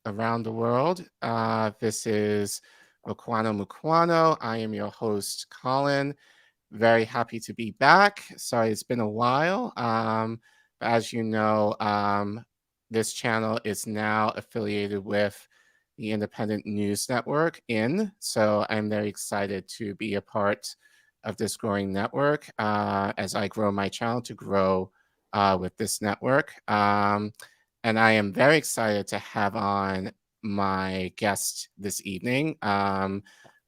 around the world. This is Mukwano. I am your host, Colin. Very happy to be back. Sorry, it's been a while. But as you know, this channel is now affiliated with the Independent News Network, So I'm very excited to be a part of this growing network as I grow my channel to grow with this network. And I am very excited to have on my guest this evening,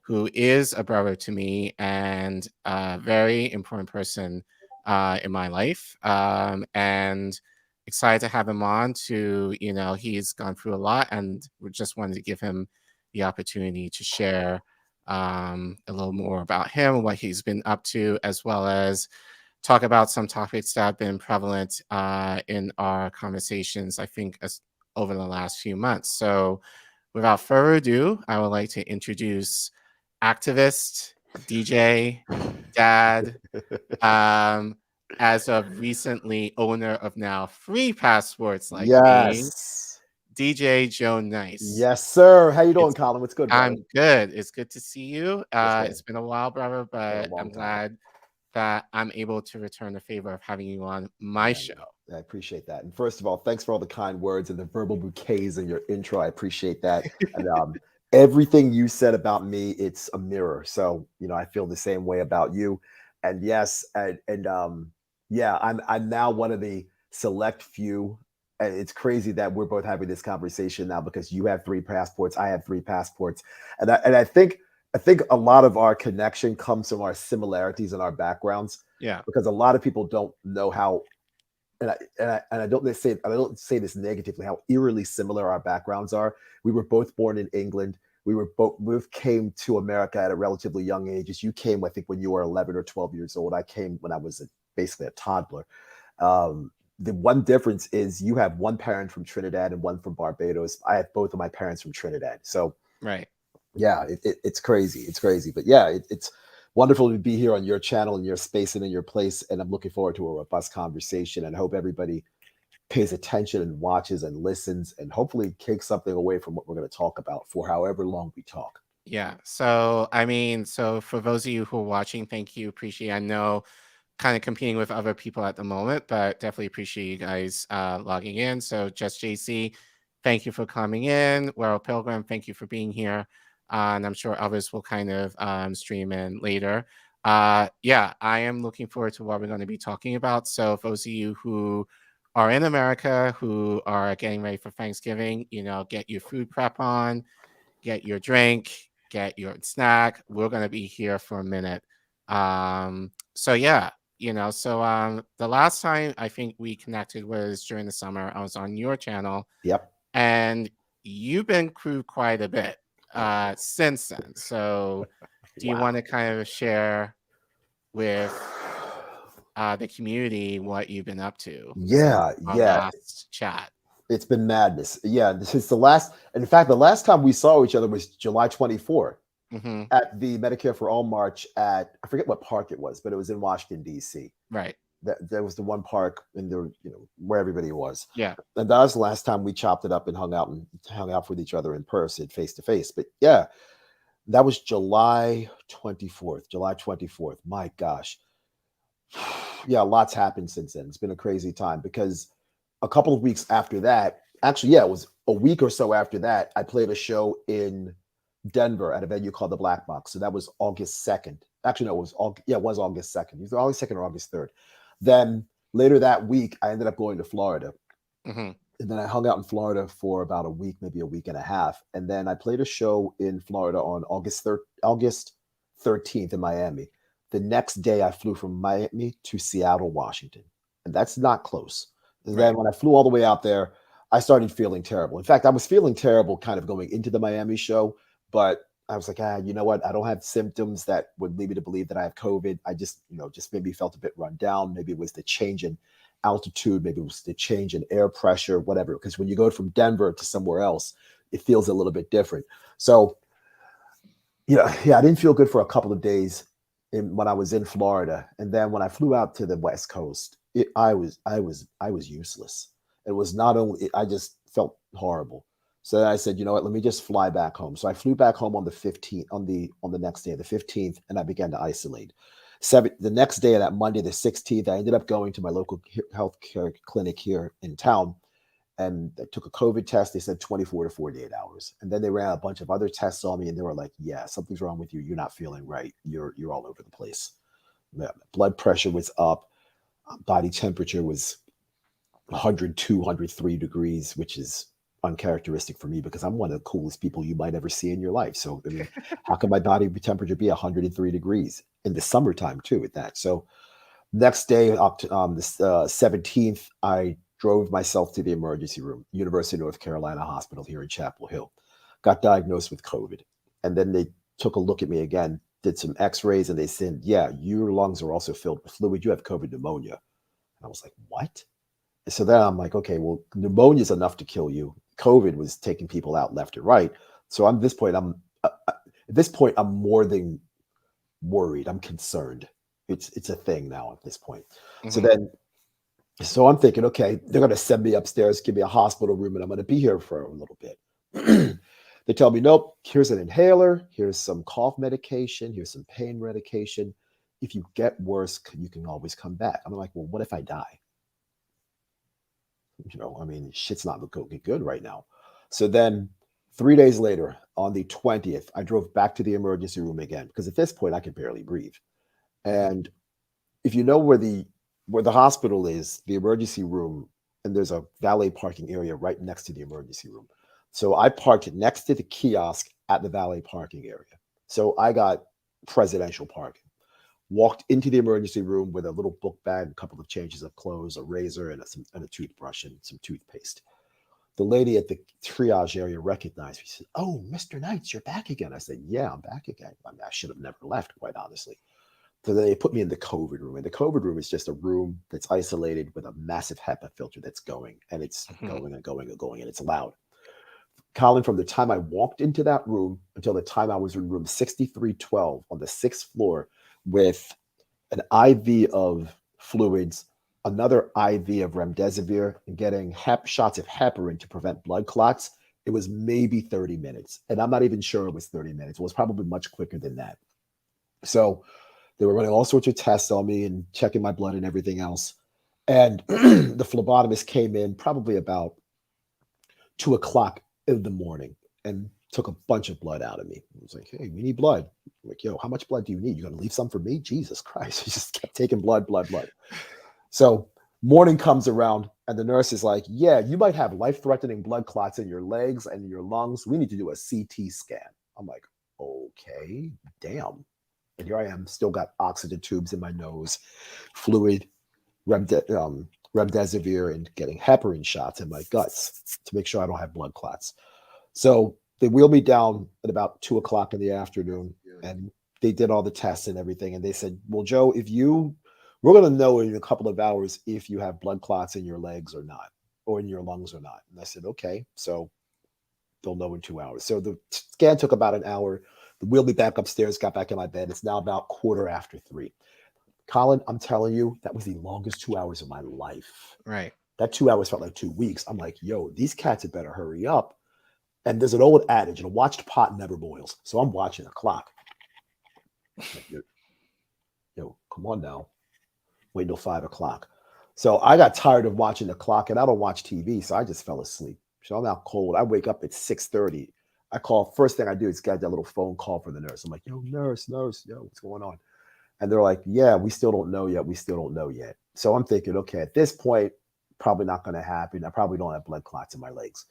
who is a brother to me and a very important person in my life. And excited to have him on he's gone through a lot, and we just wanted to give him the opportunity to share a little more about him, what he's been up to, as well as talk about some topics that have been prevalent in our conversations, I think, over the last few months. So without further ado, I would like to introduce activist, DJ, dad, as of recently owner of now 3 passports like me, Yes. DJ Joe Nice. Yes, sir. How you doing, It's Colin? What's good, brother? I'm good. It's good to see you. Yes, sir. It's been a while, brother, Been a but I'm long time. glad that I'm able to return the favor of having you on my Man, show. I appreciate that. And first of all, thanks for all the kind words and the verbal bouquets in your intro. I appreciate that. And everything you said about me, it's a mirror. So, I feel the same way about you. And yes, yeah, I'm now one of the select few. And it's crazy that we're both having this conversation now because you have 3 passports, I have 3 passports. And I think a lot of our connection comes from our similarities and our backgrounds Yeah. because a lot of people don't know how, and I don't say this negatively, how eerily similar our backgrounds are. We were both born in England. We both came to America at a relatively young age. As you came, I think, when you were 11 or 12 years old. I came when I was basically a toddler. The one difference is you have one parent from Trinidad and one from Barbados. I have both of my parents from Trinidad. So Right. yeah, it's crazy. It's crazy. But yeah, it's wonderful to be here on your channel and your space and in your place. And I'm looking forward to a robust conversation and hope everybody pays attention and watches and listens and hopefully takes something away from what we're going to talk about for however long we talk. Yeah. So for those of you who are watching, thank you. Appreciate. I know kind of competing with other people at the moment, but definitely appreciate you guys logging in. So Just JC, thank you for coming in. World Pilgrim, thank you for being here. And I'm sure others will kind of stream in later. Yeah, I am looking forward to what we're going to be talking about. So for those of you who are in America, who are getting ready for Thanksgiving, get your food prep on, get your drink, get your snack. We're going to be here for a minute. So yeah, the last time I think we connected was during the summer. I was on your channel, Yep. and you've been through quite a bit since then. So do you Wow. want to kind of share with the community what you've been up to since Yeah, our yeah. last chat? It's been madness. Yeah, this is the last. And in fact, the last time we saw each other was July 24th Hmm. at the Medicare for All March at, I forget what park it was, but it was in Washington, D.C. Right. That was the one park in the, where everybody was. Yeah. And that was the last time we chopped it up and hung out with each other in person, face to face. But yeah, that was July 24th. July 24th. My gosh. Yeah, lots happened since then. It's been a crazy time because a couple of weeks after that, actually, yeah, it was a week or so after that, I played a show in Denver at a venue called the Black Box. So that was August 2nd. Actually, no, it was August 2nd. It was August 2nd or August 3rd. Then later that week, I ended up going to Florida. Hmm. And then I hung out in Florida for about a week, maybe a week and a half. And then I played a show in Florida on August 13th in Miami. The next day, I flew from Miami to Seattle, Washington. And that's not close. And then Right. when I flew all the way out there, I started feeling terrible. In fact, I was feeling terrible kind of going into the Miami show, but I was like, you know what? I don't have symptoms that would lead me to believe that I have COVID. I just maybe felt a bit run down. Maybe it was the change in altitude, maybe it was the change in air pressure, whatever. Because when you go from Denver to somewhere else, it feels a little bit different. So, I didn't feel good for a couple of days when I was in Florida, and then when I flew out to the West Coast, I was useless. It was not only I just felt horrible. So then I said, you know what, let me just fly back home. So I flew back home on the 15th, on the next day, the 15th, and I began to isolate. The next day, that Monday, the 16th, I ended up going to my local healthcare clinic here in town, and I took a COVID test. They said 24 to 48 hours. And then they ran a bunch of other tests on me, and they were like, yeah, something's wrong with you. You're not feeling right. You're all over the place. Yeah, blood pressure was up. Body temperature was 102, 103 degrees, which is uncharacteristic for me because I'm one of the coolest people you might ever see in your life. So, I mean, how can my body temperature be 103 degrees in the summertime too at that? So next day, up to the 17th, I drove myself to the emergency room, University of North Carolina Hospital here in Chapel Hill. Got diagnosed with COVID. And then they took a look at me again, did some x-rays, and they said, yeah, your lungs are also filled with fluid. You have COVID pneumonia. And I was like, what? So then I'm like, okay, well, pneumonia is enough to kill you. COVID was taking people out left and right. So I'm at this point, I'm more than worried. I'm concerned. It's a thing now at this point. So Mhm. then, so I'm thinking, okay, they're going to send me upstairs, give me a hospital room, and I'm going to be here for a little bit. They tell me, nope, here's an inhaler, here's some cough medication, here's some pain medication. If you get worse, you can always come back. I'm like, well, what if I die? I mean, shit's not looking good right now. So then 3 days later, on the 20th, I drove back to the emergency room again because at this point I could barely breathe. Mhm. And if you know where the hospital is, the emergency room, and there's a valet parking area right next to the emergency room. So I parked next to the kiosk at the valet parking area. So I got presidential parking. Walked into the emergency room with a little book bag, a couple of changes of clothes, a razor, and a toothbrush and some toothpaste. The lady at the triage area recognized me. She said, "Oh, Mr. Knights, you're back again." I said, "Yeah, I'm back again." I mean, I should have never left, quite honestly. So they put me in the COVID room. And the COVID room is just a room that's isolated with a massive HEPA filter that's going, and it's Mhm. going and going and going, and it's loud. Colin, from the time I walked into that room until the time I was in room 6312 on the sixth floor with an IV of fluids, another IV of remdesivir, and getting shots of heparin to prevent blood clots, it was maybe 30 minutes. And I'm not even sure it was 30 minutes. It was probably much quicker than that. So they were running all sorts of tests on me and checking my blood and everything else. And the phlebotomist came in probably about 2 o'clock in the morning and took a bunch of blood out of me. He was like, "Hey, we need blood." I'm like, "Yo, how much blood do you need? You gonna leave some for me?" Jesus Christ. He just kept taking blood, blood, blood. So morning comes around and the nurse is like, "Yeah, you might have life-threatening blood clots in your legs and in your lungs. We need to do a CT scan." I'm like, okay, damn. And here I am, still got oxygen tubes in my nose, fluid, remdesivir, and getting heparin shots in my guts to make sure I don't have blood clots. So they wheeled me down at about 2 o'clock in the afternoon, and they did all the tests and everything. And they said, "Well, Joe, we're going to know in a couple of hours if you have blood clots in your legs or not, or in your lungs or not." And I said, "Okay." So they'll know in 2 hours. So the scan took about an hour. They wheeled me back upstairs, got back in my bed. It's now about quarter after 3. Colin, I'm telling you, that was the longest 2 hours of my life. Right. That 2 hours felt like 2 weeks. I'm like, yo, these cats had better hurry up. And there's an old adage, a watched pot never boils. So I'm watching the clock. Like, yo, come on now. Wait until 5 o'clock. So I got tired of watching the clock, and I don't watch TV, so I just fell asleep. So I'm out cold. I wake up at 6:30. I call, first thing I do is get that little phone call from the nurse. I'm like, yo, nurse, yo, what's going on? And they're like, yeah, we still don't know yet. We still don't know yet. So I'm thinking, okay, at this point, probably not going to happen. I probably don't have blood clots in my legs.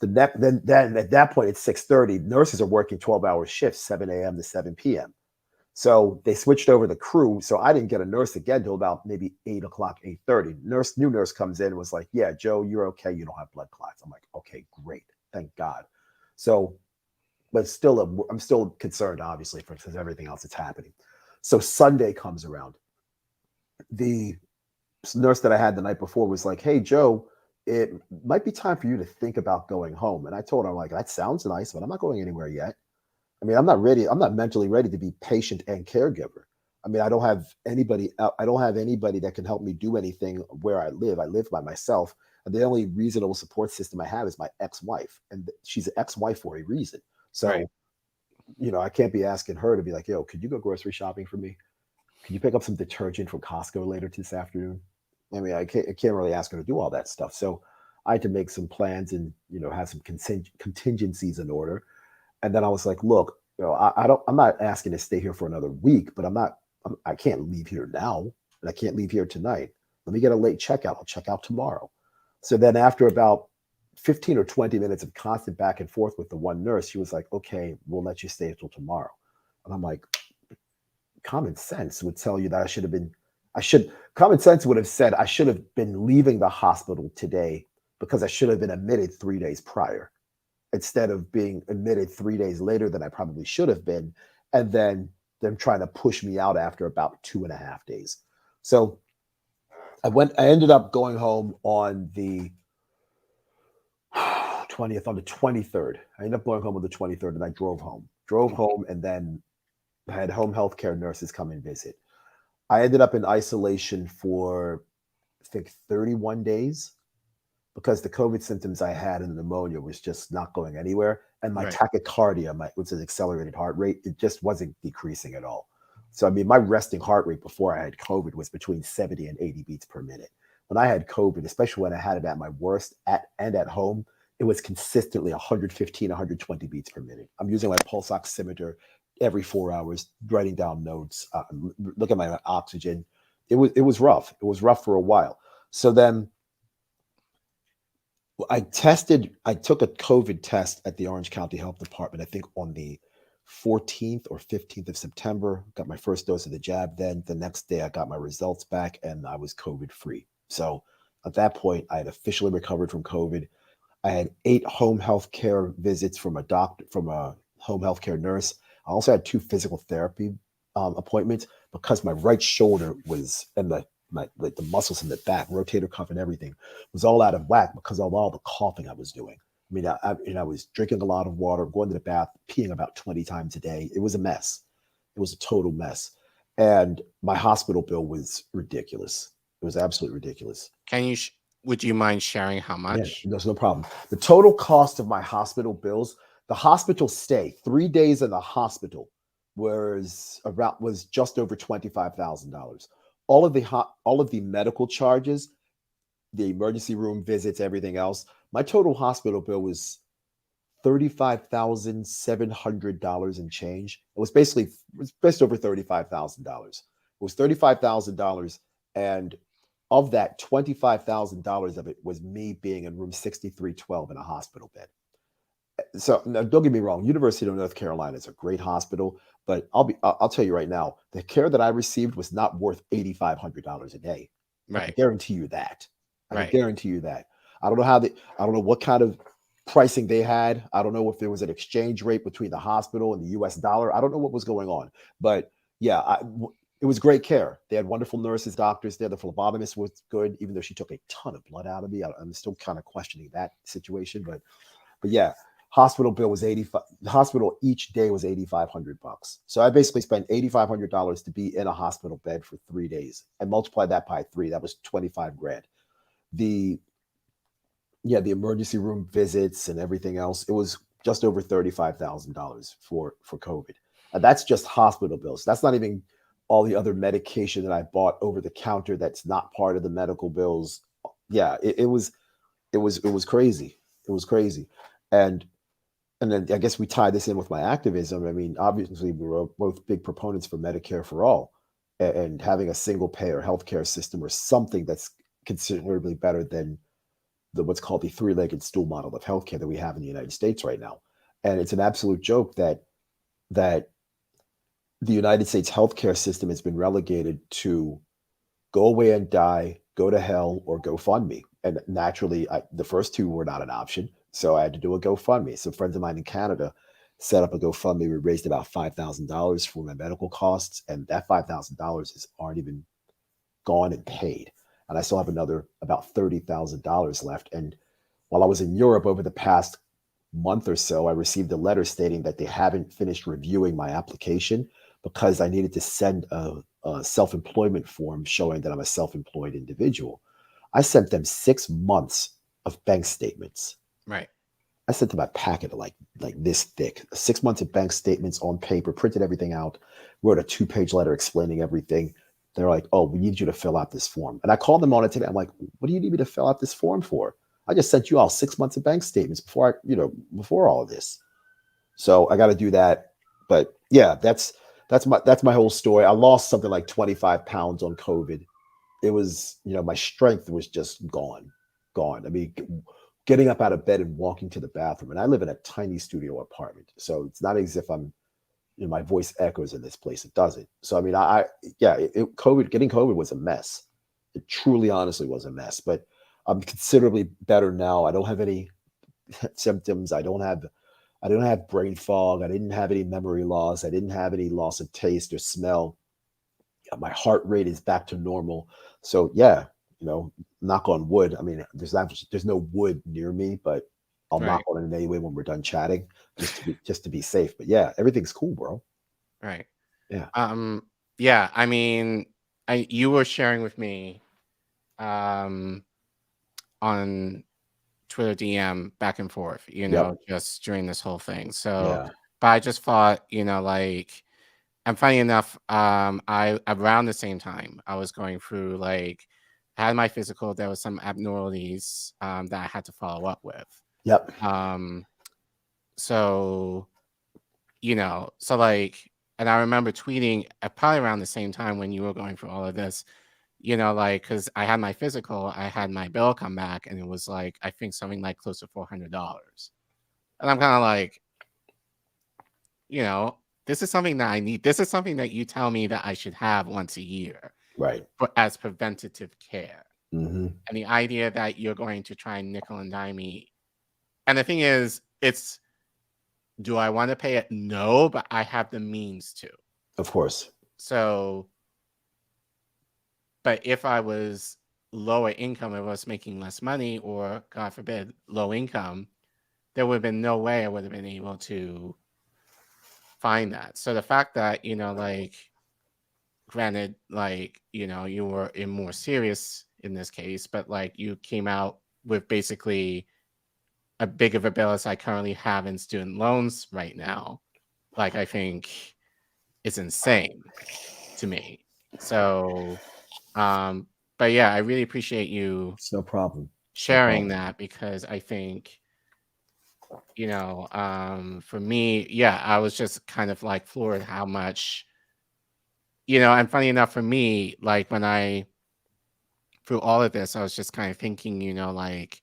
Then at that point, it's 6:30. Nurses are working 12-hour shifts, 7 a.m. to 7 p.m. So they switched over the crew. So I didn't get a nurse again till about maybe 8 o'clock, 8:30. New nurse comes in and was like, "Yeah, Joe, you're okay. You don't have blood clots." I'm like, "Okay, great. Thank God." So, but still, I'm still concerned, obviously, for everything else that's happening. So Sunday comes around. The nurse that I had the night before was like, "Hey, Joe, it might be time for you to think about going home." And I told her, like, "That sounds nice, but I'm not going anywhere yet. I mean, I'm not ready. I'm not mentally ready to be patient and caregiver. I mean, I don't have anybody. I don't have anybody that can help me do anything where I live. I live by myself. The only reasonable support system I have is my ex-wife, and she's an ex-wife for a reason. Right. So, I can't be asking her to be like, yo, could you go grocery shopping for me? Could you pick up some detergent from Costco later this afternoon? I mean, I can't really ask her to do all that stuff. So I had to make some plans and, have some contingencies in order. And then I was like, look, I'm not asking to stay here for another week, but I can't leave here now, and I can't leave here tonight. Let me get a late checkout. I'll check out tomorrow. So then after about 15 or 20 minutes of constant back and forth with the one nurse, she was like, okay, we'll let you stay until tomorrow. And I'm like, common sense would tell you that common sense would have said I should have been leaving the hospital today because I should have been admitted 3 days prior instead of being admitted 3 days later than I probably should have been. And then them trying to push me out after about 2.5 days. So I ended up going home on the 20th, on the 23rd. I ended up going home on the 23rd, and I drove home, and then I had home health care nurses come and visit. I ended up in isolation for, I think, 31 days because the COVID symptoms I had and the pneumonia was just not going anywhere. And my Right. tachycardia, which is accelerated heart rate, it just wasn't decreasing at all. So, I mean, my resting heart rate before I had COVID was between 70 and 80 beats per minute. When I had COVID, especially when I had it at my worst and at home, it was consistently 115, 120 beats per minute. I'm using my pulse oximeter every 4 hours, writing down notes, look at my oxygen. It was rough. It was rough for a while. So then I took a COVID test at the Orange County Health Department, I think on the 14th or 15th of September, got my first dose of the jab. Then the next day I got my results back and I was COVID free. So at that point, I had officially recovered from COVID. I had 8 home health care visits from a doctor, from a home health care nurse. I also had 2 physical therapy appointments because my right shoulder was, and like the muscles in the back, rotator cuff and everything was all out of whack because of all the coughing I was doing. I mean, I was drinking a lot of water, going to the bath, peeing about 20 times a day. It was a mess. It was a total mess. And my hospital bill was ridiculous. It was absolutely ridiculous. Would you mind sharing how Yeah, much? there's no problem. The total cost of my hospital bills, the hospital stay, 3 days in the hospital was just over $25,000. All of the medical charges, the emergency room visits, everything else, my total hospital bill was $35,700 and change. It was just over $35,000. It was $35,000, and of that, $25,000 of it was me being in room 6312 in a hospital bed. So now, don't get me wrong, University of North Carolina is a great hospital, but I'll tell you right now, the care that I received was not worth $8,500 a day. I can Right. guarantee you that. I can Right. guarantee you that. I don't know I don't know what kind of pricing they had. I don't know if there was an exchange rate between the hospital and the US dollar. I don't know what was going on. But yeah, it was great care. They had wonderful nurses, doctors there. The phlebotomist was good, even though she took a ton of blood out of me. I'm still kind of questioning that situation. But yeah, hospital bill was 85. The hospital each day was $8,500. So I basically spent $8,500 to be in a hospital bed for 3 days. And multiply that by 3. That was 25 grand. The the emergency room visits and everything else, it was just over $35,000 for COVID. And that's just hospital bills. That's not even all the other medication that I bought over the counter that's not part of the medical bills. Yeah, it was crazy. It was crazy. And and then I guess we tie this in with my activism. I mean, obviously we were both big proponents for Medicare for all, and having a single payer healthcare system or something that's considerably better than what's called the three-legged stool model of healthcare that we have in the United States right now. And it's an absolute joke that the United States healthcare system has been relegated to go away and die, go to hell, or GoFundMe. And naturally, the first two were not an option. So I had to do a GoFundMe. Some friends of mine in Canada set up a GoFundMe. We raised about $5,000 for my medical costs. And that $5,000 is already been gone and paid. And I still have another about $30,000 left. And while I was in Europe over the past month or so, I received a letter stating that they haven't finished reviewing my application because I needed to send a self-employment form showing that I'm a self-employed individual. I sent them 6 months of bank statements. Right. I sent them a packet of like this thick, 6 months of bank statements on paper, printed everything out, wrote a 2-page letter explaining everything. They're like, "Oh, we need you to fill out this form." And I called them on it today. I'm like, "What do you need me to fill out this form for? I just sent you all 6 months of bank statements before all of this." So I got to do that. But yeah, that's my whole story. I lost something like 25 pounds on COVID. It was, my strength was just gone. I mean, getting up out of bed and walking to the bathroom. And I live in a tiny studio apartment, so it's not as if my voice echoes in this place. It doesn't. So I mean, yeah, getting COVID was a mess. It truly, honestly was a mess. But I'm considerably better now. I don't have any symptoms. I don't have brain fog. I didn't have any memory loss. I didn't have any loss of taste or smell. My heart rate is back to normal. So yeah, knock on wood. I mean, there's no wood near me, but I'll knock Right. on it anyway when we're done chatting, just to be safe. But yeah, everything's cool, bro. Right. Yeah. Yeah, I mean, you were sharing with me um on Twitter DM back and forth, Yep. just during this whole thing. So, Yeah. but I just thought, like, and funny enough, I around the same time I was going through like I had my physical, there was some abnormalities that I had to follow up with. Yep. Um, so so like, and I remember tweeting at probably around the same time when you were going through all of this, like, because I had my physical, I had my bill come back, and it was like, I think something like close to $400. And I'm kind of like, this is something that I need. This is something that you tell me that I should have once a year Right. as preventative care. Hmm. And the idea that you're going to try and nickel and dime me. And the thing is, do I want to pay it? No, but I have the means to. Of course. So, but if I was lower income, if I was making less money, or God forbid, low income, there would have been no way I would have been able to find that. So the fact that, like, granted, like, you were in more serious in this case, but like you came out with basically a big of a bill as I currently have in student loans right now, like, I think is insane to me. So, but yeah, I really appreciate you It's no problem. It's no sharing problem. that, because I think, for me, yeah, I was just kind of like floored how much, and funny enough for me, like when I, through all of this, I was just kind of thinking, like,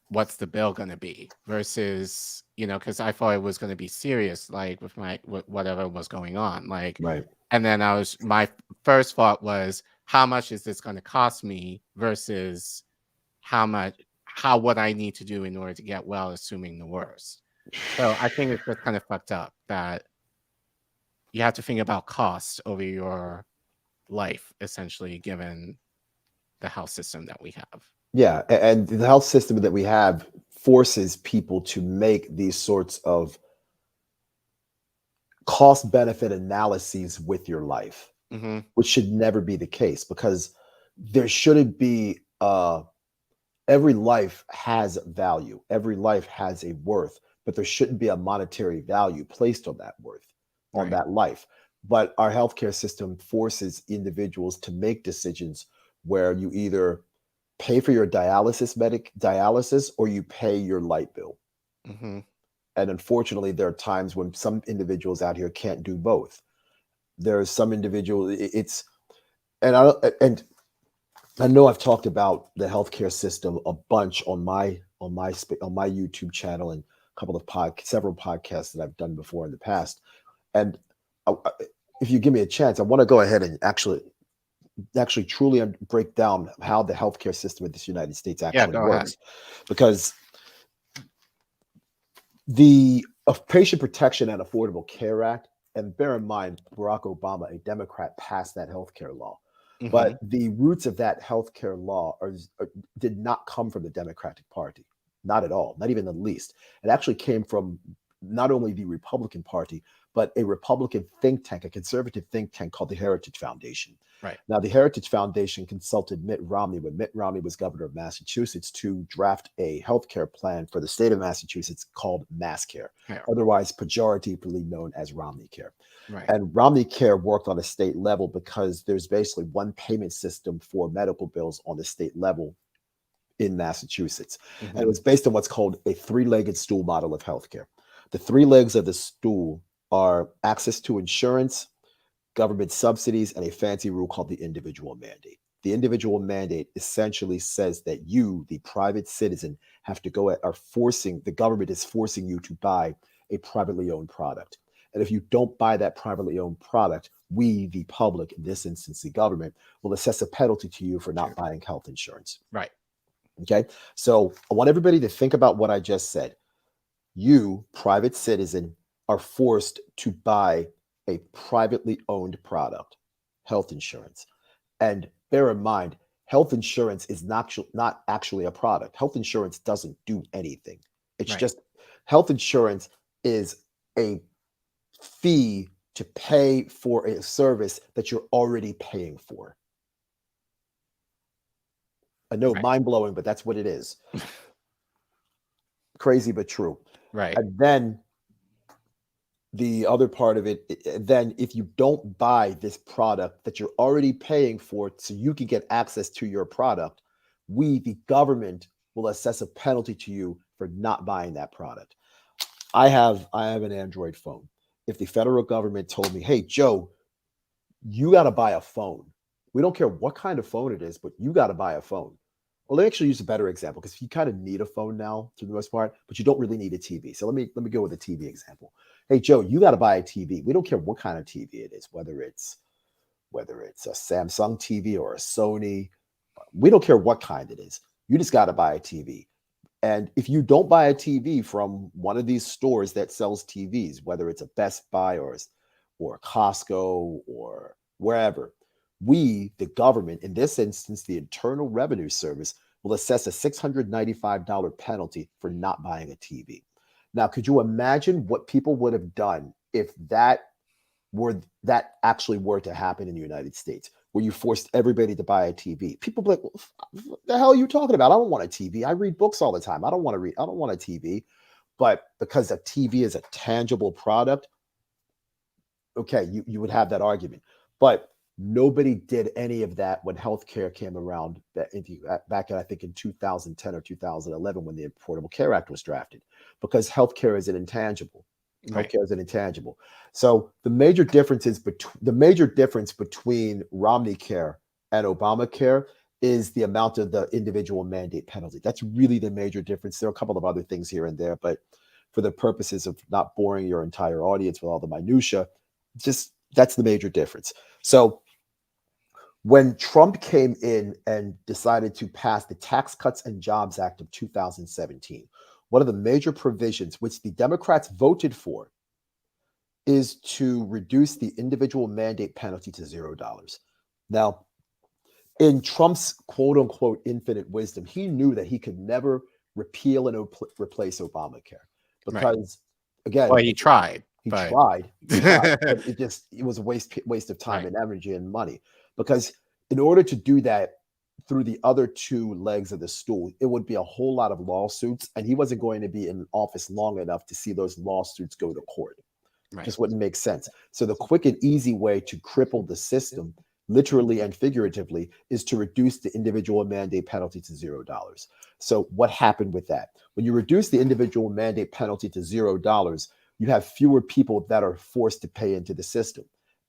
what's the bill going to be versus, because I thought it was going to be serious, like with whatever was going on. Like, Right. and then my first thought was, how much is this going to cost me versus what I need to do in order to get well, assuming the worst. So I think it's just kind of fucked up that you have to think about costs over your life, essentially, given the health system that we have. Yeah, and the health system that we have forces people to make these sorts of cost benefit analyses with your life, Hmm. which should never be the case, because there shouldn't be every life has value, every life has a worth, but there shouldn't be a monetary value placed on that worth, on Right. that life. But our healthcare system forces individuals to make decisions where you either pay for your dialysis, or you pay your light bill. Hmm. And unfortunately, there are times when some individuals out here can't do both. There are some individuals, it's and I know I've talked about the healthcare system a bunch on my YouTube channel, and a couple of several podcasts that I've done before in the past. And I- if you give me a chance, I want to go ahead and actually truly break down how the healthcare system in this United States Yeah, actually go ahead. works, because the Patient Protection and Affordable Care Act, and bear in mind, Barack Obama, a Democrat, passed that healthcare law. Hmm. But the roots of that healthcare law did not come from the Democratic Party, not at all, not even the least. It actually came from not only the Republican Party, but a Republican think tank, a conservative think tank called the Heritage Foundation. Right. Now, the Heritage Foundation consulted Mitt Romney when Mitt Romney was governor of Massachusetts to draft a healthcare plan for the state of Massachusetts called MassCare, Yeah. otherwise pejoratively known as Romney Care. Right. And Romney Care worked on a state level because there's basically one payment system for medical bills on the state level in Massachusetts. And it Mhm. was based on what's called a three-legged stool model of healthcare. The three legs of the stool are access to insurance, government subsidies, and a fancy rule called the individual mandate. The individual mandate essentially says that you, the private citizen, have to go at are forcing the government is forcing you to buy a privately owned product. And if you don't buy that privately owned product, we, the public, in this instance, the government, will assess a penalty to you for not Sure. buying health insurance. Right. Okay. So I want everybody to think about what I just said. You, private citizen, are forced to buy a privately owned product, health insurance. And bear in mind, health insurance is not actually a product. Health insurance doesn't do anything. It's Right. just health insurance is a fee to pay for a service that you're already paying for. I know, Right. mind blowing, but that's what it is. Crazy, but true. Right. And then the other part of it, then if you don't buy this product that you're already paying for so you can get access to your product, we, the government, will assess a penalty to you for not buying that product. I have an Android phone. If the federal government told me, hey, Joe, you got to buy a phone. We don't care what kind of phone it is, but you got to buy a phone. Well, let me actually use a better example because you kind of need a phone now for the most part, but you don't really need a TV. So let me go with a TV example. Hey, Joe, you got to buy a TV. We don't care what kind of TV it is, whether it's a Samsung TV or a Sony. We don't care what kind it is. You just got to buy a TV. And if you don't buy a TV from one of these stores that sells TVs, whether it's a Best Buy or Costco or wherever, we, the government, in this instance, the Internal Revenue Service, will assess a $695 penalty for not buying a TV. Now, could you imagine what people would have done if that actually were to happen in the United States, where you forced everybody to buy a TV? People be like, what the hell are you talking about? I don't want a TV. I read books all the time. I don't want a TV. But because a TV is a tangible product, okay, you would have that argument. But nobody did any of that when healthcare came around back in, I think, in 2010 or 2011 when the Affordable Care Act was drafted, because healthcare is an intangible. Right. Healthcare is an intangible. So the major difference between Romney Care and Obamacare is the amount of the individual mandate penalty. That's really the major difference. There are a couple of other things here and there, but for the purposes of not boring your entire audience with all the minutia, just that's the major difference. So when Trump came in and decided to pass the Tax Cuts and Jobs Act of 2017, one of the major provisions which the Democrats voted for is to reduce the individual mandate penalty to $0. Now, in Trump's quote unquote infinite wisdom, he knew that he could never repeal and replace Obamacare Right. because, again, Well, he tried, he but tried, but it was a waste of time Right. and energy and money. Because in order to do that through the other two legs of the stool, it would be a whole lot of lawsuits, and he wasn't going to be in office long enough to see those lawsuits go to court. Right. Just wouldn't make sense. So the quick and easy way to cripple the system, literally and figuratively, is to reduce the individual mandate penalty to $0. So what happened with that? When you reduce the individual mandate penalty to $0, you have fewer people that are forced to pay into the system.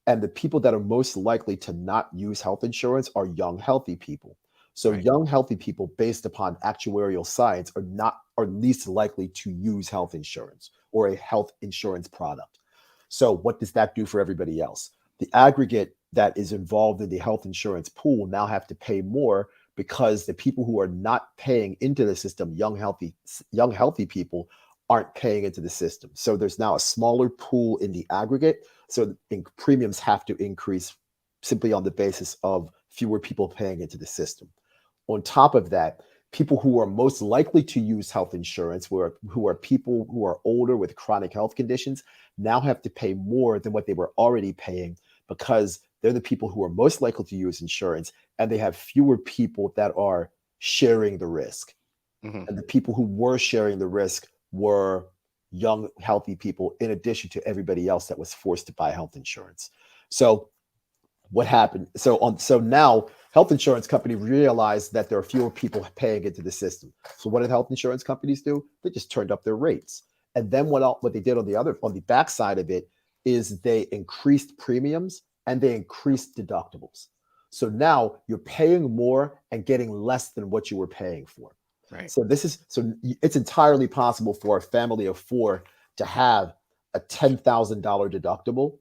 And the people that are most likely to not use health insurance are young, healthy people. So Right. young, healthy people, based upon actuarial science, are least likely to use health insurance or a health insurance product. So what does that do for everybody else? The aggregate that is involved in the health insurance pool now have to pay more because the people who are not paying into the system, young, healthy people, aren't paying into the system. So there's now a smaller pool in the aggregate. So premiums have to increase simply on the basis of fewer people paying into the system. On top of that, people who are most likely to use health insurance, who are people who are older with chronic health conditions, now have to pay more than what they were already paying because they're the people who are most likely to use insurance, and they have fewer people that are sharing the risk. Mhm. And the people who were sharing the risk were young, healthy people, in addition to everybody else that was forced to buy health insurance. So what happened? So now health insurance companies realized that there are fewer people paying into the system. So what did health insurance companies do? They just turned up their rates. And then what they did on the backside of it is they increased premiums and they increased deductibles. So now you're paying more and getting less than what you were paying for. Right. So it's entirely possible for a family of four to have a $10,000 deductible.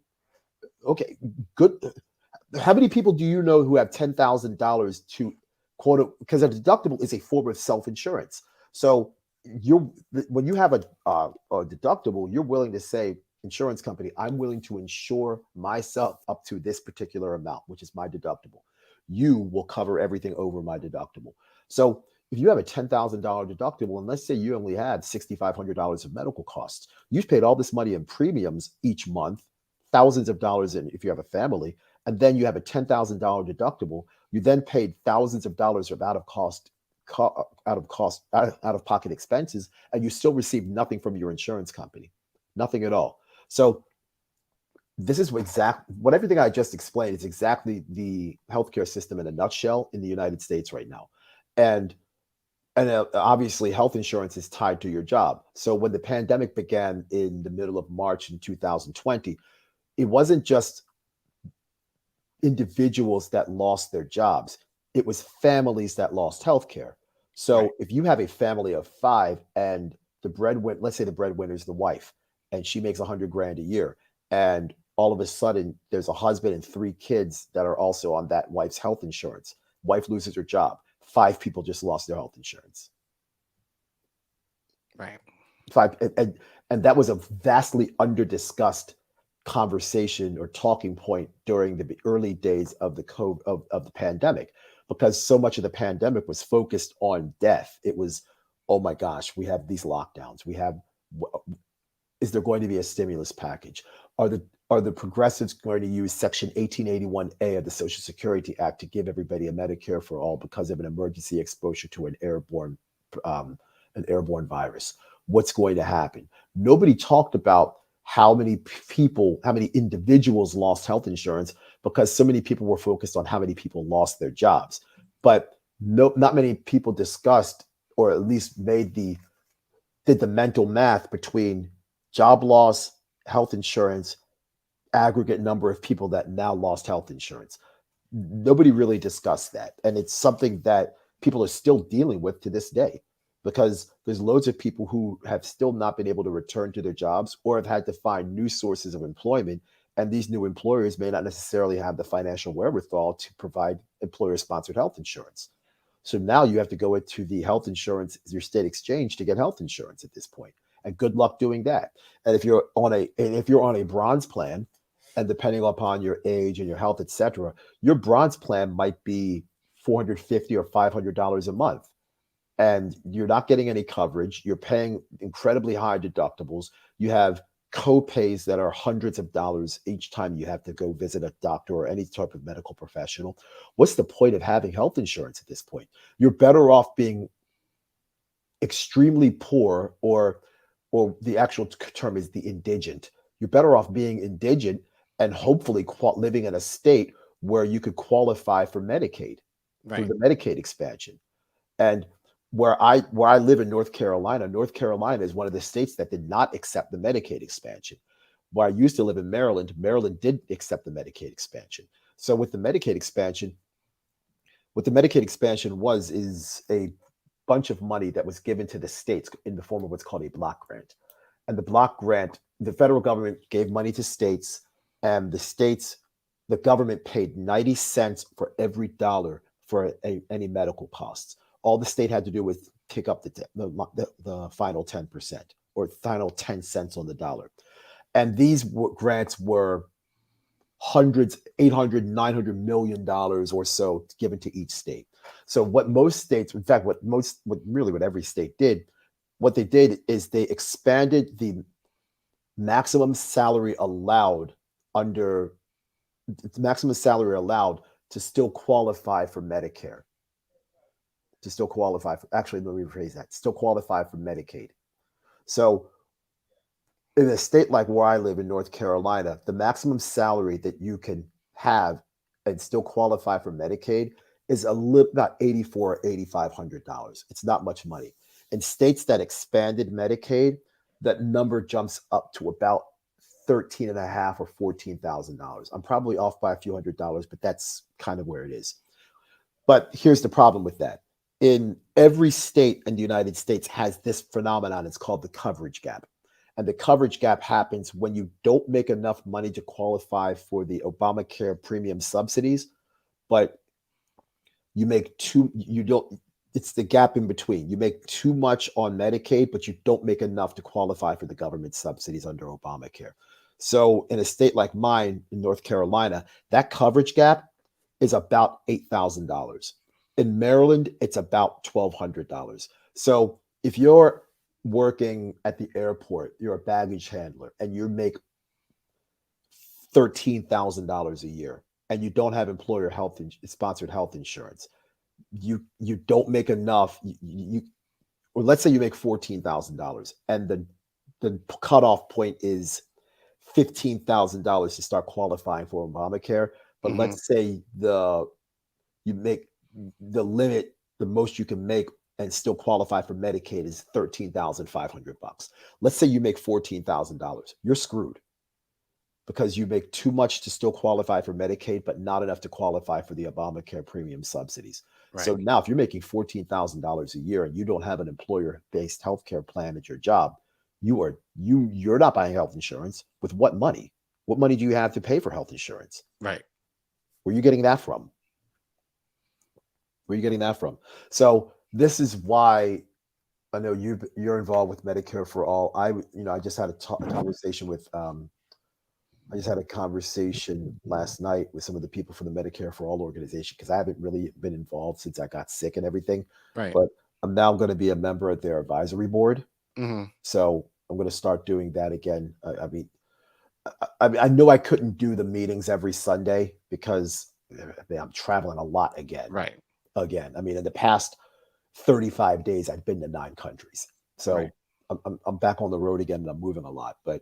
Okay, good. How many people do you know who have $10,000 to quote? Because a deductible is a form of self-insurance. So you when you have a deductible, you're willing to say, insurance company, I'm willing to insure myself up to this particular amount, which is my deductible. You will cover everything over my deductible. So if you have a $10,000 deductible, and let's say you only had $6,500 of medical costs, you've paid all this money in premiums each month, thousands of dollars in if you have a family, and then you have a $10,000 deductible. You then paid thousands of dollars of out of pocket expenses, and you still receive nothing from your insurance company, nothing at all. So this is what everything I just explained is exactly the healthcare system in a nutshell in the United States right now. And obviously health insurance is tied to your job. So when the pandemic began in the middle of March in 2020, it wasn't just individuals that lost their jobs, it was families that lost healthcare. Right. So if you have a family of five and let's say the breadwinner is the wife, and she makes 100 grand a year, and all of a sudden there's a husband and three kids that are also on that wife's health insurance. Wife loses her job. Five people just lost their health insurance. Right. Five, and that was a vastly under discussed conversation or talking point during the early days of the pandemic, because so much of the pandemic was focused on death. It was, oh my gosh, we have these lockdowns. Is there going to be a stimulus package? Are the progressives going to use Section 1881A of the Social Security Act to give everybody a Medicare for all because of an emergency exposure to um, an airborne virus? What's going to happen? Nobody talked about how many how many individuals lost health insurance, because so many people were focused on how many people lost their jobs. But not many people discussed, or at least did the mental math between job loss, health insurance, aggregate number of people that now lost health insurance. Nobody really discussed that. And it's something that people are still dealing with to this day, because there's loads of people who have still not been able to return to their jobs or have had to find new sources of employment. And these new employers may not necessarily have the financial wherewithal to provide employer sponsored health insurance. So now you have to go into the health insurance, your state exchange, to get health insurance at this point. And good luck doing that. And if you're on a bronze plan, and depending upon your age and your health, etc., your bronze plan might be $450 or $500 a month, and you're not getting any coverage. You're paying incredibly high deductibles. You have co-pays that are hundreds of dollars each time you have to go visit a doctor or any type of medical professional. What's the point of having health insurance at this point? You're better off being extremely poor, or the actual term is the indigent. You're better off being indigent and hopefully living in a state where you could qualify for Medicaid through Right. the Medicaid expansion. And where I live in North Carolina, North Carolina is one of the states that did not accept the Medicaid expansion. Where I used to live in Maryland, Maryland did accept the Medicaid expansion. So what the Medicaid expansion is a bunch of money that was given to the states in the form of what's called a block grant. And the block grant, the federal government gave money to states, and the government paid 90 cents for every dollar for any medical costs. All the state had to do was kick up the final 10%, or final 10 cents on the dollar. And these grants were hundreds, 800, $900 million or so given to each state. So what most states, in fact, what every state did, what they did is they expanded the maximum salary allowed under maximum salary allowed to still qualify for Medicare. To still qualify for, actually, let me rephrase that, still qualify for Medicaid. So in a state like where I live in North Carolina, the maximum salary that you can have and still qualify for Medicaid is about $8,400 or $8,500. It's not much money. In states that expanded Medicaid, that number jumps up to about 13 and a half or $14,000. I'm probably off by a few $100, but that's kind of where it is. But here's the problem with that. In every state in the United States has this phenomenon. It's called the coverage gap. And the coverage gap happens when you don't make enough money to qualify for the Obamacare premium subsidies, but it's the gap in between. You make too much on Medicaid, but you don't make enough to qualify for the government subsidies under Obamacare. So in a state like mine in North Carolina, that coverage gap is about $8,000. In Maryland, it's about $1,200. So if you're working at the airport, you're a baggage handler, and you make $13,000 a year, and you don't have employer sponsored health insurance, you don't make enough. Or let's say you make $14,000, and the cutoff point is $15,000 to start qualifying for Obamacare. But let's say you make the limit, the most you can make and still qualify for Medicaid is $13,500. Let's say you make $14,000. You're screwed because you make too much to still qualify for Medicaid, but not enough to qualify for the Obamacare premium subsidies. Right. So now if you're making $14,000 a year and you don't have an employer-based healthcare plan at your job, you're not buying health insurance. With what money? What money do you have to pay for health insurance? Right. Where are you getting that from? Where are you getting that from? So this is why I know you're involved with Medicare for All. I just had a conversation with I just had a conversation last night with some of the people from the Medicare for All organization because I haven't really been involved since I got sick and everything. Right. But I'm now going to be a member of their advisory board. Mm-hmm. So I'm going to start doing that again. I know I couldn't do the meetings every Sunday because I'm traveling a lot again. Right. In the past 35 days, I've been to 9 countries. So Right. I'm back on the road again and I'm moving a lot. But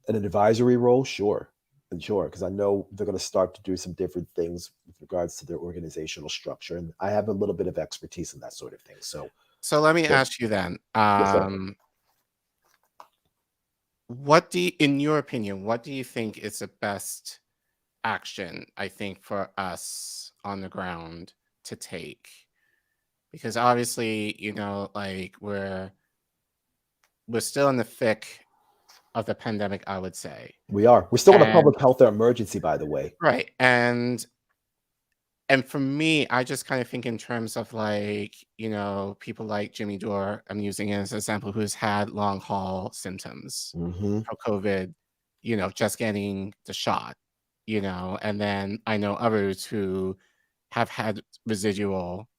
in an advisory role, sure, because I know they're going to start to do some different things with regards to their organizational structure. And I have a little bit of expertise in that sort of thing. So let me ask you then, yes, sir. in your opinion, what do you think is the best action, I think, for us on the ground to take? Because obviously, like we're still in the thick of the pandemic, I would say. We're still in a public health emergency, by the way. Right. And for me, I just kind of think in terms of like, people like Jimmy Dore, I'm using it as an example, who's had long haul symptoms Mm-hmm. for COVID, just getting the shot, and then I know others who have had residual,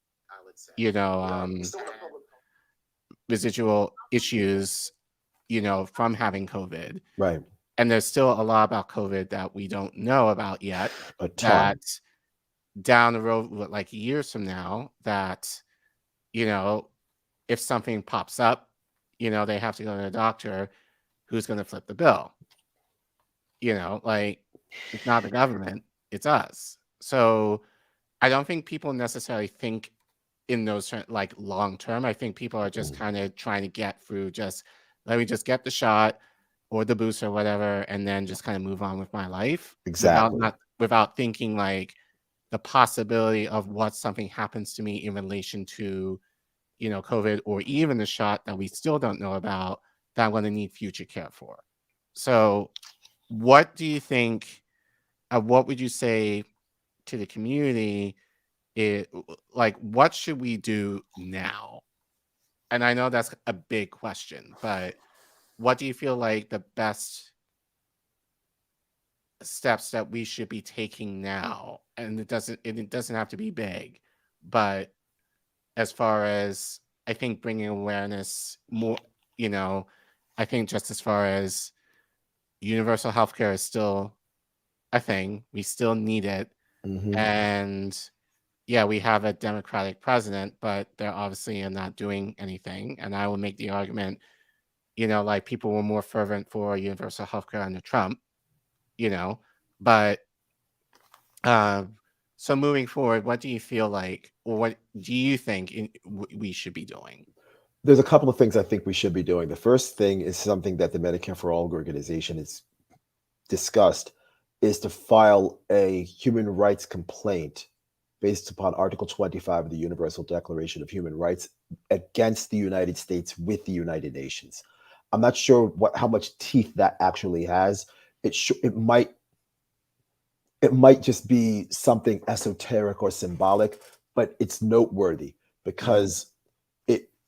residual issues, from having COVID. Right. And there's still a lot about COVID that we don't know about yet. A ton. That down the road, like years from now, that, if something pops up, they have to go to the doctor, who's going to flip the bill? Like, it's not the government, it's us. So I don't think people necessarily think in those like long term. I think people are just kind of trying to get through, let me just get the shot or the boost or whatever, and then just kind of move on with my life. Exactly. Without thinking like the possibility of what something happens to me in relation to, COVID, or even the shot that we still don't know about that I'm going to need future care for. So what do you think, what would you say to the community? Like, what should we do now? And I know that's a big question, but what do you feel like the best steps that we should be taking now? And it doesn't have to be big, but as far as I think bringing awareness more, you know, I think just as far as universal healthcare is still a thing, we still need it. Hmm. And yeah, we have a Democratic president, but they're obviously not doing anything. And I will make the argument, like people were more fervent for universal healthcare under Trump, you know, but um, so moving forward, what do you feel like, or what do you think we should be doing? There's a couple of things I think we should be doing. The first thing is something that the Medicare for All organization has discussed is to file a human rights complaint based upon Article 25 of the Universal Declaration of Human Rights against the United States with the United Nations. I'm not sure how much teeth that actually has. It might just be something esoteric or symbolic, but it's noteworthy Hmm. because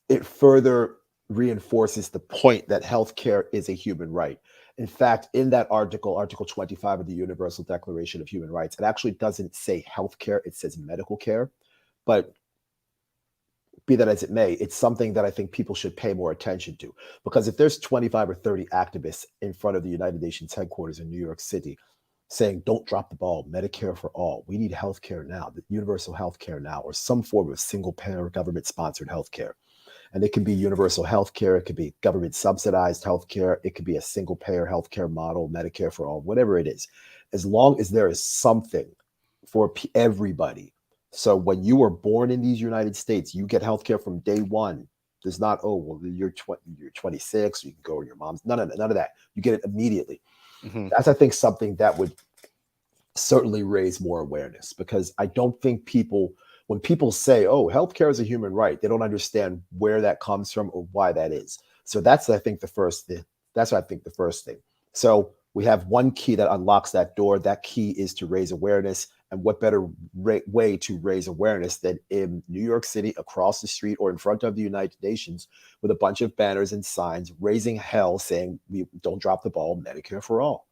it further reinforces the point that healthcare is a human right. In fact, in that article, Article 25 of the Universal Declaration of Human Rights, it actually doesn't say healthcare, it says medical care. But be that as it may, it's something that I think people should pay more attention to. Because if there's 25 or 30 activists in front of the United Nations headquarters in New York City saying, don't drop the ball, Medicare for all, we need healthcare now, universal healthcare now, or some form of single payer government sponsored healthcare. And it can be universal health care, it could be government subsidized health care, it could be a single payer healthcare model, Medicare for all, whatever it is. As long as there is something for everybody. So when you were born in these United States, you get healthcare from day one. There's not, oh, well, you're 26, you can go to your mom's. None of that. You get it immediately. Hmm. That's, I think, something that would certainly raise more awareness, because I don't think when people say, oh, healthcare is a human right, they don't understand where that comes from or why that is. So that's, I think, the first thing. That's, I think, the first thing. So we have one key that unlocks that door. That key is to raise awareness. And what better way to raise awareness than in New York City, across the street, or in front of the United Nations with a bunch of banners and signs raising hell saying, we don't drop the ball, Medicare for all.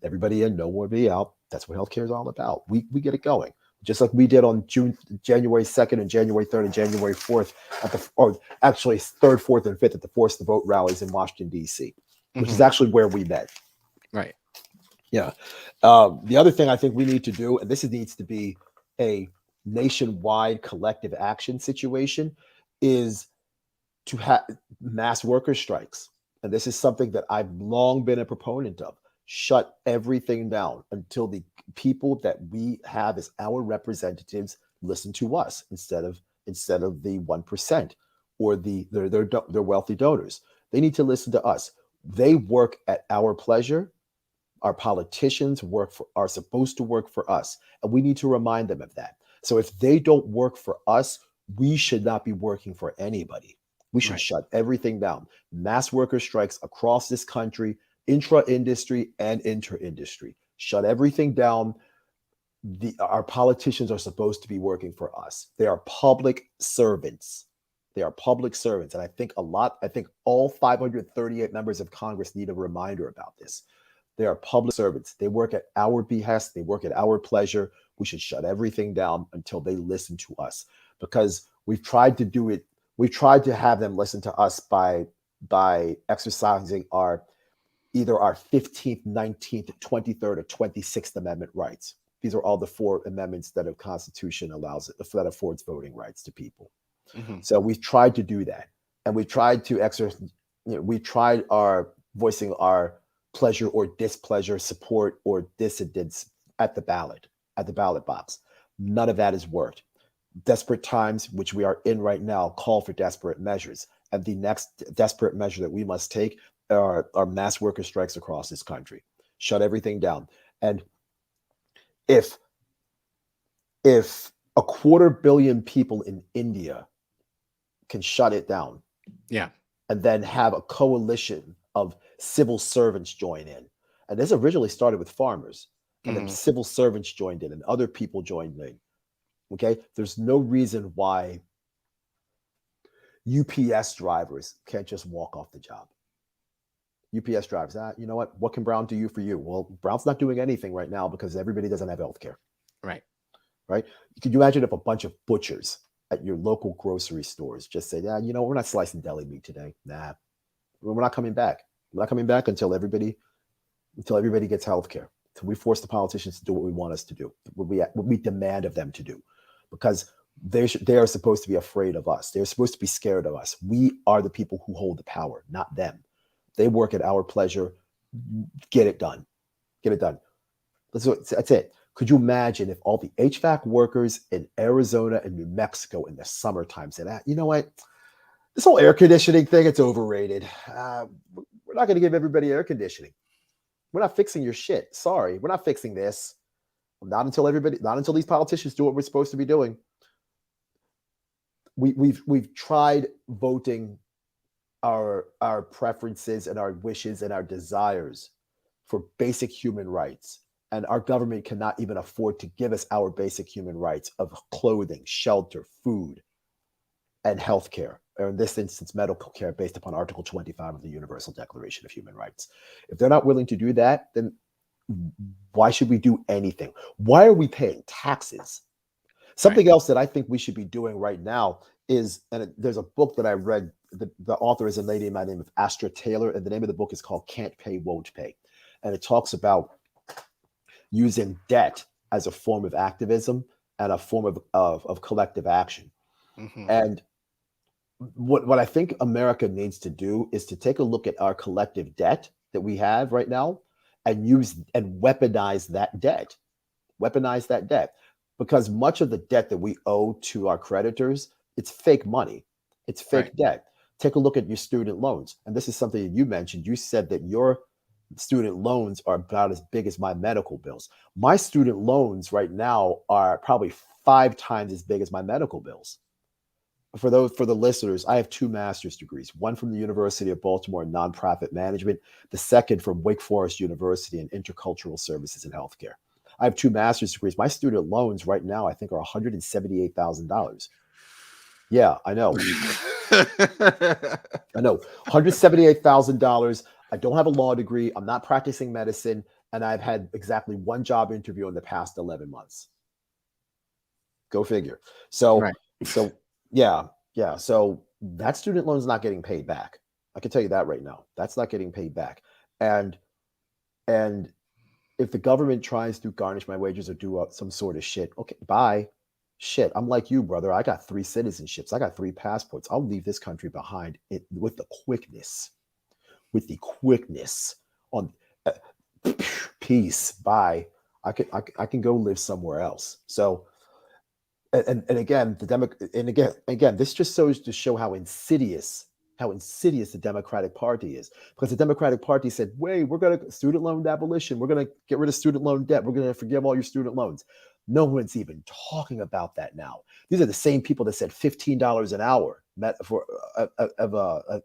Everybody in, no more be out. That's what healthcare is all about. We get it going, just like we did on January 2nd and January 3rd and January 4th or actually 3rd, 4th, and 5th at the Force the Vote rallies in Washington D.C., which is Hmm. actually where we met. Right. Yeah. The other thing I think we need to do, and this needs to be a nationwide collective action situation, is to have mass worker strikes. And this is something that I've long been a proponent of. Shut everything down until the people that we have as our representatives listen to us instead of the 1% or their wealthy donors. They need to listen to us. They work at our pleasure. Our politicians are supposed to work for us, and we need to remind them of that. So if they don't work for us, we should not be working for anybody. We should Right. shut everything down. Mass worker strikes across this country, intra-industry and inter-industry. Shut everything down. Our politicians are supposed to be working for us. They are public servants. They are public servants. And I think all 538 members of Congress need a reminder about this. They are public servants. They work at our behest. They work at our pleasure. We should shut everything down until they listen to us, because we've tried to do it. We've tried to have them listen to us by exercising either our 15th, 19th, 23rd, or 26th Amendment rights. These are all the four amendments that a Constitution allows, that affords voting rights to people. Hmm. So we've tried to do that, and we tried to exercise. We tried our voicing our pleasure or displeasure, support or dissidence at the ballot box. None of that has worked. Desperate times, which we are in right now, call for desperate measures, and the next desperate measure that we must take are mass worker strikes across this country. Shut everything down, and if if a 250 million people in India can shut it down, Yeah. and then have a coalition of civil servants join in. And this originally started with farmers, and then Hmm. civil servants joined in, and other people joined in. Okay, there's no reason why UPS drivers can't just walk off the job. UPS drivers, you know what can Brown do for you? Well, Brown's not doing anything right now because everybody doesn't have health care, Right. right? Could you imagine if a bunch of butchers at your local grocery stores. Just say, yeah, we're not slicing deli meat today. Nah, we're not coming back. We're not coming back until everybody gets health care. Until we force the politicians to do what we want us to do, what we demand of them to do, because they are supposed to be afraid of us. They're supposed to be scared of us. We are the people who hold the power, not them. They work at our pleasure. Get it done. Get it done. That's it. Could you imagine if all the HVAC workers in Arizona and New Mexico in the summertime said, you know what? This whole air conditioning thing, it's overrated. We're not going to give everybody air conditioning. We're not fixing your shit. Sorry, we're not fixing this. Not until these politicians do what we're supposed to be doing. We've tried voting our preferences and our wishes and our desires for basic human rights. And our government cannot even afford to give us our basic human rights of clothing, shelter, food, and health care, or in this instance, medical care based upon Article 25 of the Universal Declaration of Human Rights. If they're not willing to do that, then why should we do anything? Why are we paying taxes? Something else that I think we should be doing right now is, and there's a book that I read, the author is a lady by the name of Astra Taylor, and the name of the book is called Can't Pay, Won't Pay. And it talks about using debt as a form of activism and a form of collective action. Mm-hmm. And what I think America needs to do is to take a look at our collective debt that we have right now and weaponize that debt. Weaponize that debt. Because much of the debt that we owe to our creditors, it's fake money. It's fake debt. Take a look at your student loans. And this is something that you mentioned. You said that your student loans are about as big as my medical bills. My student loans right now are probably 5 times as big as my medical bills. For the listeners, I have 2 master's degrees, one from the University of Baltimore in nonprofit management, the second from Wake Forest University in intercultural services and healthcare. I have 2 master's degrees. My student loans right now, I think, are $178,000. Yeah, I know. I know. $178,000. I don't have a law degree. I'm not practicing medicine. And I've had exactly 1 job interview in the past 11 months. Go figure. So yeah. So that student loan is not getting paid back. I can tell you that right now. That's not getting paid back. And if the government tries to garnish my wages or do some sort of shit, okay, bye. Shit, I'm like you, brother. I got 3 citizenships. I got 3 passports. I'll leave this country behind with the quickness. On peace. Bye. I can go live somewhere else. So, and again, this just shows to show how insidious the Democratic Party is, because the Democratic Party said, wait, we're going to student loan abolition. We're going to get rid of student loan debt. We're going to forgive all your student loans. No one's even talking about that now. These are the same people that said $15 an hour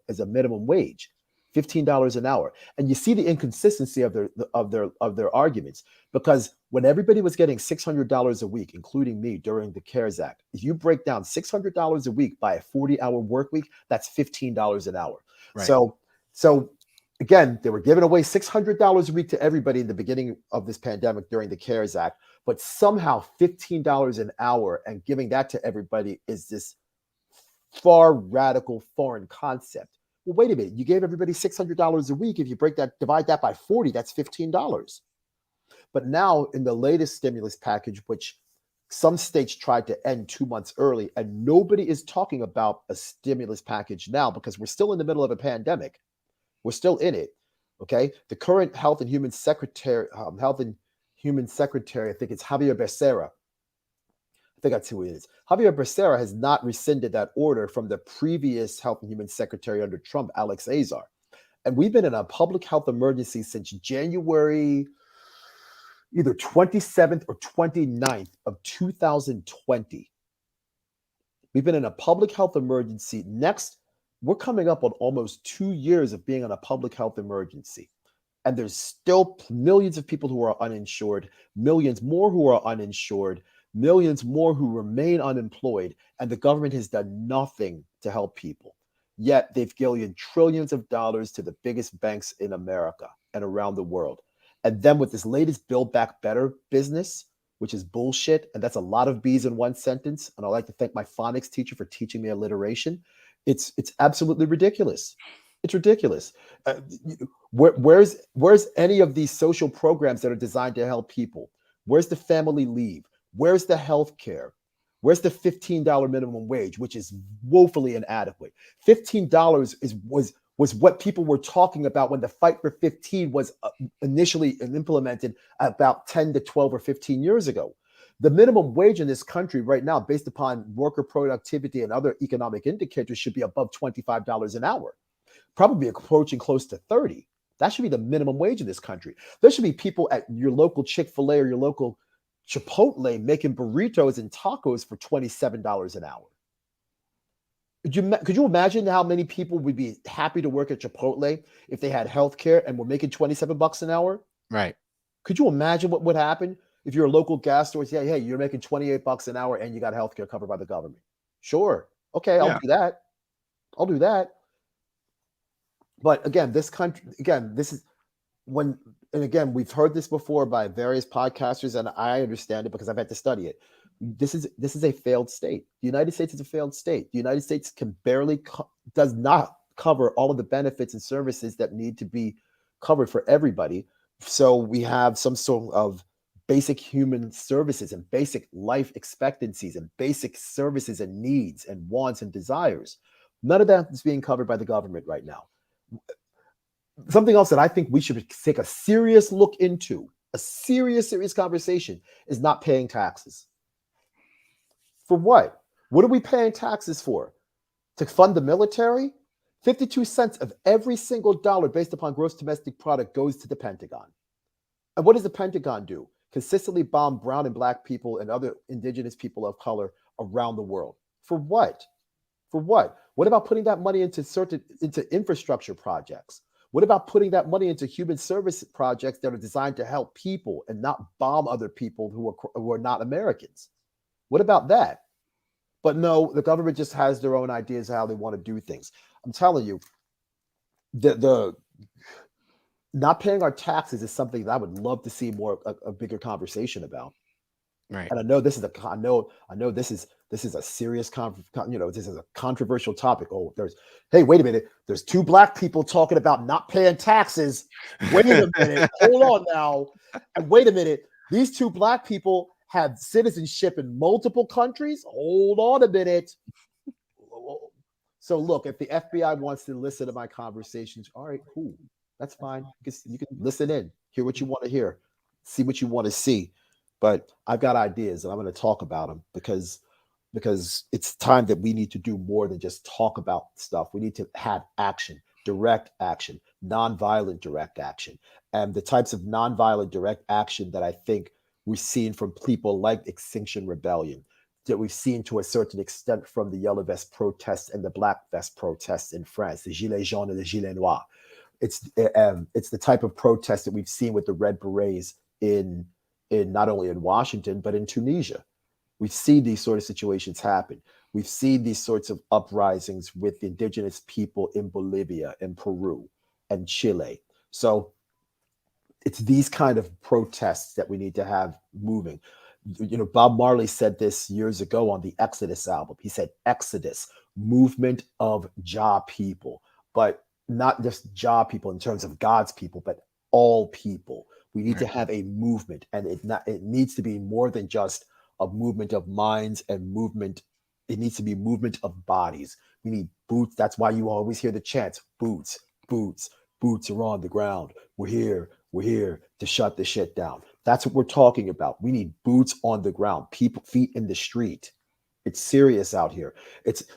as a minimum wage. $15 an hour. And you see the inconsistency of their arguments, because when everybody was getting $600 a week, including me, during the CARES Act, if you break down $600 a week by a 40-hour work week, that's $15 an hour. Right. So again, they were giving away $600 a week to everybody in the beginning of this pandemic during the CARES Act, but somehow $15 an hour and giving that to everybody is this far radical foreign concept. Well, wait a minute. You gave everybody $600 a week. If you divide that by 40, that's $15. But now in the latest stimulus package, which some states tried to end 2 months early, and nobody is talking about a stimulus package now because we're still in the middle of a pandemic. We're still in it. Okay. The current Health and Human Secretary, I think it's Javier Becerra. I think that's who it is. Javier Becerra has not rescinded that order from the previous Health and Human Secretary under Trump, Alex Azar. And we've been in a public health emergency since January either 27th or 29th of 2020. We've been in a public health emergency. Next, we're coming up on almost 2 years of being in a public health emergency. And there's still millions of people who are uninsured, millions more who are uninsured, millions more who remain unemployed, and the government has done nothing to help people. Yet they've given trillions of dollars to the biggest banks in America and around the world. And then with this latest Build Back Better business, which is bullshit. And that's a lot of B's in one sentence. And I'd like to thank my phonics teacher for teaching me alliteration. It's absolutely ridiculous. It's ridiculous. Uh, where's any of these social programs that are designed to help people? Where's the family leave? Where's the health care? Where's the $15 minimum wage, which is woefully inadequate? $15 was what people were talking about when the fight for 15 was initially implemented about 10 to 12 or 15 years ago. The minimum wage in this country right now, based upon worker productivity and other economic indicators, should be above $25 an hour, probably approaching close to 30. That should be the minimum wage in this country. There should be people at your local Chick-fil-A or your local Chipotle making burritos and tacos for $27 an hour. Could you imagine how many people would be happy to work at Chipotle if they had health care and were making $27 an hour? Right. Could you imagine what would happen if you're a local gas store? Say, hey, you're making $28 an hour and you got health care covered by the government. Sure. Okay, I'll do that. I'll do that. But again, this country, this is when, and again, we've heard this before by various podcasters, and I understand it because I've had to study it. This is a failed state. The United States is a failed state. The United States can barely does not cover all of the benefits and services that need to be covered for everybody. So we have some sort of basic human services and basic life expectancies and basic services and needs and wants and desires. None of that is being covered by the government right now. Something else that I think we should take a serious look into, a serious conversation, is not paying taxes. For what? What are we paying taxes for? To fund the military? 52 cents of every single dollar based upon gross domestic product goes to the Pentagon. And what does the Pentagon do? Consistently bomb brown and black people and other indigenous people of color around the world. For what? For what? What about putting that money into infrastructure projects? What about putting that money into human service projects that are designed to help people and not bomb other people who are not Americans? What about that? But no, the government just has their own ideas of how they want to do things. I'm telling you, the not paying our taxes is something that I would love to see a bigger conversation about. Right. And I know this is this is a serious this is a controversial topic. Oh, hey, wait a minute. There's two black people talking about not paying taxes. Wait a minute. Hold on now. And wait a minute. These two black people have citizenship in multiple countries. Hold on a minute. So look, if the FBI wants to listen to my conversations, all right, cool. That's fine. You can listen in, hear what you want to hear, see what you want to see. But I've got ideas and I'm going to talk about them because it's time that we need to do more than just talk about stuff. We need to have action, direct action, nonviolent direct action. And the types of nonviolent direct action that I think we've seen from people like Extinction Rebellion, that we've seen to a certain extent from the Yellow Vest protests and the Black Vest protests in France, the Gilets jaunes and the Gilets noirs. It's the type of protest that we've seen with the Red Berets in not only in Washington, but in Tunisia. We've seen these sort of situations happen. We've seen these sorts of uprisings with the indigenous people in Bolivia and Peru and Chile. So it's these kind of protests that we need to have moving. Bob Marley said this years ago on the Exodus album. He said, Exodus, movement of Jah people, but not just Jah people in terms of God's people, but all people. We need to have a movement, and it needs to be more than just a movement of minds and movement. It needs to be movement of bodies. We need boots. That's why you always hear the chants, boots, boots, boots are on the ground. We're here to shut the shit down. That's what we're talking about. We need boots on the ground, people, feet in the street. It's serious out here.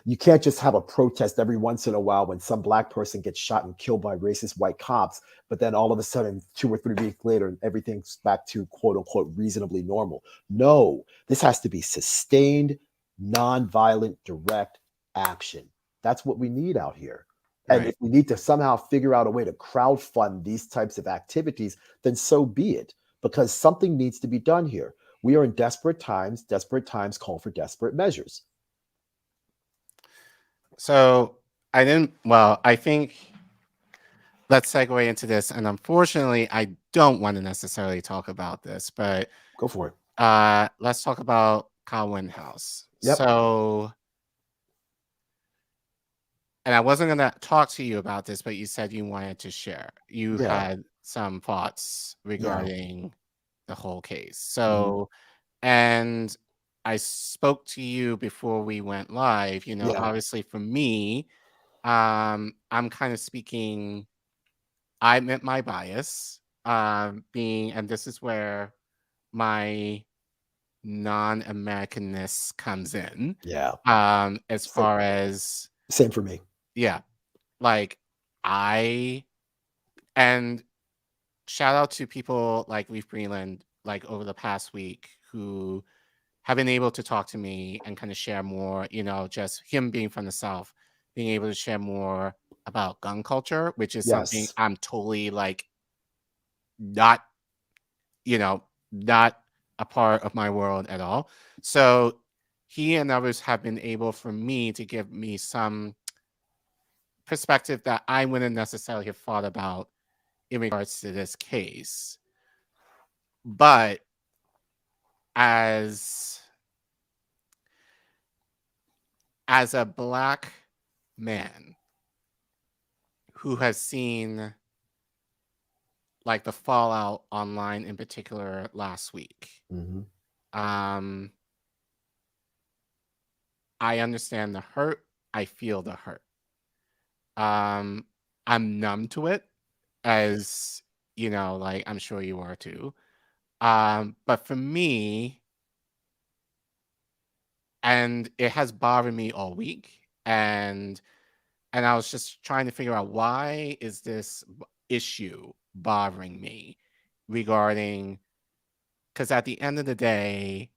You can't just have a protest every once in a while when some black person gets shot and killed by racist white cops, but then all of a sudden 2 or 3 weeks later, everything's back to quote unquote reasonably normal. No, this has to be sustained, nonviolent, direct action. That's what we need out here. And if we need to somehow figure out a way to crowdfund these types of activities, then so be it, because something needs to be done here. We are in desperate times. Desperate times call for desperate measures. So I think let's segue into this. And unfortunately, I don't want to necessarily talk about this, but go for it. let's talk about Kyle Winhouse. Yep. So, and I wasn't going to talk to you about this, but you said you wanted to share. You Yeah. had some thoughts Yeah. regarding the whole case. Mhm. So, and I spoke to you before we went live. Yeah. Obviously for me, I'm kind of speaking, I admit my bias, being, and this is where my non-Americanness comes in. Yeah. As Same, far as, same for me. yeah, like I, and shout out to people like Leaf Greenland, like over the past week, who have been able to talk to me and kind of share more, just him being from the South, being able to share more about gun culture, which is something Yes. I'm totally like not, you know, not a part of my world at all. So he and others have been able for me to give me some perspective that I wouldn't necessarily have thought about in regards to this case. But as a black man who has seen like the fallout online in particular last week, Mhm. um, I understand the hurt. I feel the hurt. Um, I'm numb to it, as like I'm sure you are too. But for me, and it has bothered me all week, and I was just trying to figure out, why is this issue bothering me regarding, because at the end of the day,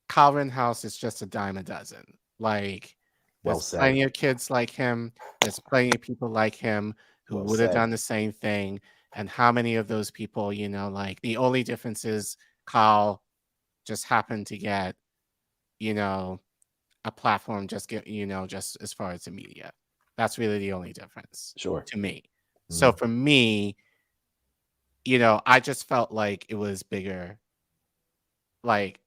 Calvin House is just a dime a dozen. Like, Well there's said. plenty of kids like him. There's plenty of people like him who Well would have said. done the same thing. And how many of those people, like the only difference is Kyle just happened to get, you know, a platform, just as far as the media. That's really the only difference Sure. to me. So Mhm. for me, I just felt like it was bigger. Like,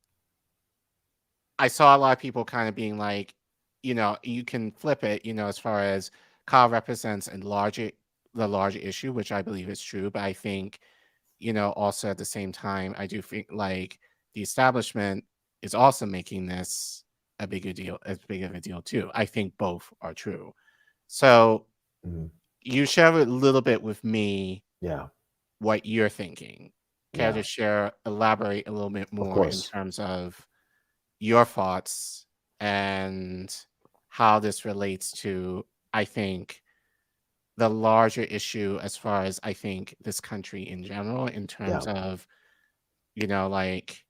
I saw a lot of people kind of being like, you can flip it, as far as Kyle represents the larger issue, which I believe is true. But I think, also at the same time, I do think like the establishment is also making this a bigger deal, as big of a deal too. I think both are true. So Mhm. you share a little bit with me Yeah. what you're thinking. Care Yeah. to elaborate a little bit Of more in course. terms of your thoughts and how this relates to, I think, the larger issue as far as I think this country in general, in Yeah. terms of, like,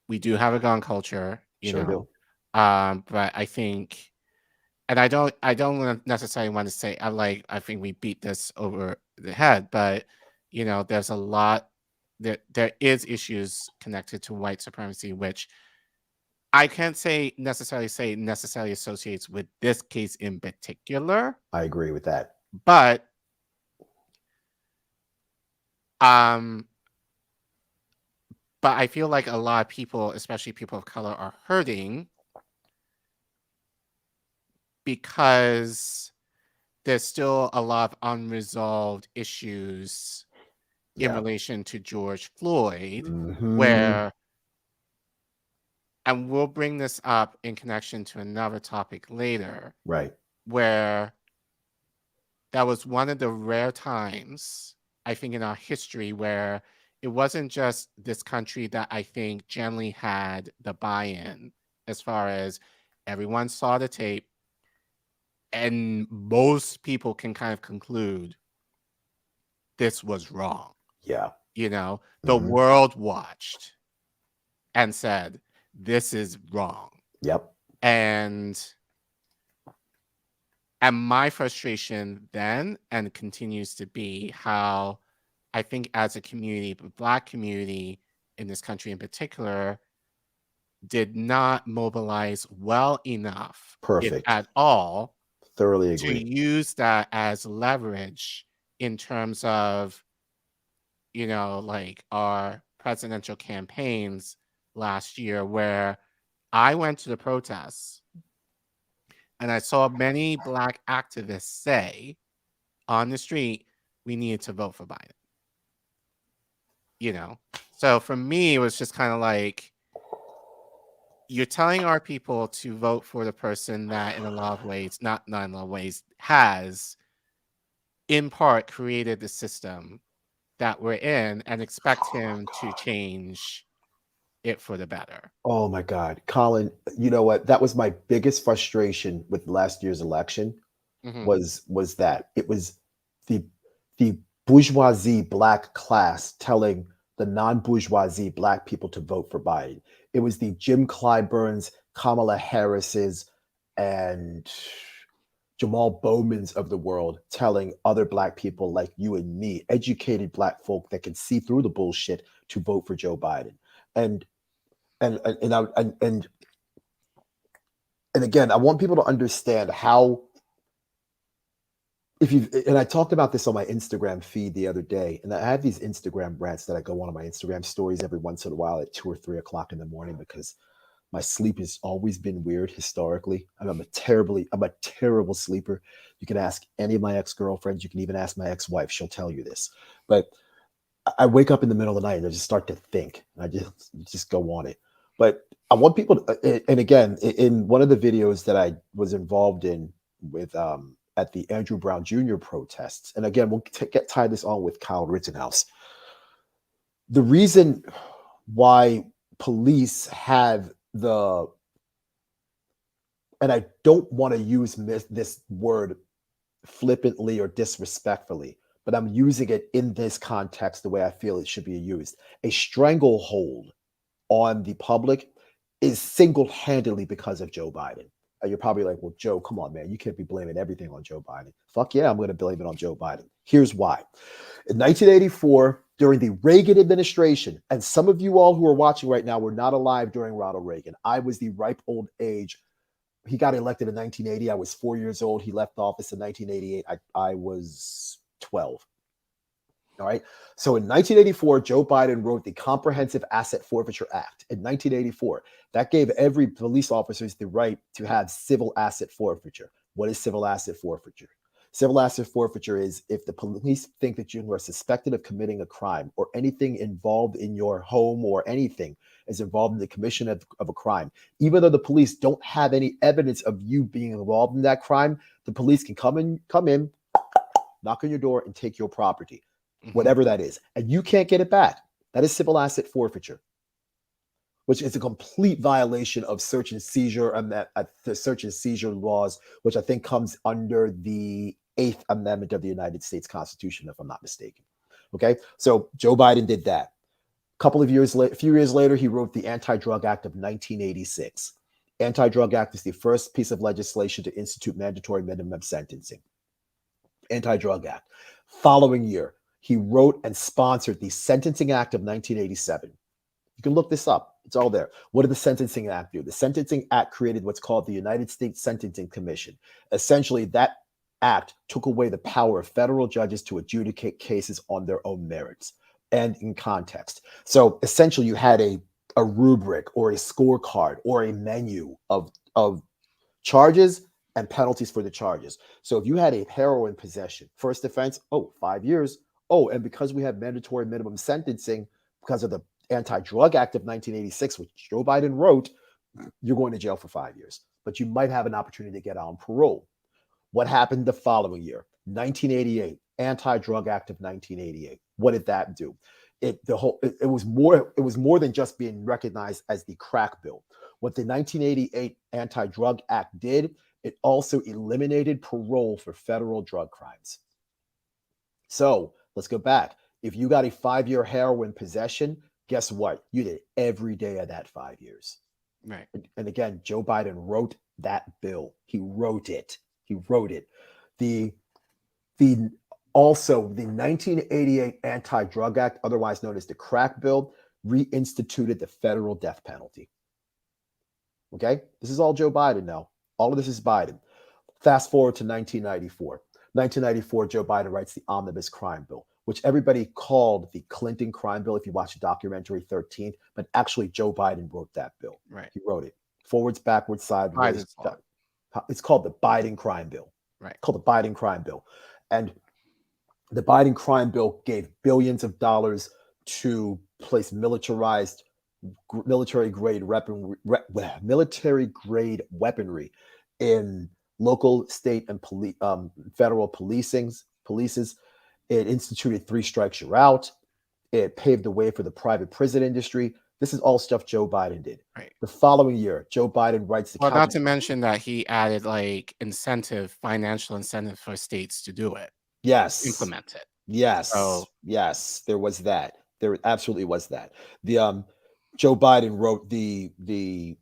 we do have a gun culture, Sure do. but I think, and I don't necessarily want to say I think we beat this over the head, but there's a lot that there is issues connected to white supremacy, which I can't necessarily associates with this case in particular, I agree with that. but um I feel like a lot of people, especially people of color, are hurting because there's still a lot of unresolved issues in Yeah. relation to George Floyd, Mhm. where, and we'll bring this up in connection to another topic later, Right. where that was one of the rare times, I think, in our history where it wasn't just this country that I think generally had the buy-in, as far as everyone saw the tape and most people can kind of conclude this was wrong. Yeah. The Mhm. world watched and said, this is wrong. Yep. And my frustration then, and continues to be, how I think as a community, the Black community in this country in particular, did not mobilize well enough, if Perfect. at all, Thoroughly to agree. use that as leverage in terms of, like our presidential campaigns last year where I went to the protests and I saw many Black activists say on the street, we needed to vote for Biden. You know? So for me, it was just kind of like, you're telling our people to vote for the person that in a lot of ways, not in a lot of ways, has in part created the system that we're in and expect him to change it for the better. Oh my God, Colin, you know what? That was my biggest frustration with last year's election Mm-hmm. was that it was the the bourgeoisie Black class telling the non-bourgeoisie Black people to vote for Biden. It was the Jim Clyburns, Kamala Harris's, and Jamal Bowman's of the world telling other Black people like you and me, educated Black folk that can see through the bullshit, to vote for Joe Biden. And and I, and again, I want people to understand how, if you, and I talked about this on my Instagram feed the other day, and I have these Instagram rants that I go on my Instagram stories every once in a while at 2 or 3 o'clock in the morning, because my sleep has always been weird historically. I'm a terrible sleeper. You can ask any of my ex-girlfriends. You can even ask my ex-wife. She'll tell you this. But I wake up in the middle of the night and I just start to think. And I just go on it. But I want people to, and again, in one of the videos that I was involved in with at the Andrew Brown Jr. protests, and again, we'll tie this on with Kyle Rittenhouse. The reason why police have the, and I don't want to use this word flippantly or disrespectfully, but I'm using it in this context the way I feel it should be used. A stranglehold on the public is single-handedly because of Joe Biden. You're probably like, well, Joe, come on, man. You can't be blaming everything on Joe Biden. Fuck yeah, I'm going to blame it on Joe Biden. Here's why. In 1984, during the Reagan administration, and some of you all who are watching right now were not alive during Ronald Reagan. I was the ripe old age. He got elected in 1980. I was 4 years old. He left office in 1988. I was 12. All right. So in 1984, Joe Biden wrote the Comprehensive Asset Forfeiture Act in 1984. That gave every police officers the right to have civil asset forfeiture. What is civil asset forfeiture? Civil asset forfeiture is if the police think that you are suspected of committing a crime, or anything involved in your home or anything is involved in the commission of a crime, even though the police don't have any evidence of you being involved in that crime, the police can come in, knock on your door and take your property, whatever that is, and you can't get it back. That is civil asset forfeiture, which is a complete violation of search and seizure, and the search and seizure laws, which I think comes under the 8th Amendment of the United States Constitution, if I'm not mistaken. Okay, so Joe Biden did that. A few years later, he wrote the Anti-Drug Act of 1986. Anti-Drug Act is the first piece of legislation to institute mandatory minimum sentencing. Anti-Drug Act. Following year, he wrote and sponsored the Sentencing Act of 1987. You can look this up. It's all there. What did the Sentencing Act do? The Sentencing Act created what's called the United States Sentencing Commission. Essentially, that act took away the power of federal judges to adjudicate cases on their own merits and in context. So essentially, you had a rubric or a scorecard or a menu of charges and penalties for the charges. So if you had a heroin possession, first offense, 5 years. And because we have mandatory minimum sentencing because of the Anti-Drug Act of 1986, which Joe Biden wrote, you're going to jail for 5 years, but you might have an opportunity to get out on parole. What happened the following year? 1988, Anti-Drug Act of 1988. What did that do? It was more than just being recognized as the crack bill. What the 1988 Anti-Drug Act did, it also eliminated parole for federal drug crimes. So let's go back. If you got a 5-year heroin possession, guess what? You did every day of that 5 years. Right. And again, Joe Biden wrote that bill. He wrote it. The 1988 Anti-Drug Act, otherwise known as the crack bill, reinstituted the federal death penalty. Okay? This is all Joe Biden now. All of this is Biden. Fast forward to 1994. 1994, Joe Biden writes the Omnibus Crime Bill. which everybody called the Clinton crime bill. If you watch the documentary 13th, but actually Joe Biden wrote that bill. Right. He wrote it forwards, backwards, sideways. Biden's law. It's called the Biden crime bill. Right. Called the Biden crime bill. And the Biden crime bill gave billions of dollars to place military grade weaponry in local, state, and federal polices. It instituted 3 strikes you're out. It paved the way for the private prison industry. This is all stuff Joe Biden did. Right. The following year, Joe Biden writes the Well, not to mention that he added like financial incentive for states to do it. Yes. Implement it. Yes. So, yes, there was that. There absolutely was that. The Joe Biden wrote the the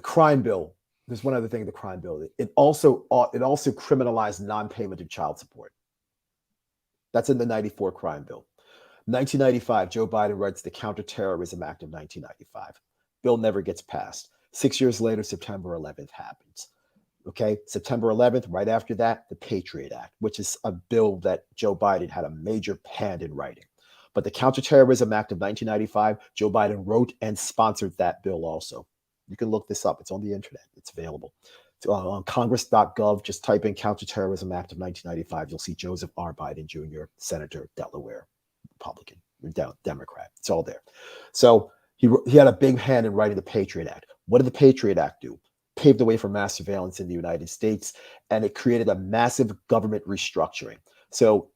crime bill. There's one other thing, the crime bill. It also criminalized non-payment of child support. That's in the 94 crime bill. 1995, Joe Biden writes the Counterterrorism Act of 1995. Bill never gets passed. 6 years later, September 11th happens. Okay, September 11th, right after that, the Patriot Act, which is a bill that Joe Biden had a major hand in writing. But the Counterterrorism Act of 1995, Joe Biden wrote and sponsored that bill also. You can look this up. It's on the internet. It's available. On congress.gov, just type in Counterterrorism Act of 1995. You'll see Joseph R. Biden Jr., Senator, Delaware, Republican, Democrat. It's all there. So he had a big hand in writing the Patriot Act. What did the Patriot Act do? Paved the way for mass surveillance in the United States, and it created a massive government restructuring. So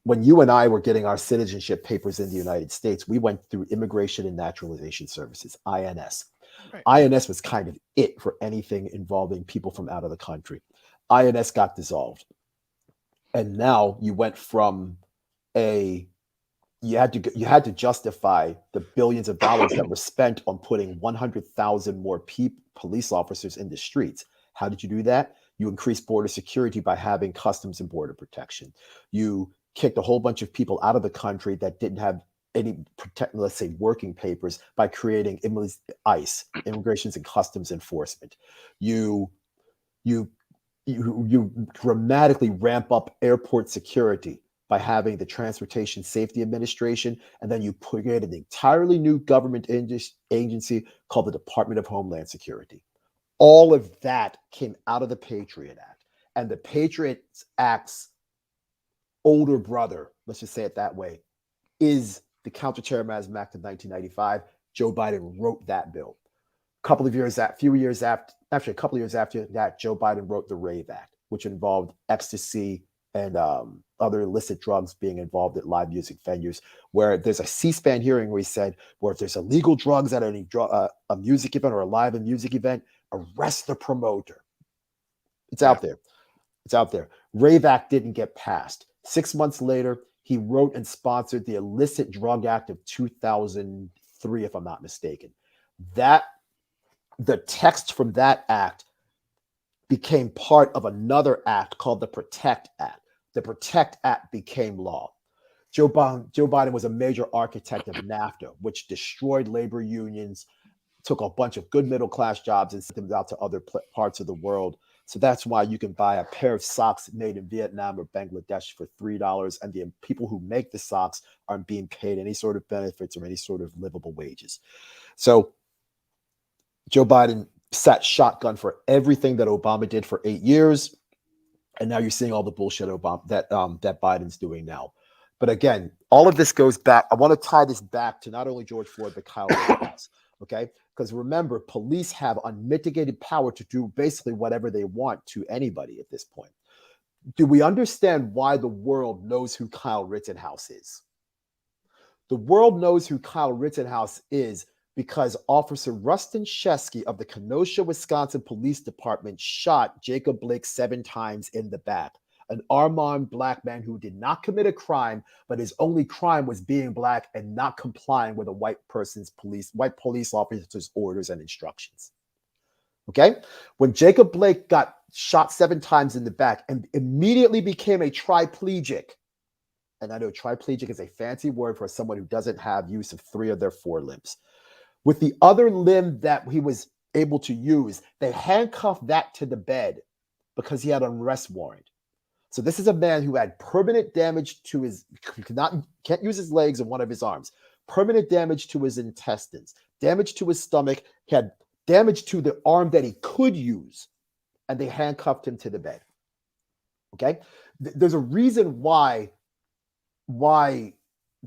when you and I were getting our citizenship papers in the United States, we went through Immigration and Naturalization Services, INS. Right. INS was kind of it for anything involving people from out of the country. INS got dissolved. And now you went from you had to justify the billions of dollars that were spent on putting 100,000 more police officers in the streets. How did you do that? You increased border security by having Customs and Border Protection. You kicked a whole bunch of people out of the country that didn't have any let's say working papers, by creating ICE, Immigrations and Customs Enforcement. You dramatically ramp up airport security by having the Transportation Safety Administration, and then you created an entirely new government agency called the Department of Homeland Security. All of that came out of the Patriot Act. And the Patriot Act's older brother, let's just say it that way, is the Counterterrorism Act of 1995. Joe Biden wrote that bill. A couple of years after that, Joe Biden wrote the RAVE Act, which involved ecstasy and other illicit drugs being involved at live music venues, where there's a C-SPAN hearing where he said, where if there's illegal drugs at a music event or a live music event, arrest the promoter. It's out there. It's out there. RAVE Act didn't get passed. 6 months later, he wrote and sponsored the Illicit Drug Act of 2003, if I'm not mistaken. The text from that act became part of another act called the PROTECT Act. The PROTECT Act became law. Joe Biden was a major architect of NAFTA, which destroyed labor unions, took a bunch of good middle-class jobs and sent them out to other parts of the world. So that's why you can buy a pair of socks made in Vietnam or Bangladesh for $3, and the people who make the socks aren't being paid any sort of benefits or any sort of livable wages. So Joe Biden sat shotgun for everything that Obama did for 8 years, and now you're seeing all the bullshit that Biden's doing now. But again, all of this goes back. I want to tie this back to not only George Floyd, but Kyle Rittenhouse. Okay, because remember, police have unmitigated power to do basically whatever they want to anybody at this point. Do we understand why the world knows who Kyle Rittenhouse is? The world knows who Kyle Rittenhouse is because Officer Rustin Shesky of the Kenosha, Wisconsin Police Department shot Jacob Blake 7 times in the back. An unarmed black man who did not commit a crime, but his only crime was being black and not complying with a white police officer's orders and instructions. Okay? When Jacob Blake got shot 7 times in the back and immediately became a triplegic, and I know triplegic is a fancy word for someone who doesn't have use of 3 of their 4 limbs. With the other limb that he was able to use, they handcuffed that to the bed because he had an arrest warrant. So this is a man who had permanent damage to his, can't use his legs and one of his arms, permanent damage to his intestines, damage to his stomach, he had damage to the arm that he could use, and they handcuffed him to the bed. Okay? There's a reason why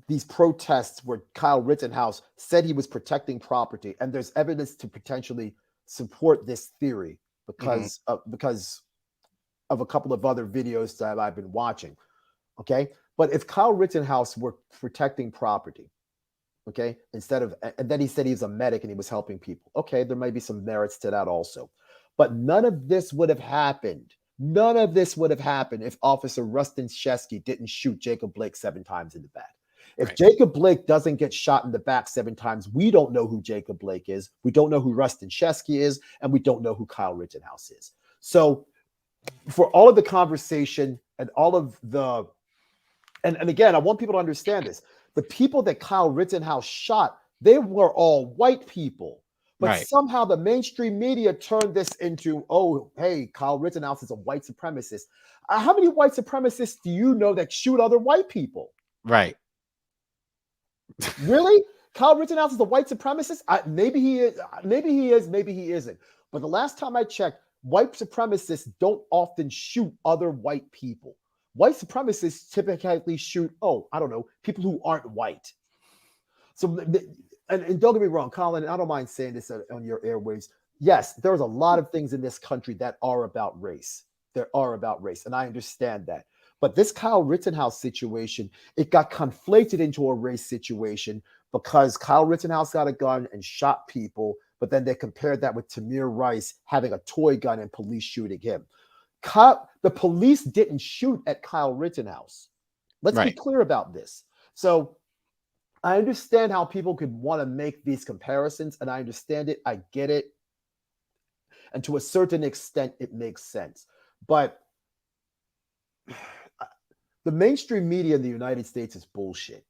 these protests where Kyle Rittenhouse said he was protecting property, and there's evidence to potentially support this theory because of a couple of other videos that I've been watching. Okay, but if Kyle Rittenhouse were protecting property, okay, instead of, and then he said he's a medic and he was helping people. Okay, there might be some merits to that also, but none of this would have happened. None of this would have happened if Officer Rustin Shesky didn't shoot Jacob Blake 7 times in the back. If Jacob Blake doesn't get shot in the back 7 times, we don't know who Jacob Blake is. We don't know who Rustin Shesky is, and we don't know who Kyle Rittenhouse is. So for all of the conversation and all of the, and again, I want people to understand this. The people that Kyle Rittenhouse shot, they were all white people. But somehow the mainstream media turned this into, oh, hey, Kyle Rittenhouse is a white supremacist. How many white supremacists do you know that shoot other white people? Right. Really? Kyle Rittenhouse is a white supremacist? Maybe he is, maybe he isn't. But the last time I checked, white supremacists don't often shoot other white people. White supremacists typically shoot, I don't know, people who aren't white. So, and don't get me wrong, Colin, I don't mind saying this on your airwaves. Yes, there's a lot of things in this country that are about race. There are about race, and I understand that. But this Kyle Rittenhouse situation, it got conflated into a race situation because Kyle Rittenhouse got a gun and shot people, but then they compared that with Tamir Rice having a toy gun and police shooting him. The police didn't shoot at Kyle Rittenhouse. Let's be clear about this. So I understand how people could want to make these comparisons, and I understand it. I get it. And to a certain extent, it makes sense. But the mainstream media in the United States is bullshit.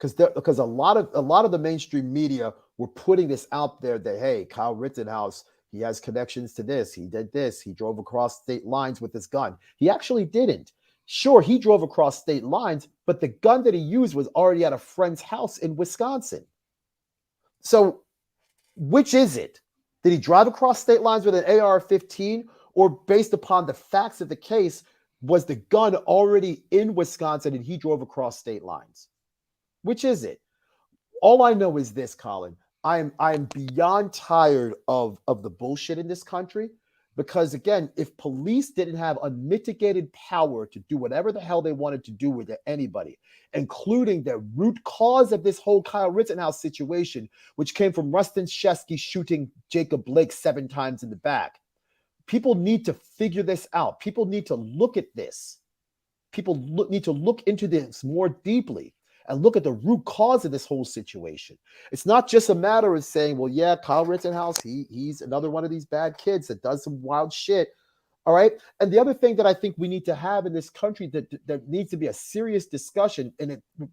Because a lot of the mainstream media were putting this out there that, hey, Kyle Rittenhouse, he has connections to this. He did this. He drove across state lines with his gun. He actually didn't. Sure, he drove across state lines, but the gun that he used was already at a friend's house in Wisconsin. So which is it? Did he drive across state lines with an AR-15, or based upon the facts of the case, was the gun already in Wisconsin and he drove across state lines? Which is it? All I know is this, Colin. I am beyond tired of the bullshit in this country. Because again, if police didn't have unmitigated power to do whatever the hell they wanted to do with anybody, including the root cause of this whole Kyle Rittenhouse situation, which came from Rustin Shesky shooting Jacob Blake 7 times in the back, people need to figure this out. People need to look at this. People need to look into this more deeply and look at the root cause of this whole situation. It's not just a matter of saying, well, yeah, Kyle Rittenhouse, he's another one of these bad kids that does some wild shit. All right. And the other thing that I think we need to have in this country that needs to be a serious discussion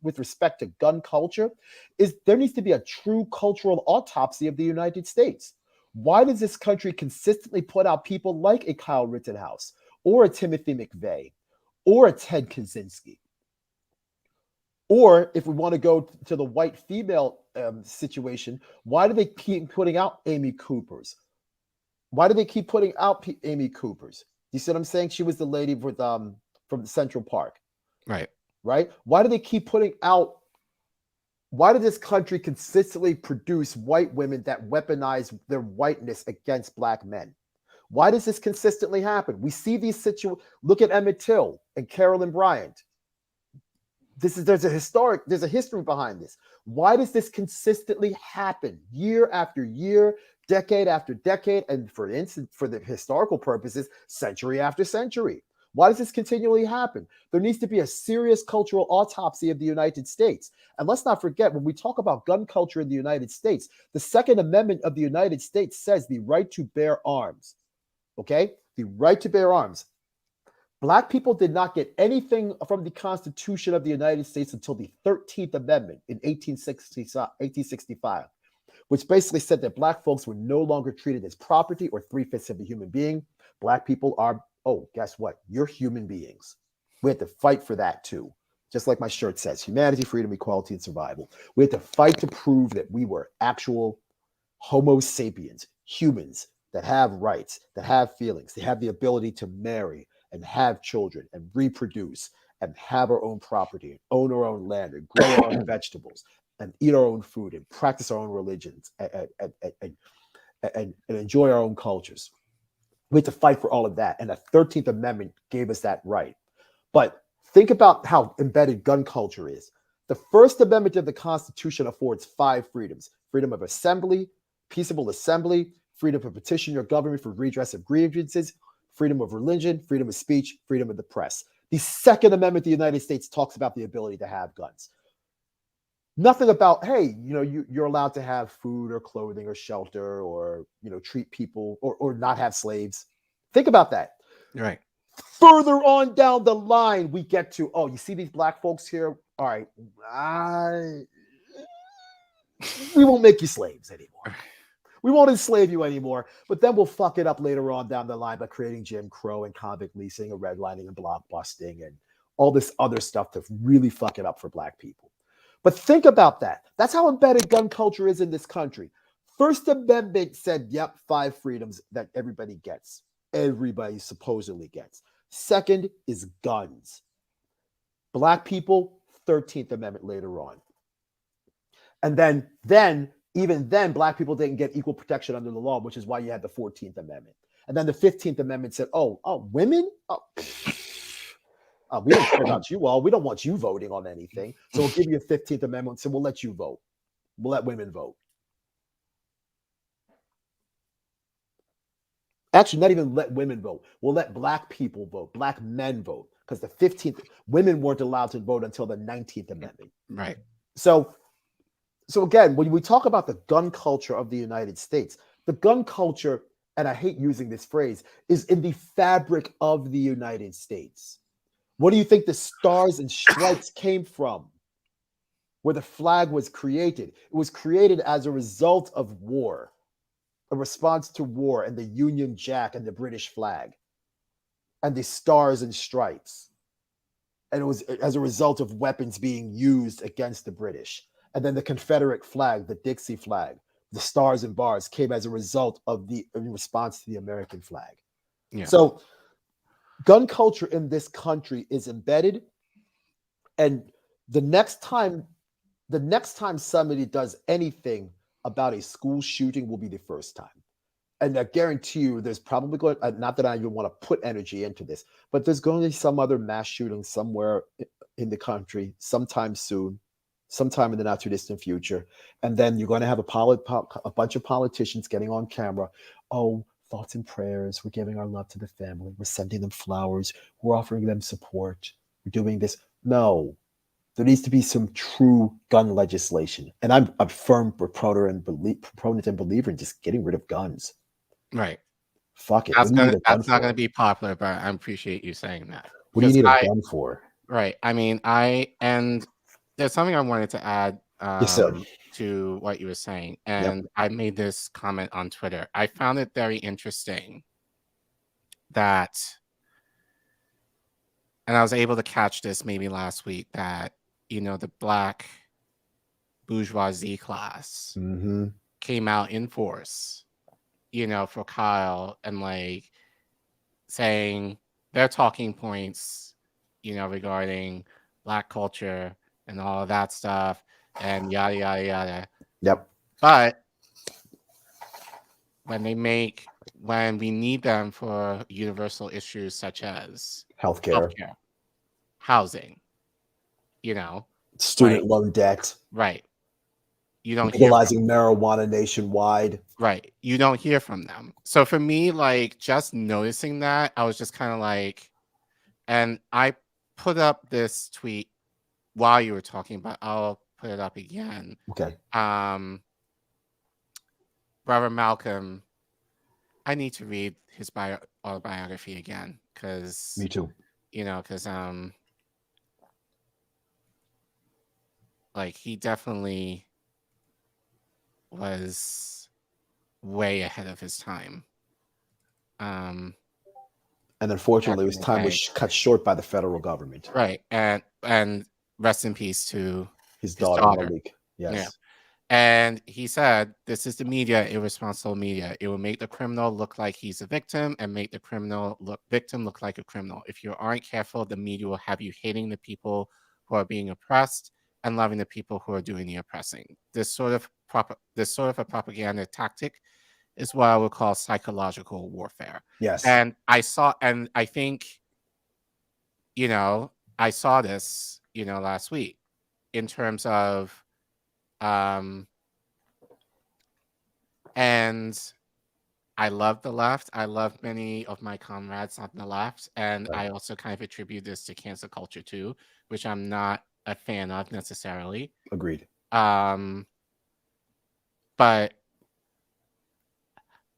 with respect to gun culture is there needs to be a true cultural autopsy of the United States. Why does this country consistently put out people like a Kyle Rittenhouse or a Timothy McVeigh or a Ted Kaczynski? Or if we want to go to the white female situation, why do they keep putting out Amy Coopers? Why do they keep putting out Amy Coopers? You see what I'm saying? She was the lady with from Central Park. Right. Why do they keep putting out? Why did this country consistently produce white women that weaponize their whiteness against black men? Why does this consistently happen? We see these situations. Look at Emmett Till and Carolyn Bryant. There's a history behind this. Why does this consistently happen year after year, decade after decade, and for instance, for the historical purposes, century after century? Why does this continually happen? There needs to be a serious cultural autopsy of the United States. And let's not forget, when we talk about gun culture in the United States, the Second Amendment of the United States says the right to bear arms. Okay? The right to bear arms. Black people did not get anything from the Constitution of the United States until the 13th Amendment in 1865, which basically said that black folks were no longer treated as property or 3/5 of a human being. Black people are oh, guess what? You're human beings. We had to fight for that too. Just like my shirt says, humanity, freedom, equality, and survival. We had to fight to prove that we were actual Homo sapiens, humans that have rights, that have feelings, they have the ability to marry and have children and reproduce and have our own property and own our own land and grow our own vegetables and eat our own food and practice our own religions and enjoy our own cultures. We had to fight for all of that. And the 13th Amendment gave us that right. But think about how embedded gun culture is. The First Amendment of the Constitution affords 5 freedoms: freedom of assembly, peaceable assembly, freedom to petition your government for redress of grievances, freedom of religion, freedom of speech, freedom of the press. The Second Amendment of the United States talks about the ability to have guns. Nothing about, hey, you're allowed to have food or clothing or shelter or, treat people or not have slaves. Think about that. Right. Further on down the line, we get to, oh, you see these black folks here? All right, we won't make you slaves anymore. We won't enslave you anymore, but then we'll fuck it up later on down the line by creating Jim Crow and convict leasing and redlining and blockbusting and all this other stuff to really fuck it up for black people. But think about that. That's how embedded gun culture is in this country. First Amendment said, yep, 5 freedoms that everybody gets. Everybody supposedly gets. Second is guns. Black people, 13th Amendment later on. And then, even then, black people didn't get equal protection under the law, which is why you had the 14th Amendment. And then the 15th Amendment said, oh, women? We don't care about you all. We don't want you voting on anything. So we'll give you a 15th Amendment, so we'll let you vote. We'll let women vote. Actually, not even let women vote. We'll let black people vote, black men vote, because the 15th, women weren't allowed to vote until the 19th Amendment. Right. So again, when we talk about the gun culture of the United States, the gun culture, and I hate using this phrase, is in the fabric of the United States. What do you think the stars and stripes came from? Where the flag was created. It was created as a result of war, a response to war, and the Union Jack and the British flag and the stars and stripes. And it was as a result of weapons being used against the British. And then the Confederate flag, the Dixie flag, the stars and bars came as a result of in response to the American flag. Yeah. So gun culture in this country is embedded. And the next time somebody does anything about a school shooting will be the first time. And I guarantee you there's probably going, not that I even want to put energy into this, but there's going to be some other mass shooting somewhere in the country sometime soon, sometime in the not too distant future. And then you're going to have a bunch of politicians getting on camera. Oh, thoughts and prayers. We're giving our love to the family. We're sending them flowers. We're offering them support. We're doing this. No, there needs to be some true gun legislation. And I'm a firm proponent and believer in just getting rid of guns. Right. Fuck it. That's not going to be popular, but I appreciate you saying that. What do you need a gun for? Right. I mean, and there's something I wanted to add to what you were saying. And I made this comment on Twitter. I found it very interesting that, and I was able to catch this maybe last week, that, the black bourgeoisie class came out in force, for Kyle and saying their talking points, regarding black culture and all of that stuff and yada, yada, yada. Yep. But when we need them for universal issues such as healthcare, housing, student loan debt, right? You don't legalizing marijuana nationwide, right? You don't hear from them. So for me, just noticing that, I was just kind of and I put up this tweet while you were talking, but I'll put it up again. Okay. Brother Malcolm, I need to read his autobiography again because me too. Because he definitely was way ahead of his time. And And back unfortunately, in his the time day. was cut short by the federal government. Right. And rest in peace to His his daughter, daughter. Malik. Yeah. Yes. And he said, this is the media, irresponsible media. It will make the criminal look like he's a victim and make the victim look like a criminal. If you aren't careful, the media will have you hating the people who are being oppressed and loving the people who are doing the oppressing. This sort of a propaganda tactic is what I would call psychological warfare. Yes. And I think, you know, I saw this, last week in terms of, um, and I love the left. I love many of my comrades on the left. And Right. I also kind of attribute this to cancel culture too, which I'm not a fan of necessarily. Agreed. But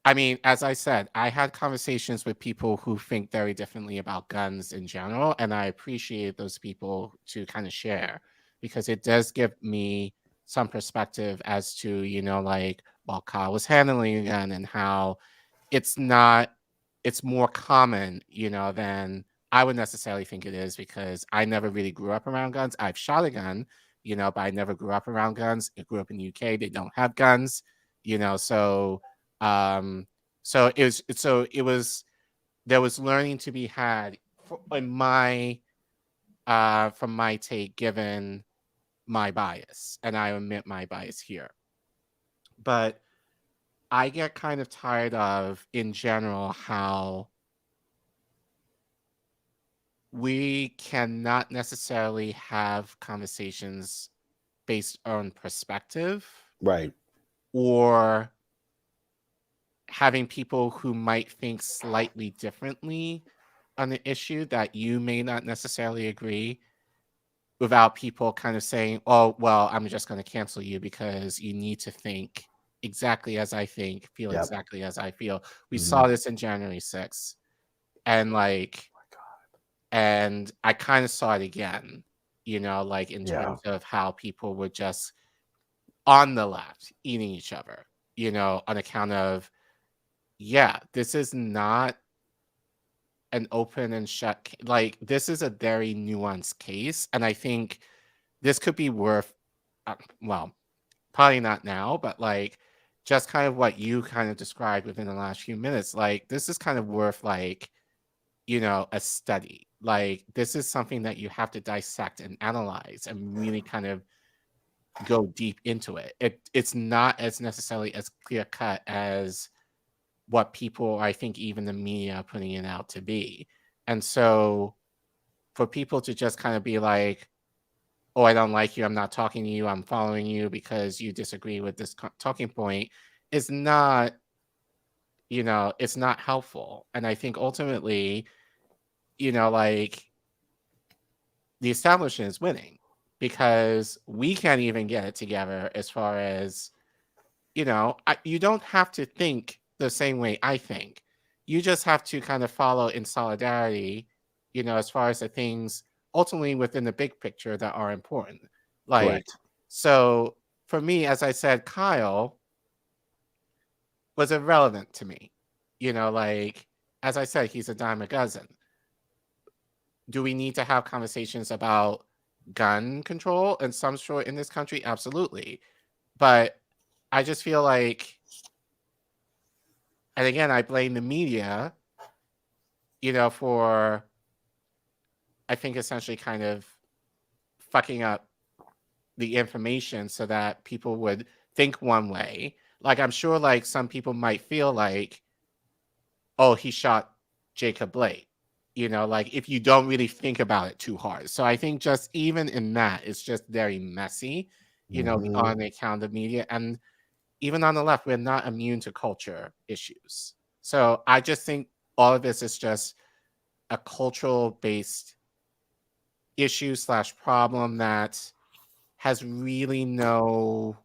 I mean, as I said, I had conversations with people who think very differently about guns in general, and I appreciate those people to kind of share because it does give me some perspective as to, like, while Kyle was handling a gun and how it's not, it's more common, than I would necessarily think it is because I never really grew up around guns. I've shot a gun, but I never grew up around guns. I grew up in the UK. They don't have guns, so um, it was there was learning to be had in my from my take, given my bias, and I admit my bias here. But I get kind of tired of, in general, how we cannot necessarily have conversations based on perspective Right. or having people who might think slightly differently on the issue that you may not necessarily agree, without people kind of saying, oh, well, I'm just going to cancel you because you need to think exactly as I think, feel Yep. exactly as I feel. We Mhm. saw this in January 6th. And and I kind of saw it again, like in Yeah. terms of how people were just on the left eating each other, on account of, yeah, this is not an open and shut, like, this is a very nuanced case. And I think this could be worth, well, probably not now, but like just kind of what you kind of described within the last few minutes. Like, this is kind of worth, like, a study. Like, this is something that you have to dissect and analyze and really kind of go deep into it. It's not as necessarily as clear cut as what people, I think, even the media are putting it out to be. And so for people to just kind of be like, oh, I don't like you, I'm not talking to you, I'm following you because you disagree with this talking point, is not, it's not helpful. And I think ultimately, like, the establishment is winning because we can't even get it together as far as, you don't have to think the same way I think. You just have to kind of follow in solidarity, as far as the things ultimately within the big picture that are important. Like, Correct. so for me, as I said, Kyle was irrelevant to me. Like, as I said, he's a dime a dozen. Do we need to have conversations about gun control and some sort in this country? Absolutely. But I just feel like, and again, I blame the media, for, I think, essentially kind of fucking up the information so that people would think one way. Like, I'm sure, like, some people might feel like, oh, he shot Jacob Blake, like, if you don't really think about it too hard. So I think just even in that, it's just very messy, Mhm. on the account of media. And even on the left, we're not immune to culture issues. So I just think all of this is just a cultural based issue slash problem that has really no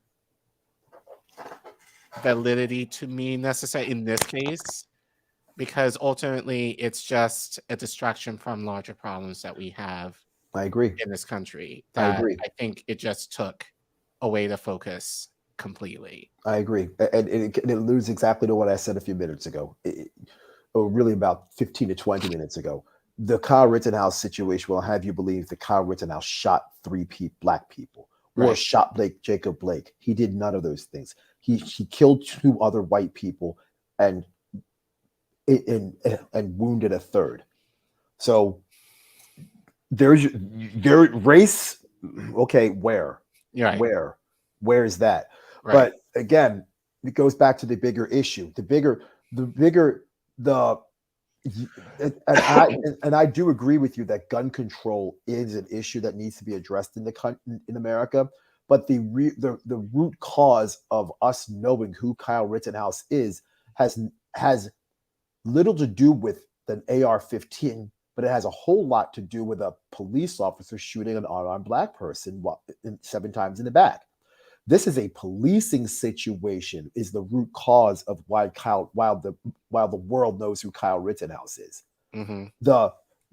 validity to me necessarily in this case, because ultimately it's just a distraction from larger problems that we have I agree. in this country I that agree. I think it just took away the focus completely. I agree. And it alludes exactly to what I said a few minutes ago. or really about 15 to 20 minutes ago, the Kyle Rittenhouse situation will have you believe that Kyle Rittenhouse shot three black people or Right. shot Jacob Blake. He did none of those things. He killed two other white people and wounded a third. So there's your race. Okay, where Right. is that? Right. But again, it goes back to the bigger issue. The and I do agree with you that gun control is an issue that needs to be addressed in America. But the root cause of us knowing who Kyle Rittenhouse is has little to do with an AR-15, but it has a whole lot to do with a police officer shooting an unarmed black person 7 times in the back. This is a policing situation. Is the root cause of why while the world knows who Kyle Rittenhouse is. Mm-hmm.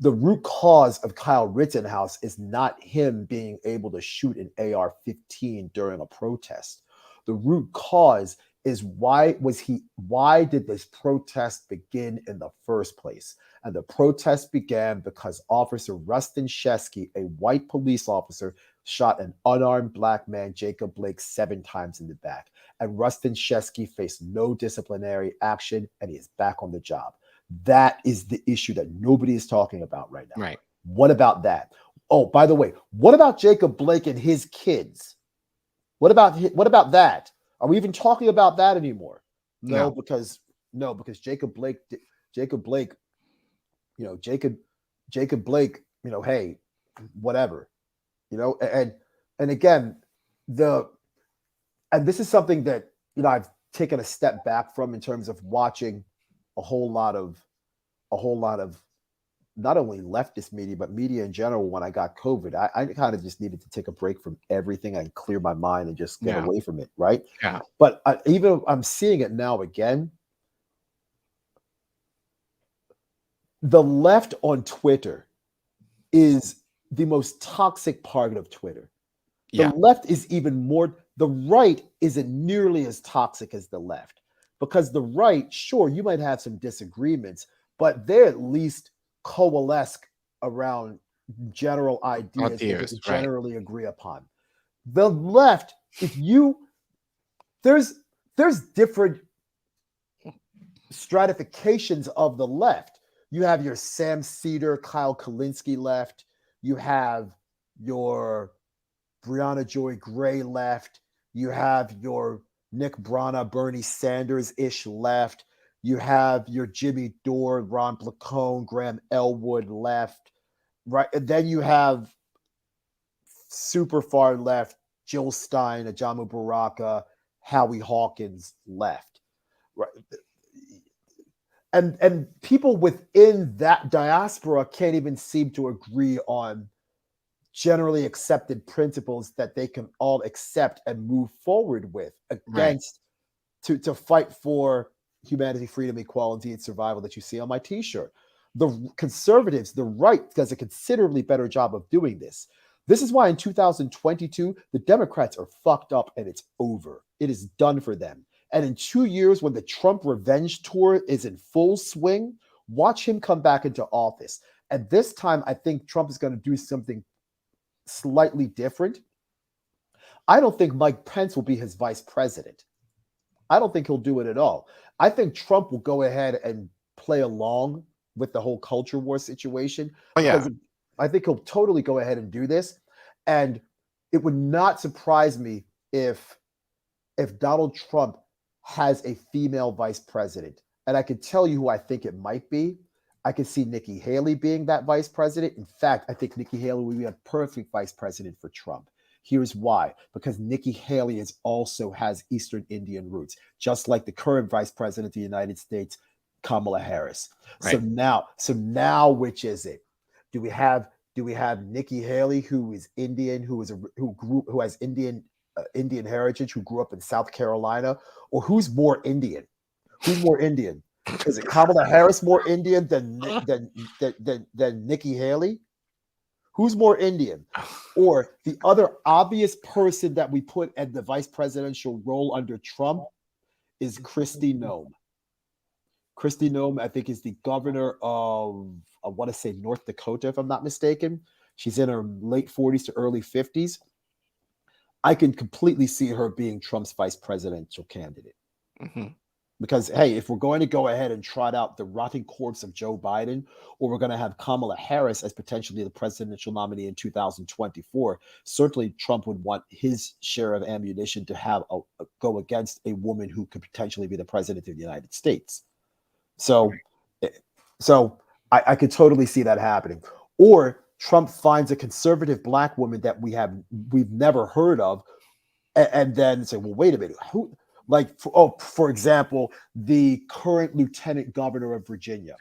The root cause of Kyle Rittenhouse is not him being able to shoot an AR-15 during a protest. The root cause is why did this protest begin in the first place? And the protest began because Officer Rustin Shesky, a white police officer, shot an unarmed black man, Jacob Blake, 7 times in the back. And Rustin Shesky faced no disciplinary action, and he is back on the job. That is the issue that nobody is talking about right now. Right. What about that? Oh, by the way, what about Jacob Blake and his kids? What about that? Are we even talking about that anymore? No. Because Jacob Blake, Jacob Blake, hey, whatever, and again, and this is something that I've taken a step back from in terms of watching a whole lot of not only leftist media, but media in general. When I got COVID, I kind of just needed to take a break from everything and clear my mind and just get away from it, right? Yeah. But even I'm seeing it now again. The left on Twitter is the most toxic part of Twitter. The left is even more, the right isn't nearly as toxic as the left. Because the right, sure, you might have some disagreements, but they at least coalesce around general ideas that they generally agree upon. The left, there's different stratifications of the left. You have your Sam Cedar, Kyle Kalinske left. You have your Brianna Joy Gray left. You have your Nick Brana, Bernie Sanders-ish left. You have your Jimmy Dore, Ron Placone, Graham Elwood left. Right. And then you have super far left, Jill Stein, Ajamu Baraka, Howie Hawkins left. Right. And people within that diaspora can't even seem to agree on generally accepted principles that they can all accept and move forward with against to fight for humanity, freedom, equality, and survival that you see on my t-shirt. The conservatives, the right, does a considerably better job of doing this. This is why in 2022, the Democrats are fucked up and it's over. It is done for them. And in 2 years, when the Trump revenge tour is in full swing, watch him come back into office. At this time, I think Trump is going to do something slightly different. I don't think Mike Pence will be his vice president. I don't think he'll do it at all. I think Trump will go ahead and play along with the whole culture war situation. Because I think he'll totally go ahead and do this. And it would not surprise me if Donald Trump has a female vice president. And I can tell you who I think it might be. I could see Nikki Haley being that vice president. In fact, I think Nikki Haley would be a perfect vice president for Trump. Here's why. Because Nikki Haley also has Eastern Indian roots, just like the current vice president of the United States, Kamala Harris. Right. So now, which is it? Do we have Nikki Haley, who is Indian, who has Indian heritage, who grew up in South Carolina, or who's more Indian? Who's more Indian? Is it Kamala Harris more Indian than Nikki Haley? Who's more Indian? Or the other obvious person that we put at the vice presidential role under Trump is Kristi Noem. Kristi Noem, I think, is the governor of, I want to say, North Dakota, if I'm not mistaken. She's in her late 40s to early 50s. I can completely see her being Trump's vice presidential candidate. Mhm. Because, hey, if we're going to go ahead and trot out the rotting corpse of Joe Biden, or we're going to have Kamala Harris as potentially the presidential nominee in 2024, certainly Trump would want his share of ammunition to have go against a woman who could potentially be the president of the United States. So, eh, so I could totally see that happening. Or Trump finds a conservative black woman that we've never heard of, and then say, well, wait a minute, who? Like, for example, the current lieutenant governor of Virginia.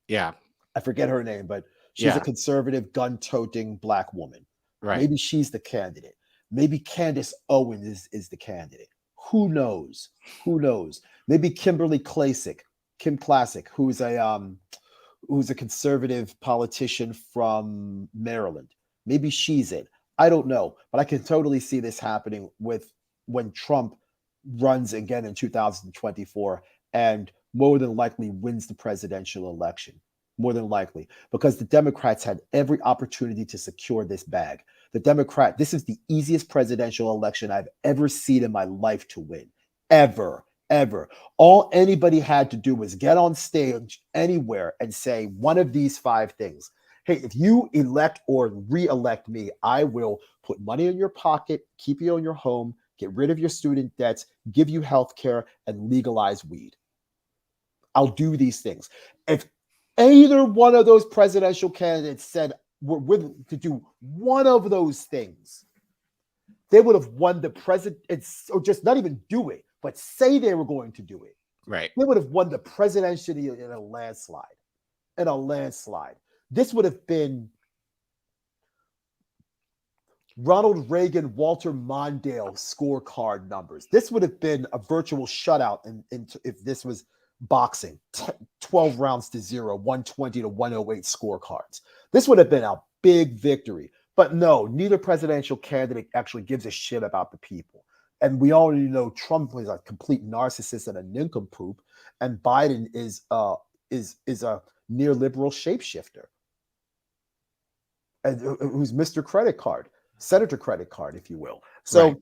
Yeah. I forget her name, but she's a Yeah. conservative, gun-toting black woman. Right. Maybe she's the candidate. Maybe Candace Owens is the candidate. Who knows? Who knows? Maybe Kimberly Klacik, Kim Classic, who's a conservative politician from Maryland. Maybe she's it. I don't know, but I can totally see this happening with when Trump runs again in 2024 and more than likely wins the presidential election. More than likely, because the Democrats had every opportunity to secure this bag. This is the easiest presidential election I've ever seen in my life to win. Ever, ever. All anybody had to do was get on stage anywhere and say one of these five things. Hey, if you elect or re-elect me, I will put money in your pocket, keep you in your home, get rid of your student debts, give you health care, and legalize weed. I'll do these things. If either one of those presidential candidates said we're willing to do one of those things, they would have won the president, or just not even do it, but say they were going to do it. Right. They would have won the presidency in a landslide. In a landslide. This would have been Ronald Reagan, Walter Mondale scorecard numbers. This would have been a virtual shutout if this was boxing, 12 rounds to 0, 120 to 108 scorecards. This would have been a big victory. But no, neither presidential candidate actually gives a shit about the people. And we already know Trump is a complete narcissist and a nincompoop, and Biden is a neoliberal shapeshifter, and who's Mr. Credit Card, Senator Credit Card, if you will. So Right.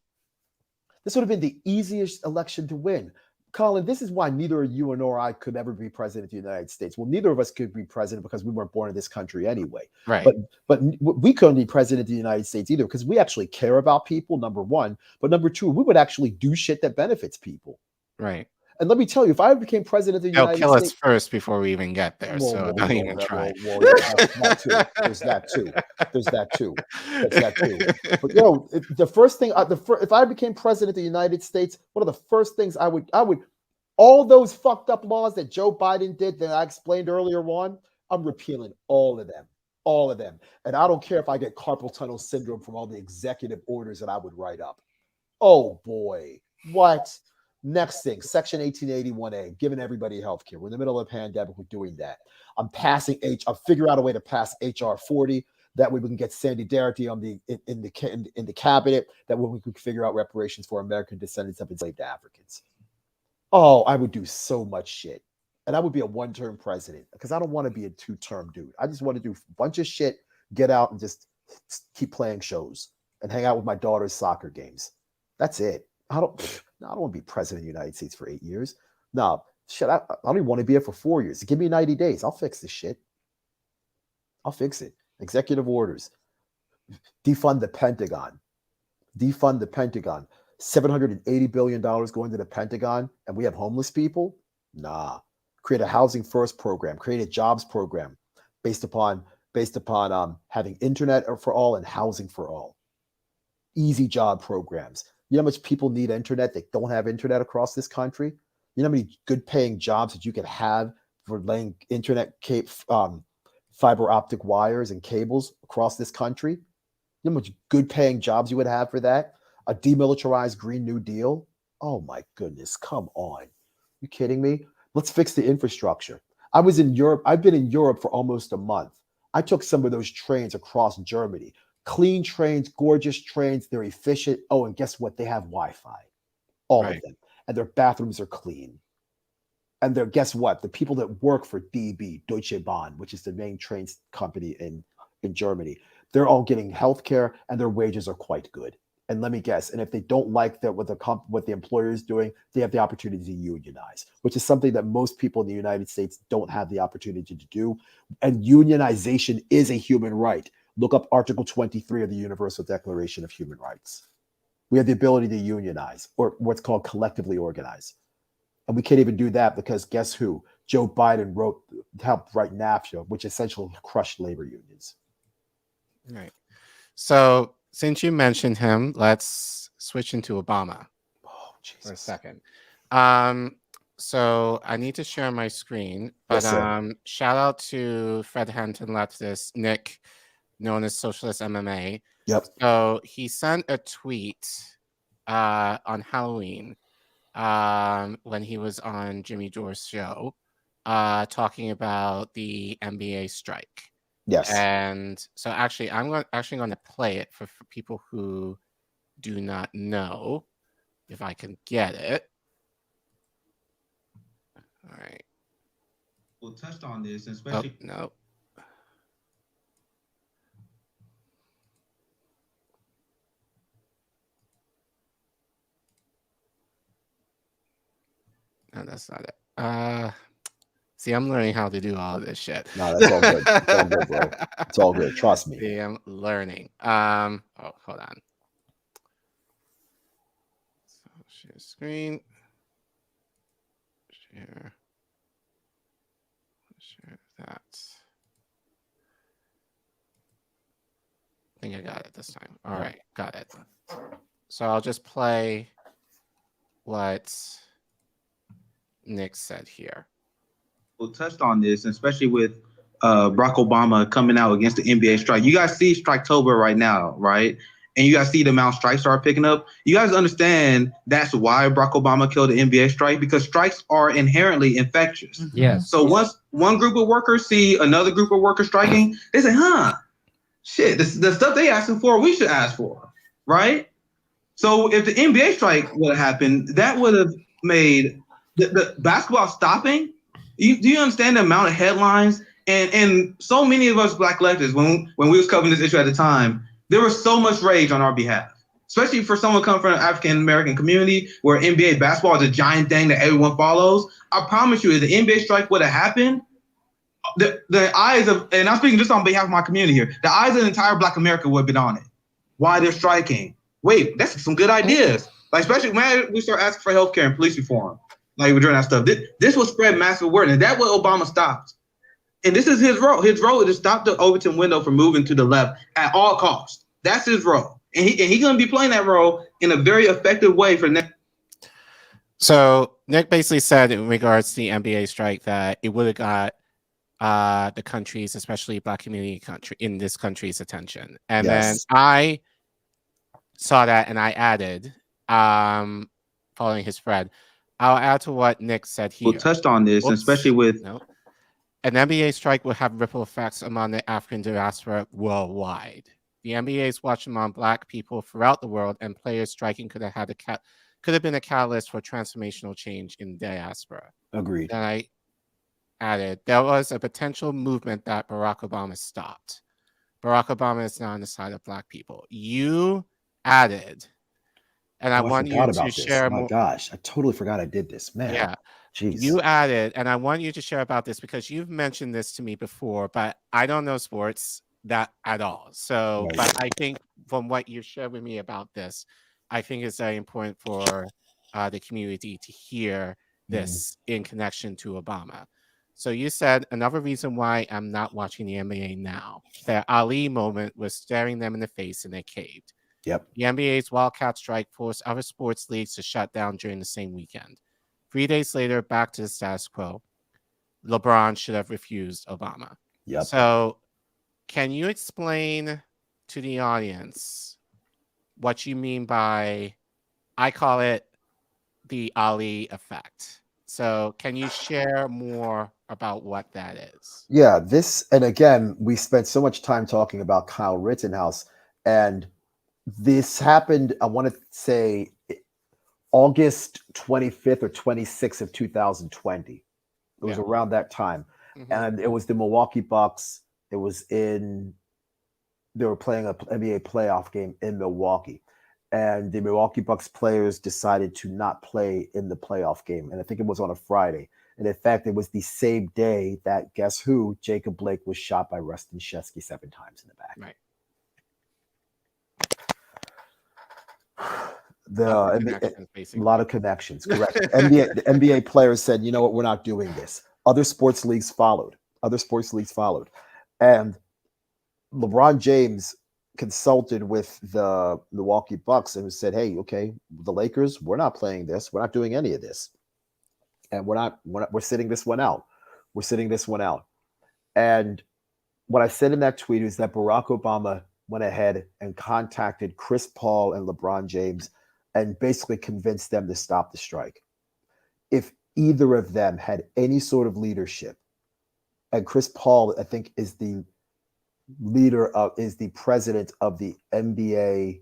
this would have been the easiest election to win. Colin, this is why neither you nor I could ever be president of the United States. Well, neither of us could be president because we weren't born in this country anyway. Right. But we couldn't be president of the United States either because we actually care about people, number one. But number two, we would actually do shit that benefits people. Right. And let me tell you, if I became president of the They'll United kill us States, first before we even get there. So don't even try. yeah, that too. There's that too. There's that too. There's that too. But the first thing, if I became president of the United States, one of the first things I would, all those fucked up laws that Joe Biden did that I explained earlier on, I'm repealing all of them. All of them. And I don't care if I get carpal tunnel syndrome from all the executive orders that I would write up. Oh boy. What? Next thing, Section 1881A, giving everybody health care. We're in the middle of a pandemic. We're doing that. I'll figure out a way to pass HR 40. That way we can get Sandy Darity on in the cabinet. That way we can figure out reparations for American descendants of enslaved Africans. Oh, I would do so much shit. And I would be a one-term president because I don't want to be a two-term dude. I just want to do a bunch of shit, get out and just keep playing shows and hang out with my daughter's soccer games. That's it. I don't want to be president of the United States for 8 years. No, shit. I don't even want to be here for 4 years. Give me 90 days. I'll fix this shit. I'll fix it. Executive orders. Defund the Pentagon. Defund the Pentagon. $780 billion going to the Pentagon, and we have homeless people? Nah. Create a housing first program. Create a jobs program based upon having internet for all and housing for all. Easy job programs. You know how much people need internet that don't have internet across this country? You know how many good paying jobs that you could have for laying internet fiber optic wires and cables across this country? You know how much good paying jobs you would have for that? A demilitarized Green New Deal? Oh my goodness, come on. You kidding me? Let's fix the infrastructure. I was in Europe. I've been in Europe for almost a month. I took some of those trains across Germany. Clean trains, gorgeous trains. They're efficient. Oh, and guess what? They have Wi-Fi. All of them. And their bathrooms are clean. And they're, guess what? The people that work for DB, Deutsche Bahn, which is the main train company in Germany, they're all getting health care and their wages are quite good. And let me guess, and if they don't like that what the employer is doing, they have the opportunity to unionize, which is something that most people in the United States don't have the opportunity to do. And unionization is a human right. Look up Article 23 of the Universal Declaration of Human Rights. We have the ability to unionize, or what's called collectively organize. And we can't even do that because guess who? Joe Biden helped write NAFTA, which essentially crushed labor unions. Right. So since you mentioned him, let's switch into Obama for a second. So I need to share my screen, but Yes, shout out to Fred Hampton leftist Nick, known as Socialist MMA. Yep. So he sent a tweet on Halloween when he was on Jimmy Dore's show, talking about the NBA strike. Yes. And so actually, I'm going to play it for people who do not know, if I can get it. All right. We'll touch on this, especially. Oh, no. No, that's not it. See, I'm learning how to do all of this shit. No, that's all good. It's all good, bro. It's all good. Trust me. See, I'm learning. Oh, hold on. So share screen. Share that. I think I got it this time. All right, got it. So I'll just play what Nick said here. We'll touch on this, especially with Barack Obama coming out against the NBA strike. You guys see Striketober right now, right? And you guys see the amount strikes are picking up. You guys understand that's why Barack Obama killed the NBA strike, because strikes are inherently infectious. Yes. So once one group of workers see another group of workers striking, they say, shit, the stuff they asking for, we should ask for, right? So if the NBA strike would have happened, that would have made the basketball stopping. Do you understand the amount of headlines? And so many of us black leftists, when we was covering this issue at the time, there was so much rage on our behalf, especially for someone coming from an African-American community where NBA basketball is a giant thing that everyone follows. I promise you, if the NBA strike would have happened, the eyes of, and I'm speaking just on behalf of my community here, the eyes of the entire Black America would have been on it. Why they're striking? Wait, that's some good ideas. Like, especially when we start asking for healthcare and police reform, like we're doing that stuff. This will spread massive awareness. And that's what Obama stopped. And this is his role. His role is to stop the Overton window from moving to the left at all costs. That's his role. And he's going to be playing that role in a very effective way for next. So Nick basically said in regards to the NBA strike that it would have got the country's, especially Black community in this country's attention. And then I saw that and I added, following his thread, I'll add to what Nick said here. We'll touch on this, especially with an NBA strike would have ripple effects among the African diaspora worldwide. The NBA's watching among Black people throughout the world, and players striking could have been a catalyst for transformational change in diaspora. Agreed. Then I added, there was a potential movement that Barack Obama stopped. Barack Obama is now on the side of Black people. You added, and I want you to share more. My gosh, I totally forgot I did this, man. Yeah. Jeez. You added, and I want you to share about this because you've mentioned this to me before, but I don't know sports that at all. So, but I think from what you shared with me about this, I think it's very important for the community to hear this in connection to Obama. So you said another reason why I'm not watching the NBA now, that Ali moment was staring them in the face and they caved. Yep. The NBA's Wildcat strike forced other sports leagues to shut down during the same weekend. 3 days later, back to the status quo. LeBron should have refused Obama. Yep. So can you explain to the audience what you mean by, I call it the Ali effect. So can you share more about what that is? Yeah, and again, we spent so much time talking about Kyle Rittenhouse, and this happened, I want to say, August 25th or 26th of 2020. It was Yeah. around that time. Mhm. And it was the Milwaukee Bucks. It was in, they were playing an NBA playoff game in Milwaukee. And the Milwaukee Bucks players decided to not play in the playoff game. And I think it was on a Friday. And in fact, it was the same day that, guess who? Jacob Blake was shot by Rustin Shesky 7 times in the back. Right. The Lots of NBA, connections, a basically. lot of connections, correct. The NBA players said, you know what, we're not doing this. Other sports leagues followed. And LeBron James consulted with the Milwaukee Bucks and said, hey, okay, the Lakers, we're not playing this. We're not doing any of this. And we're sitting this one out. We're sitting this one out. And what I said in that tweet is that Barack Obama went ahead and contacted Chris Paul and LeBron James and basically convinced them to stop the strike. If either of them had any sort of leadership, and Chris Paul, I think, is the president of the NBA,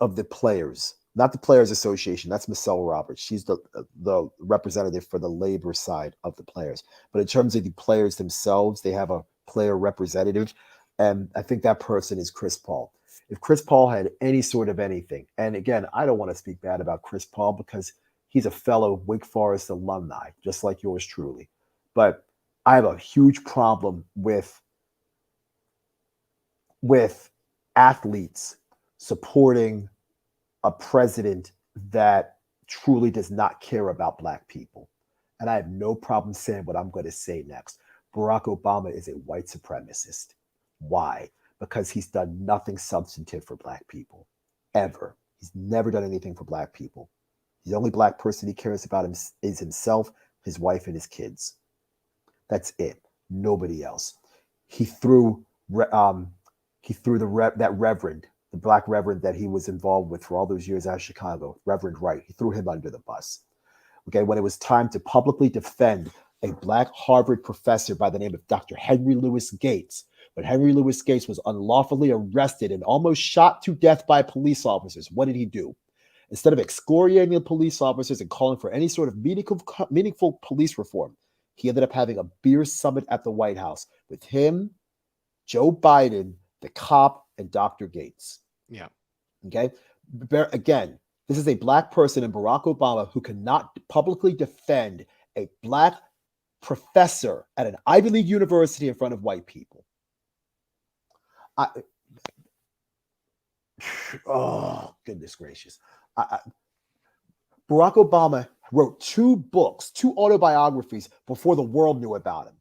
of the players, not the Players Association. That's Michelle Roberts. She's the representative for the labor side of the players. But in terms of the players themselves, they have a player representative. And I think that person is Chris Paul. If Chris Paul had any sort of anything, and again, I don't want to speak bad about Chris Paul because he's a fellow Wake Forest alumni, just like yours truly. But I have a huge problem with athletes supporting a president that truly does not care about Black people. And I have no problem saying what I'm going to say next. Barack Obama is a white supremacist. Why? Because he's done nothing substantive for Black people, ever. He's never done anything for Black people. The only Black person he cares about is himself, his wife, and his kids. That's it. Nobody else. He threw the Black reverend that he was involved with for all those years out of Chicago, Reverend Wright. He threw him under the bus. Okay, when it was time to publicly defend a Black Harvard professor by the name of Dr. Henry Louis Gates, when Henry Louis Gates was unlawfully arrested and almost shot to death by police officers, what did he do? Instead of excoriating the police officers and calling for any sort of meaningful police reform, he ended up having a beer summit at the White House with him, Joe Biden, the cop, and Dr. Gates. Yeah. Okay. Again, this is a Black person in Barack Obama who cannot publicly defend a Black professor at an Ivy League university in front of white people. Oh, goodness gracious. Barack Obama wrote 2 books, 2 autobiographies before the world knew about him.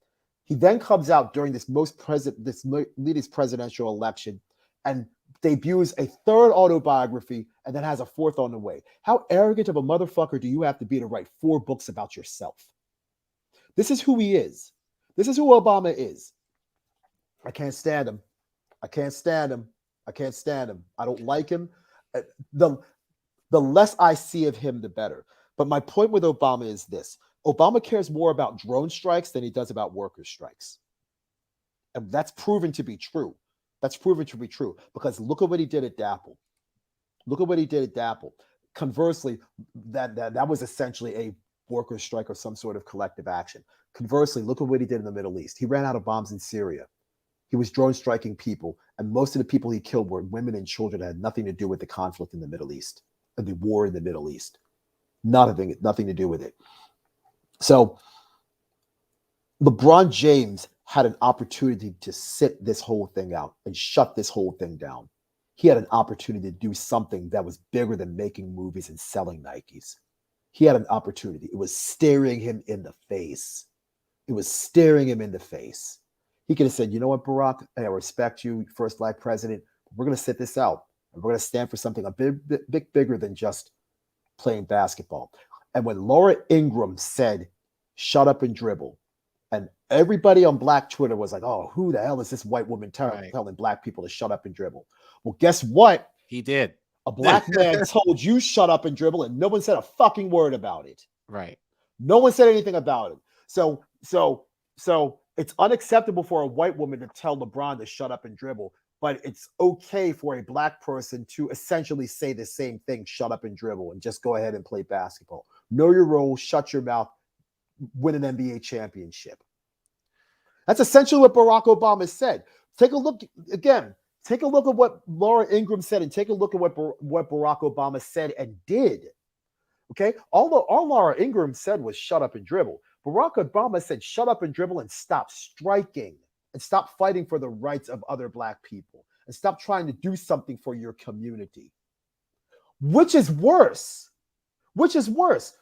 He then comes out during this latest presidential election and debuts a 3rd autobiography and then has a 4th on the way. How arrogant of a motherfucker do you have to be to write 4 books about yourself? This is who he is. This is who Obama is. I can't stand him. I don't like him. The less I see of him, the better. But my point with Obama is this. Obama cares more about drone strikes than he does about workers' strikes. And that's proven to be true. Because look at what he did at DAPL. Conversely, that was essentially a workers' strike or some sort of collective action. Conversely, look at what he did in the Middle East. He ran out of bombs in Syria. He was drone striking people, and most of the people he killed were women and children that had nothing to do with the conflict in the Middle East, and the war in the Middle East. Nothing to do with it. So LeBron James had an opportunity to sit this whole thing out and shut this whole thing down. He had an opportunity to do something that was bigger than making movies and selling Nikes. He had an opportunity. It was staring him in the face. He could have said, you know what, Barack, I respect you, first Black president. We're going to sit this out. And we're going to stand for something a bit bigger than just playing basketball. And when Laura Ingraham said, shut up and dribble, and everybody on Black Twitter was like, oh, who the hell is this white woman telling Black people to shut up and dribble? Well, guess what? He did. A Black man told you shut up and dribble, and no one said a fucking word about it. Right. No one said anything about it. So it's unacceptable for a white woman to tell LeBron to shut up and dribble, but it's okay for a Black person to essentially say the same thing, shut up and dribble, and just go ahead and play basketball. Know your role, shut your mouth, win an NBA championship. That's essentially what Barack Obama said. Take a look again. Take a look at what Laura Ingraham said, and take a look at what Barack Obama said and did. Okay, all Laura Ingraham said was shut up and dribble. Barack Obama said shut up and dribble and stop striking and stop fighting for the rights of other Black people and stop trying to do something for your community. Which is worse? Which is worse?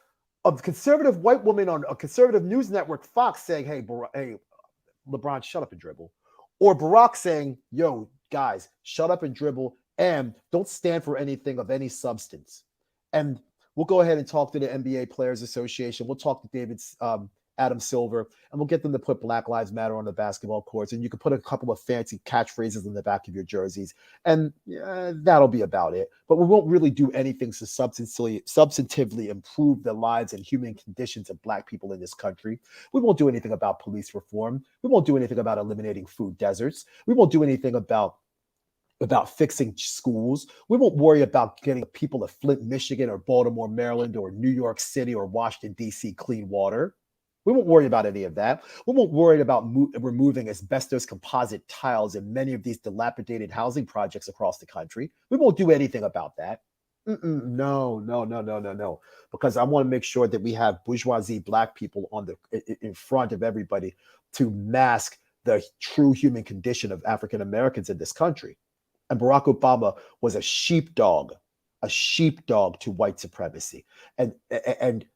A conservative white woman on a conservative news network, Fox, saying, hey, LeBron, shut up and dribble. Or Barack saying, yo, guys, shut up and dribble and don't stand for anything of any substance. And we'll go ahead and talk to the NBA Players Association. We'll talk to Adam Silver, and we'll get them to put Black Lives Matter on the basketball courts. And you can put a couple of fancy catchphrases in the back of your jerseys. And that'll be about it. But we won't really do anything to substantively improve the lives and human conditions of Black people in this country. We won't do anything about police reform. We won't do anything about eliminating food deserts. We won't do anything about fixing schools. We won't worry about getting people of Flint, Michigan, or Baltimore, Maryland, or New York City, or Washington, D.C. clean water. We won't worry about any of that. We won't worry about removing asbestos composite tiles in many of these dilapidated housing projects across the country. We won't do anything about that. No. Because I want to make sure that we have bourgeoisie Black people in front of everybody to mask the true human condition of African Americans in this country. And Barack Obama was a sheepdog to white supremacy. And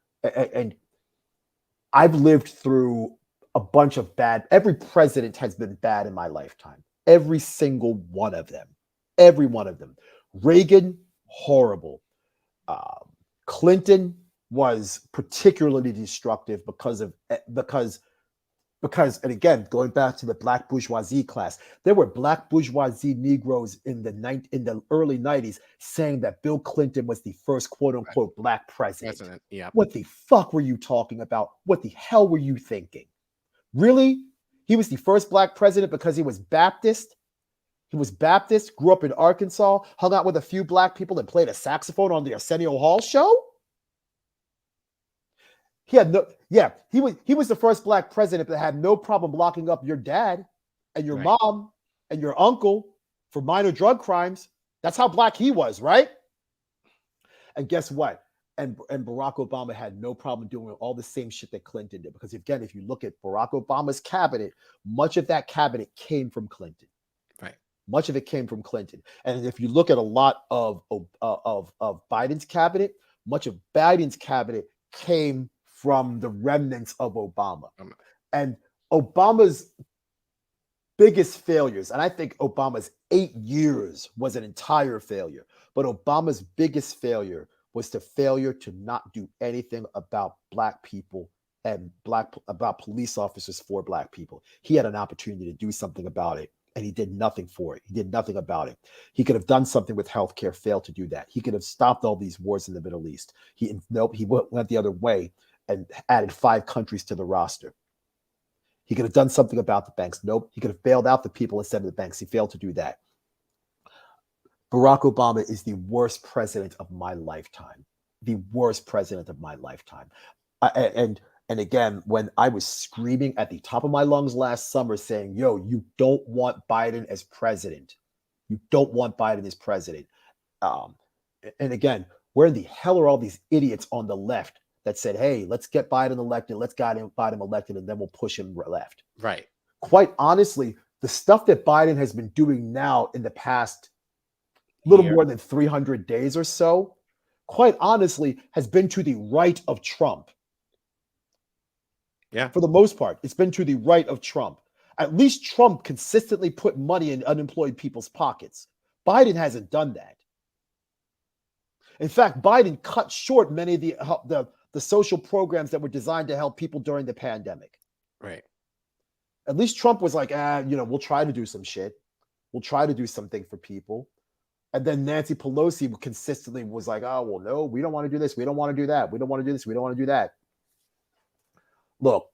I've lived through a bunch of every president has been bad in my lifetime. Every single one of them. Every one of them. Reagan, horrible. Clinton was particularly destructive because, and again, going back to the Black bourgeoisie class, there were Black bourgeoisie Negroes in the early 90s saying that Bill Clinton was the first quote-unquote Black president. Yeah. What the fuck were you talking about? What the hell were you thinking? Really? He was the first Black president because he was Baptist? He was Baptist, grew up in Arkansas, hung out with a few Black people and played a saxophone on the Arsenio Hall show? He was the first Black president that had no problem locking up your dad and your mom and your uncle for minor drug crimes. That's how Black he was, right? And guess what? And Barack Obama had no problem doing all the same shit that Clinton did. Because again, if you look at Barack Obama's cabinet, much of that cabinet came from Clinton. Right. Much of it came from Clinton. And if you look at a lot of Biden's cabinet, much of Biden's cabinet came from the remnants of Obama. And Obama's biggest failures, and I think Obama's 8 years was an entire failure, but Obama's biggest failure was the failure to not do anything about Black people and about police officers for Black people. He had an opportunity to do something about it, and he did nothing for it. He did nothing about it. He could have done something with healthcare, failed to do that. He could have stopped all these wars in the Middle East. He went the other way and added 5 countries to the roster. He could have done something about the banks. Nope. He could have bailed out the people instead of the banks. He failed to do that. Barack Obama is the worst president of my lifetime. The worst president of my lifetime. And again, when I was screaming at the top of my lungs last summer saying, yo, you don't want Biden as president. You don't want Biden as president. And again, where in the hell are all these idiots on the left that said, hey, let's get Biden elected, let's get Biden elected, and then we'll push him left. Right. Quite honestly, the stuff that Biden has been doing now in the past little more than 300 days or so, quite honestly, has been to the right of Trump. Yeah. For the most part, it's been to the right of Trump. At least Trump consistently put money in unemployed people's pockets. Biden hasn't done that. In fact, Biden cut short many of the social programs that were designed to help people during the pandemic. Right. At least Trump was like, we'll try to do some shit. We'll try to do something for people. And then Nancy Pelosi consistently was like, oh, well, no, we don't want to do this. We don't want to do that. We don't want to do this. We don't want to do that. Look,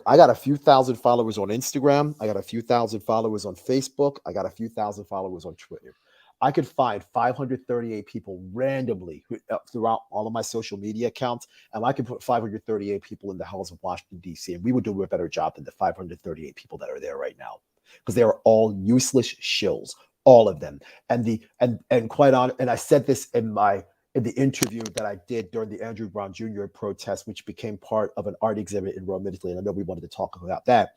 I got a few thousand followers on Instagram. I got a few thousand followers on Facebook. I got a few thousand followers on Twitter. I could find 538 people randomly throughout all of my social media accounts, and I could put 538 people in the halls of Washington, D.C., and we would do a better job than the 538 people that are there right now, because they are all useless shills, all of them. And quite on, and I said this in the interview that I did during the Andrew Brown Jr. protest, which became part of an art exhibit in Rome, Italy, and I know we wanted to talk about that.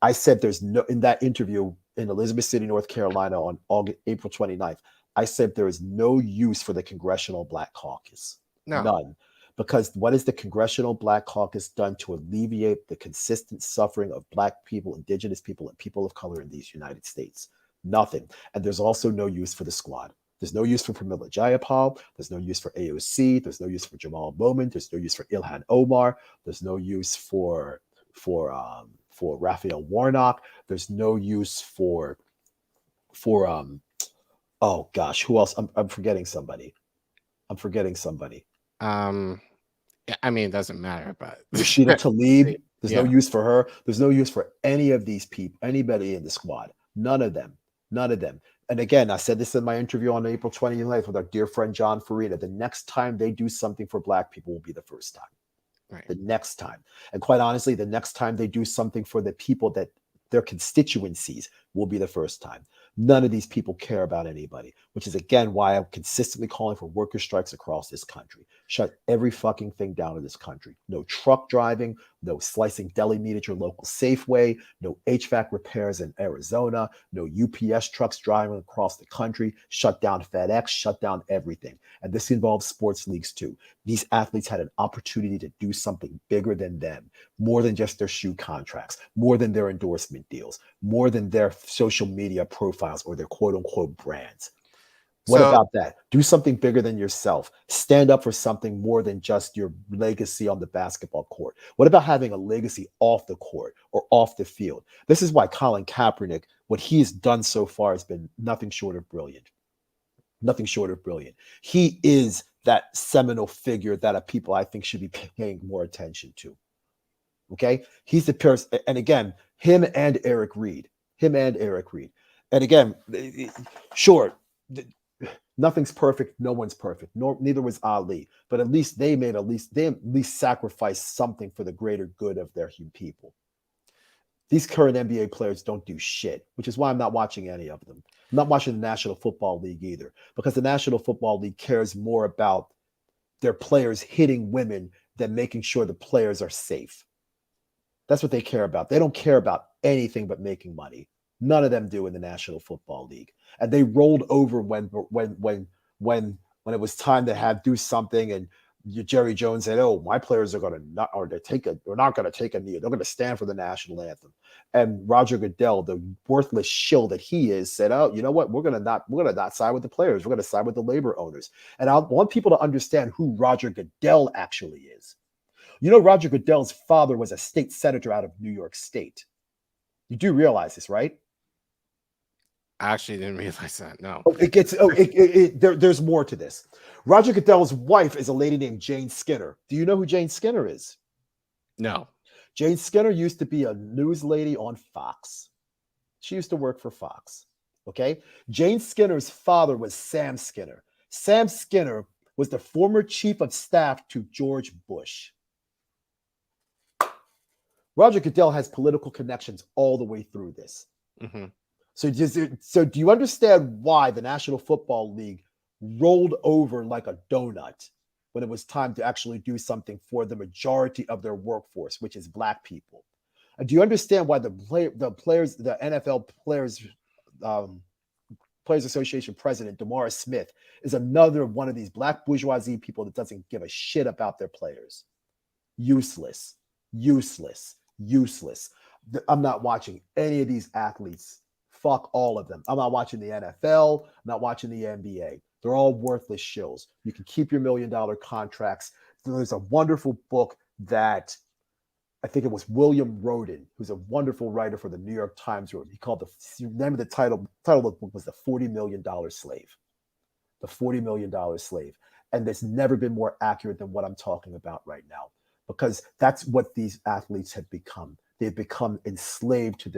I said in that interview in Elizabeth City, North Carolina on April 29th, I said there is no use for the Congressional Black Caucus. No. None. Because what has the Congressional Black Caucus done to alleviate the consistent suffering of Black people, Indigenous people, and people of color in these United States? Nothing. And there's also no use for the squad. There's no use for Pramila Jayapal. There's no use for AOC. There's no use for Jamal Bowman. There's no use for Ilhan Omar. There's no use for Raphael Warnock. There's no use for oh gosh, who else? I'm forgetting somebody. I mean, it doesn't matter, but Rashida Tlaib. There's Yeah. no use for her. There's no use for any of these people, anybody in the squad. None of them. And again, I said this in my interview on April 29th with our dear friend John Farina. The next time they do something for Black people will be the first time. Right. The next time. And quite honestly, the next time they do something for the people that their constituencies will be the first time. None of these people care about anybody, which is again why I'm consistently calling for worker strikes across this country. Shut every fucking thing down in this country. No truck driving, no slicing deli meat at your local Safeway, no HVAC repairs in Arizona, no UPS trucks driving across the country. Shut down FedEx, shut down everything. And this involves sports leagues too. These athletes had an opportunity to do something bigger than them, more than just their shoe contracts, more than their endorsement deals, more than their social media profiles or their quote unquote brands. What about that? Do something bigger than yourself. Stand up for something more than just your legacy on the basketball court. What about having a legacy off the court or off the field? This is why Colin Kaepernick, what he has done so far has been nothing short of brilliant. Nothing short of brilliant. He is that seminal figure that people I think should be paying more attention to. Okay? He's the person, and again, him and Eric Reed. And again, sure, nothing's perfect. No one's perfect. Neither was Ali. But at least they sacrificed something for the greater good of their people. These current NBA players don't do shit, which is why I'm not watching any of them. I'm not watching the National Football League either, because the National Football League cares more about their players hitting women than making sure the players are safe. That's what they care about. They don't care about anything but making money. None of them do in the National Football League. And they rolled over when it was time to do something, and Jerry Jones said, "Oh, my players are going to not, or they're not going to take a knee. They're going to stand for the national anthem." And Roger Goodell, the worthless shill that he is, said, "Oh, you know what? We're going to not side with the players. We're going to side with the labor owners." And I want people to understand who Roger Goodell actually is. You know, Roger Goodell's father was a state senator out of New York State. You do realize this, right? I actually didn't realize that. No. There's more to this. Roger Goodell's wife is a lady named Jane Skinner. Do you know who Jane Skinner is? No. Jane Skinner used to be a news lady on Fox. She used to work for Fox. Okay. Jane Skinner's father was Sam Skinner. Sam Skinner was the former chief of staff to George Bush. Roger Goodell has political connections all the way through this. Mm-hmm. So do you understand why the National Football League rolled over like a donut when it was time to actually do something for the majority of their workforce, which is Black people? And do you understand why the NFL Players Association president, DeMaurice Smith, is another one of these Black bourgeoisie people that doesn't give a shit about their players? Useless. I'm not watching any of these athletes. Fuck all of them. I'm not watching the NFL. I'm not watching the NBA. They're all worthless shills. You can keep your $1 million contracts. There's a wonderful book that I think it was William Roden, who's a wonderful writer for the New York Times, wrote. He called the name of the title of the book was The $40 Million Slave. The $40 Million Slave. And there's never been more accurate than what I'm talking about right now, because that's what these athletes have become. They've become enslaved to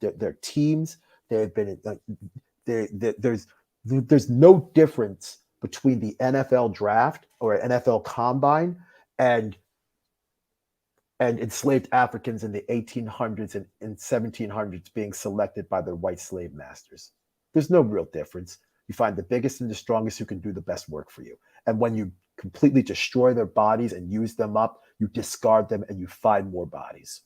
their teams. They've been There's no difference between the NFL draft or NFL combine and enslaved Africans in the 1800s and 1700s being selected by their white slave masters. There's no real difference. You find the biggest and the strongest who can do the best work for you. And when you completely destroy their bodies and use them up, you discard them and you find more bodies.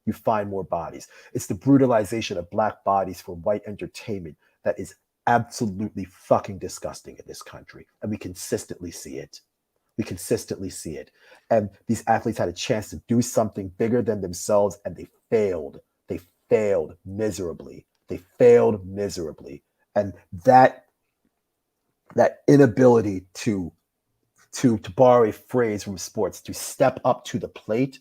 You find more bodies. It's the brutalization of black bodies for white entertainment that is absolutely fucking disgusting in this country. And we consistently see it. We consistently see it. And these athletes had a chance to do something bigger than themselves, and they failed. They failed miserably. They failed miserably. And that inability to borrow a phrase from sports, to step up to the plate,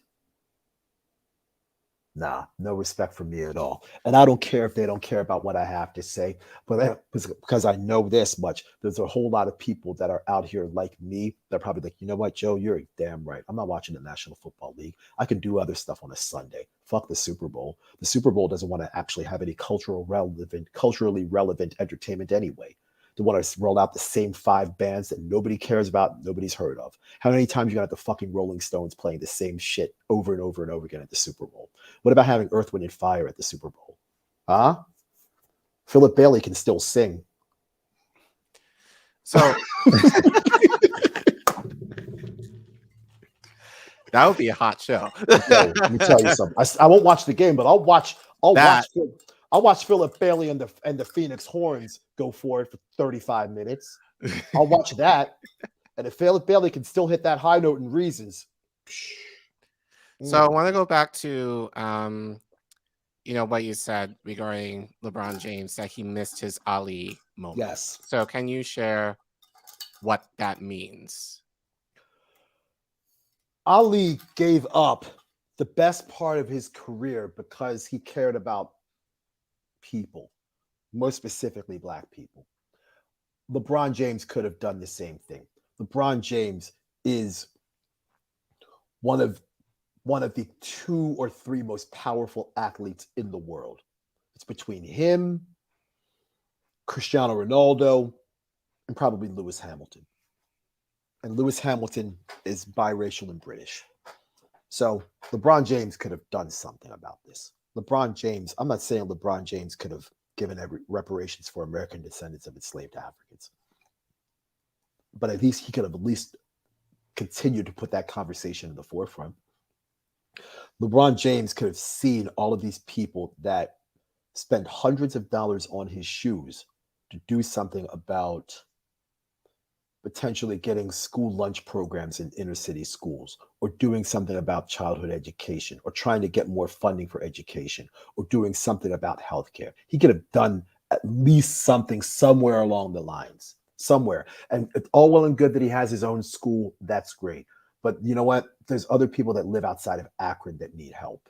nah, no respect for me at all. And I don't care if they don't care about what I have to say, but because I know this much, there's a whole lot of people that are out here like me. They're probably like, you know what, Joe, you're damn right. I'm not watching the National Football League. I can do other stuff on a Sunday. Fuck the Super Bowl. The Super Bowl doesn't want to actually have any culturally relevant entertainment anyway. They want to roll out the same 5 bands that nobody cares about, nobody's heard of. How many times you got the fucking Rolling Stones playing the same shit over and over and over again at the Super Bowl? What about having Earth, Wind, and Fire at the Super Bowl? Huh? Philip Bailey can still sing. So that would be a hot show. Let me tell you something. I won't watch the game, but I'll watch Philip Bailey and the Phoenix Horns go for it for 35 minutes. I'll watch that. And if Philip Bailey can still hit that high note in Reasons. So I want to go back to what you said regarding LeBron James, that he missed his Ali moment. Yes. So can you share what that means? Ali gave up the best part of his career because he cared about people, more specifically black people. LeBron James could have done the same thing. LeBron James is one of the 2 or 3 most powerful athletes in the world. It's between him, Cristiano Ronaldo, and probably Lewis Hamilton. And Lewis Hamilton is biracial and British. So LeBron James could have done something about this. LeBron James, I'm not saying LeBron James could have given reparations for American descendants of enslaved Africans. But at least he could have continued to put that conversation in the forefront. LeBron James could have seen all of these people that spend hundreds of dollars on his shoes to do something about potentially getting school lunch programs in inner city schools, or doing something about childhood education, or trying to get more funding for education, or doing something about healthcare. He could have done at least something somewhere along the lines, somewhere. And it's all well and good that he has his own school. That's great. But you know what? There's other people that live outside of Akron that need help.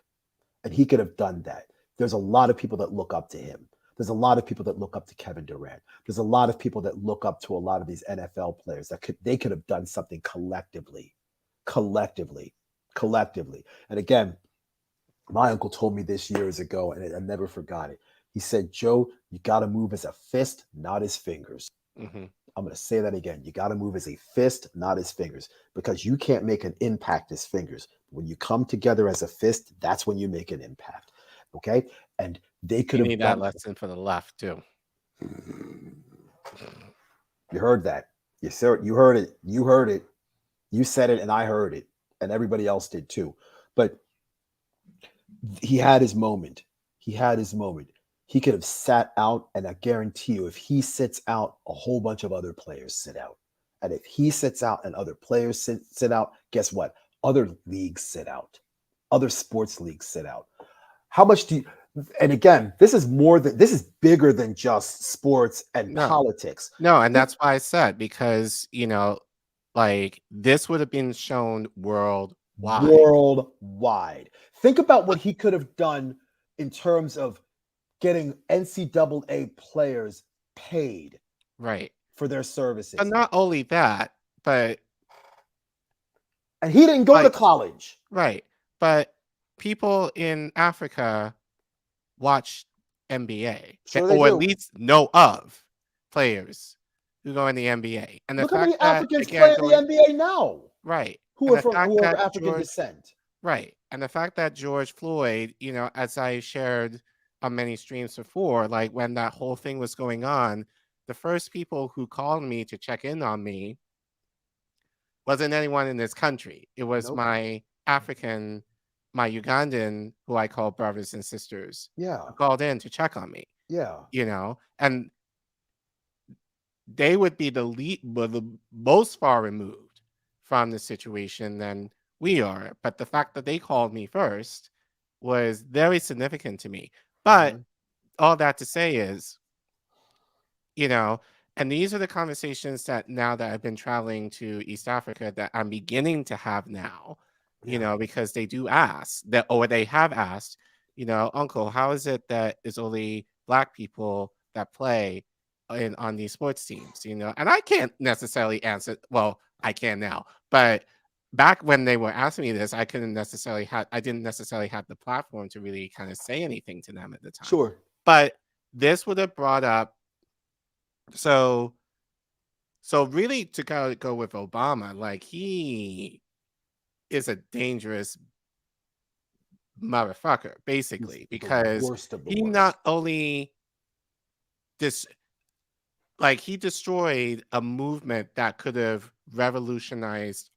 And he could have done that. There's a lot of people that look up to him. There's a lot of people that look up to Kevin Durant. There's a lot of people that look up to a lot of these NFL players that they could have done something collectively. And again, my uncle told me this years ago, and I never forgot it. He said, Joe, you got to move as a fist, not as fingers. Mm-hmm. I'm going to say that again. You got to move as a fist, not as fingers, because you can't make an impact as fingers. When you come together as a fist, that's when you make an impact. Okay? And they could have need that lesson for the left too. You heard that. You heard it. You heard it. You said it and I heard it. And everybody else did too. But he had his moment. He could have sat out, and I guarantee you, if he sits out, a whole bunch of other players sit out. And if he sits out and other players sit out, guess what? Other leagues sit out. Other sports leagues sit out. How much do you... And again, this is bigger than just sports and politics. No, and that's why I said, because, this would have been shown worldwide. Think about what he could have done in terms of getting NCAA players paid, right, for their services. But not only that, and he didn't go to college, right? But people in Africa watch NBA, or at least know of. players who go in the NBA. And the Look how many fact that, Africans again, play in the NBA now right. who And are the from fact who are of that African descent. right. And the fact that George Floyd, as I shared on many streams before, like when that whole thing was going on, the first people who called me to check in on me wasn't anyone in this country. It was Nope. my Ugandan, who I call brothers and sisters, Yeah. who called in to check on me, Yeah. and they would be the most far removed from the situation than we are. But the fact that they called me first was very significant to me. But all that to say is, and these are the conversations that now that I've been traveling to East Africa that I'm beginning to have now, because they do ask that, or they have asked, Uncle, how is it that it's only Black people that play on these sports teams, and I can't necessarily answer. Well, I can now, but back when they were asking me this, I didn't necessarily have the platform to really kind of say anything to them at the time. Sure. But this would have brought up, so really to go with Obama, like, he is a dangerous motherfucker, basically, He's the because worst of the he worst. not only he destroyed a movement that could have revolutionized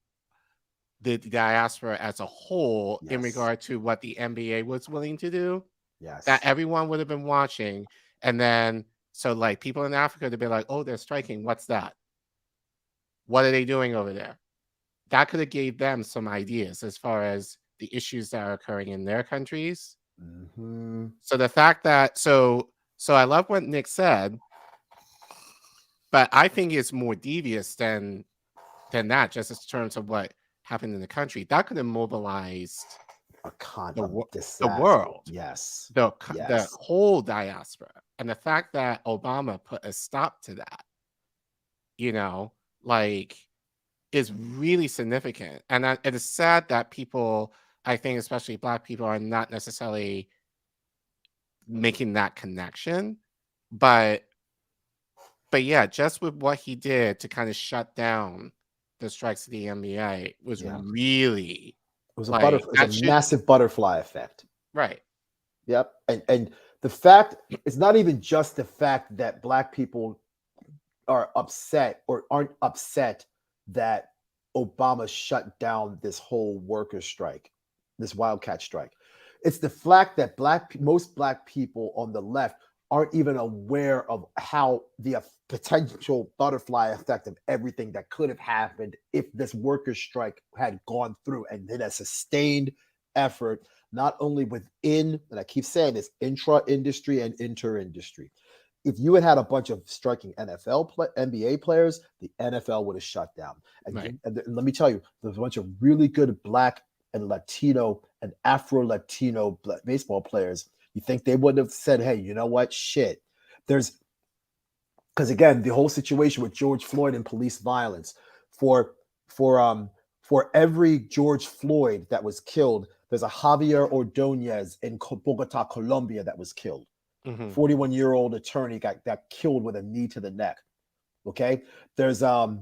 the diaspora as a whole in Yes. regard to what the NBA was willing to do, Yes. that everyone would have been watching. And then, so like people in Africa to be like, oh, they're striking. What's that? What are they doing over there? That could have gave them some ideas as far as the issues that are occurring in their countries. So the fact that, so I love what Nick said, but I think it's more devious than that, just in terms of what happened in the country. That could have mobilized the world. Yes. The whole diaspora. And the fact that Obama put a stop to that, is really significant. And it is sad that people, I think especially Black people, are not necessarily making that connection. But yeah, just with what he did to kind of shut down the strikes of the NBA was really, it was a massive butterfly effect. Right. Yep. And the fact, it's not even just the fact that Black people are upset or aren't upset that Obama shut down this whole worker strike, this wildcat strike. It's the fact that most Black people on the left aren't even aware of how the potential butterfly effect of everything that could have happened if this worker strike had gone through, and did a sustained effort, not only within, and I keep saying this, intra-industry and inter-industry. If you had a bunch of striking NBA players, the NFL would have shut down. And let me tell you, there's a bunch of really good Black and Latino and Afro-Latino baseball players. You think they would have said, hey, you know what? Shit. Because again, the whole situation with George Floyd and police violence, for every George Floyd that was killed, there's a Javier Ordonez in Bogota, Colombia, that was killed. 41-year-old attorney got killed with a knee to the neck. Okay. There's a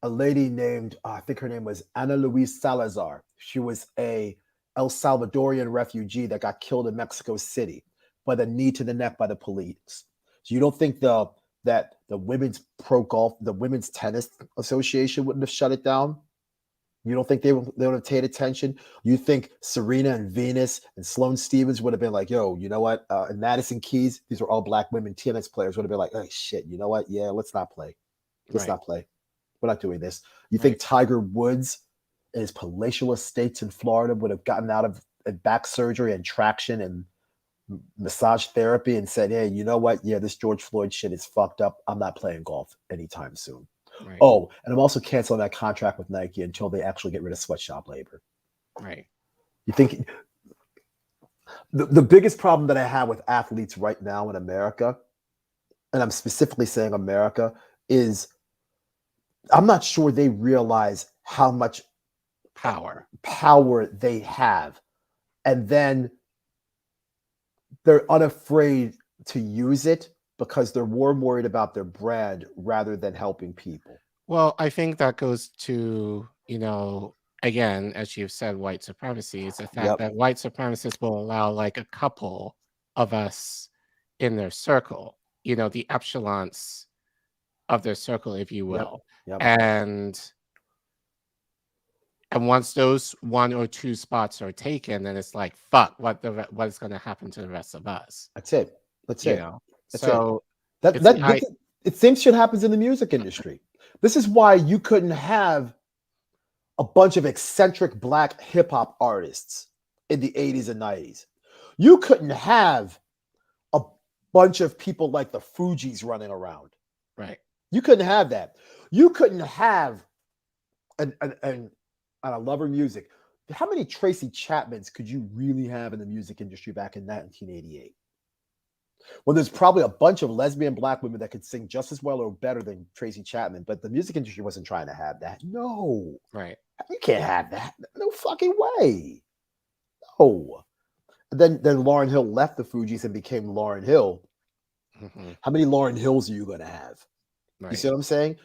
lady named, I think her name was Ana Luis Salazar. She was a El Salvadorian refugee that got killed in Mexico City by the knee to the neck by the police. So you don't think that the women's the women's tennis association wouldn't have shut it down? You don't think they would have paid attention? You think Serena and Venus and Sloane Stephens would have been like, yo, you know what? And Madison Keys, these are all Black women tennis players, would have been like, oh shit, you know what? Yeah, let's not play. Not play. We're not doing this. You think Tiger Woods and his palatial estates in Florida would have gotten out of back surgery and traction and massage therapy and said, hey, you know what? Yeah, this George Floyd shit is fucked up. I'm not playing golf anytime soon. Right. Oh, and I'm also canceling that contract with Nike until they actually get rid of sweatshop labor. Right. You think the biggest problem that I have with athletes right now in America, and I'm specifically saying America, is I'm not sure they realize how much power they have. And then they're unafraid to use it because they're more worried about their brand rather than helping people. Well, I think that goes to, again, as you've said, white supremacy. It's the fact that white supremacists will allow like a couple of us in their circle, the epsilons of their circle, if you will. Yep. And once those 1 or 2 spots are taken, then it's like, fuck, what is going to happen to the rest of us? That's it. So it same shit happens in the music industry. This is why you couldn't have a bunch of eccentric black hip hop artists in the 80s and 90s. You couldn't have a bunch of people like the Fugees running around. Right. You couldn't have that. You couldn't have and I love her music. How many Tracy Chapmans could you really have in the music industry back in 1988? Well, there's probably a bunch of lesbian black women that could sing just as well or better than Tracy Chapman, but the music industry wasn't trying to have that. No. Right. You can't have that. No fucking way. No. Then Lauryn Hill left the Fugees and became Lauryn Hill. Mm-hmm. How many Lauryn Hills are you going to have? Right. You see what I'm saying?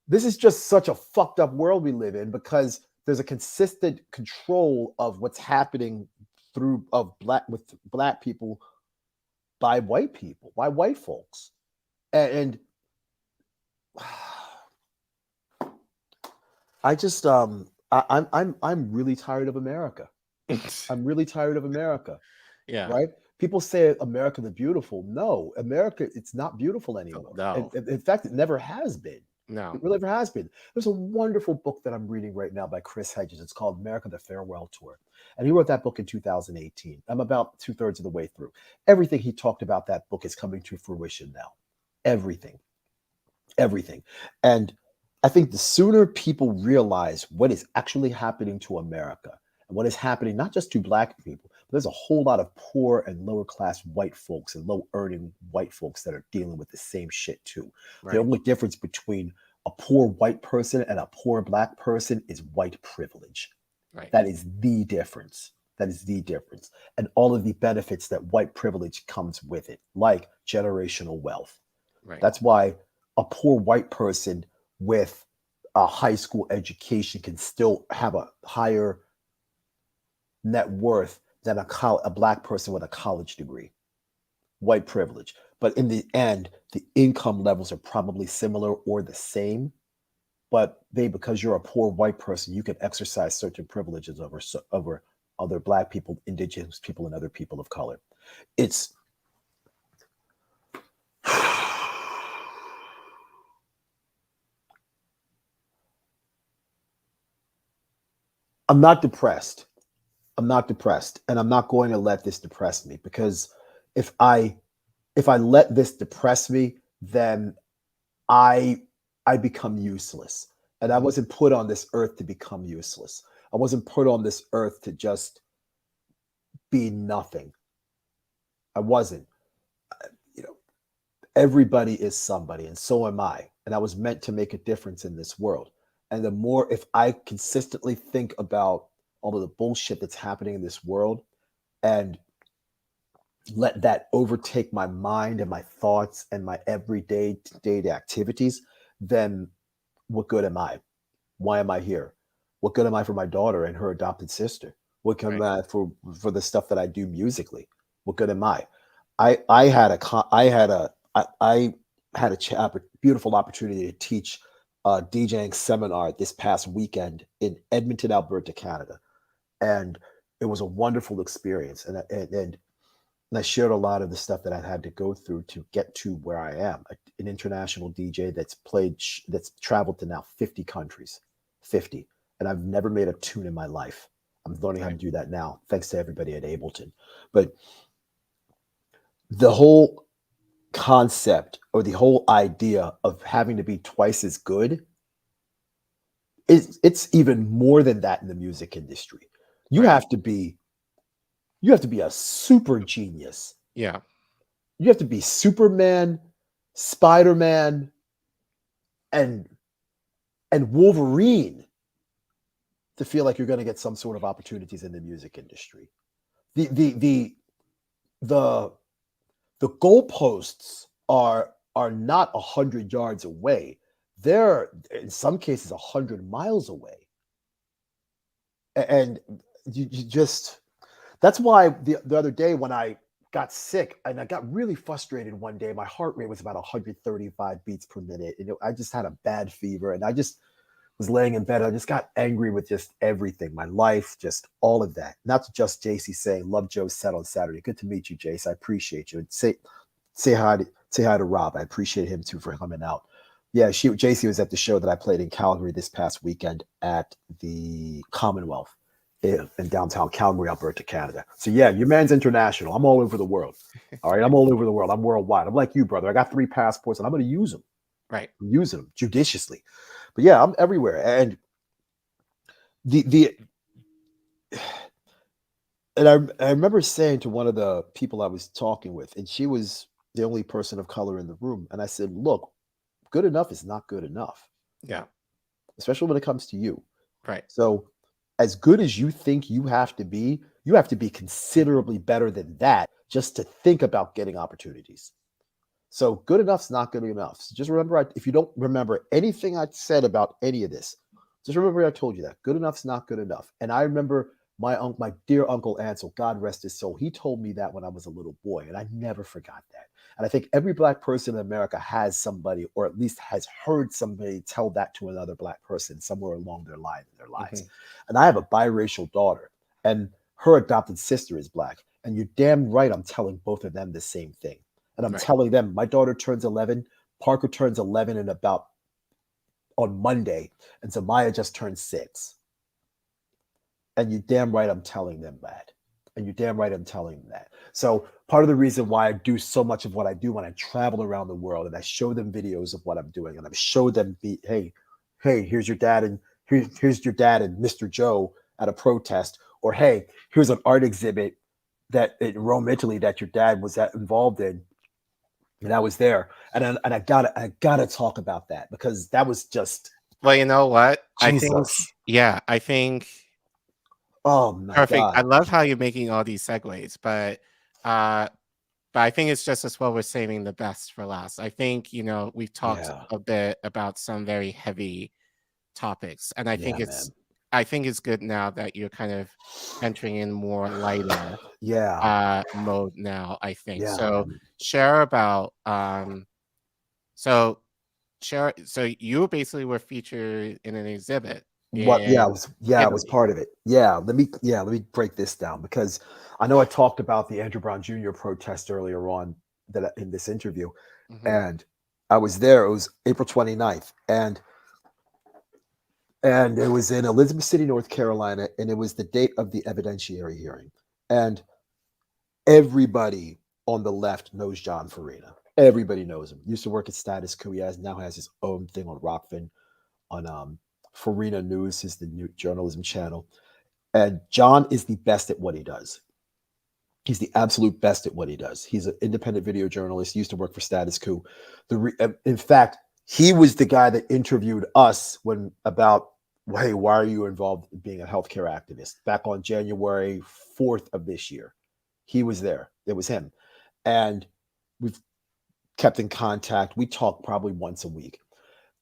This is just such a fucked up world we live in because there's a consistent control of what's happening with black people by white people, by white folks. And I just I'm really tired of America. I'm really tired of America. Yeah. Right? People say America the beautiful. No, America, it's not beautiful anymore. No. In fact, it never has been. No. It really never has been. There's a wonderful book that I'm reading right now by Chris Hedges. It's called America the Farewell Tour. And he wrote that book in 2018. I'm about 2/3 of the way through. Everything he talked about that book is coming to fruition now. Everything. And I think the sooner people realize what is actually happening to America and what is happening not just to black people, but there's a whole lot of poor and lower class white folks and low earning white folks that are dealing with the same shit too. Right. The only difference between a poor white person and a poor black person is white privilege. Right. That is the difference. And all of the benefits that white privilege comes with it, like generational wealth. Right. That's why a poor white person with a high school education can still have a higher net worth than a black person with a college degree. White privilege. But in the end, the income levels are probably similar or the same. But because you're a poor white person, you can exercise certain privileges over other black people, indigenous people, and other people of color. I'm not depressed. And I'm not going to let this depress me, because if I let this depress me, then I become useless. And I wasn't put on this earth to become useless. I wasn't put on this earth to just be nothing. I wasn't. Everybody is somebody, and so am I. And I was meant to make a difference in this world. And the more, if I consistently think about all of the bullshit that's happening in this world and let that overtake my mind and my thoughts and my everyday activities, then what good am I? Why am I here? What good am I for my daughter and her adopted sister? What good am I for the stuff that I do musically? What good am I? I had a beautiful opportunity to teach a DJing seminar this past weekend in Edmonton, Alberta, Canada. And it was a wonderful experience. And I shared a lot of the stuff that I had to go through to get to where I am, an international DJ that's traveled to now 50 countries, 50. And I've never made a tune in my life. I'm learning how to do that now, thanks to everybody at Ableton. But the whole concept or the whole idea of having to be twice as good it's even more than that in the music industry. You have to be a super genius. Yeah. You have to be Superman, Spider-Man, and Wolverine to feel like you're going to get some sort of opportunities in the music industry. The the goalposts are not 100 yards away. They're in some cases 100 miles away. And you just, that's why the other day when I got sick and I got really frustrated one day, my heart rate was about 135 beats per minute. And I just had a bad fever and I just was laying in bed. I just got angry with just everything, my life, just all of that. Not just JC saying, love Joe's set on Saturday. Good to meet you, Jace. I appreciate you. And say hi to Rob. I appreciate him too for coming out. Yeah, JC was at the show that I played in Calgary this past weekend at the Commonwealth in downtown Calgary, Alberta, Canada. So yeah, your man's international. I'm all over the world. All right, I'm all over the world. I'm worldwide. I'm like you, brother. I got 3 passports and I'm going to use them. Right. I'm using them judiciously. But yeah, I'm everywhere. And and I remember saying to one of the people I was talking with, and she was the only person of color in the room. And I said, look, good enough is not good enough. Yeah. Especially when it comes to you. Right. So as good as you think you have to be considerably better than that just to think about getting opportunities. So good enough's not good enough. So just remember, if you don't remember anything I said about any of this, just remember I told you that. Good enough's not good enough. And I remember my dear Uncle Ansel, God rest his soul, he told me that when I was a little boy, and I never forgot that. And I think every Black person in America has somebody, or at least has heard somebody tell that to another Black person somewhere along their lives. Mm-hmm. And I have a biracial daughter, and her adopted sister is Black. And you're damn right I'm telling both of them the same thing. And I'm telling them, my daughter turns 11, Parker turns 11 in about on Monday, and Zamaya just turned 6. And you're damn right I'm telling them that. And you're damn right I'm telling them that. So part of the reason why I do so much of what I do when I travel around the world and I show them videos of what I'm doing, and I show them, hey, here's your dad, and here's your dad and Mr. Joe at a protest, or hey, here's an art exhibit that in Rome, Italy, that your dad was involved in. And I was there, and I gotta talk about that because that was just. Well, you know what? Jesus. I think. Oh my perfect. God! I love how you're making all these segues, but I think it's just as well we're saving the best for last. I think we've talked a bit about some very heavy topics, and I think it's good now that you're kind of entering in more lighter mode now. I think so. Share about so you basically were featured in an exhibit. I was part of it. Let me break this down because I know I talked about the Andrew Brown Jr. protest earlier on that in this interview, and I was there. It was April 29th, and it was in Elizabeth City, North Carolina, and it was the date of the evidentiary hearing. And everybody on the left knows John Farina. Everybody knows him. Used to work at Status Quo. He now has his own thing on Rockfin, on Farina News is the new journalism channel. And John is the best at what he does. He's the absolute best at what he does. He's an independent video journalist. He used to work for Status Quo. In fact, he was the guy that interviewed us about, hey, why are you involved in being a healthcare activist? Back on January 4th of this year. He was there. It was him. And we've kept in contact. We talk probably once a week.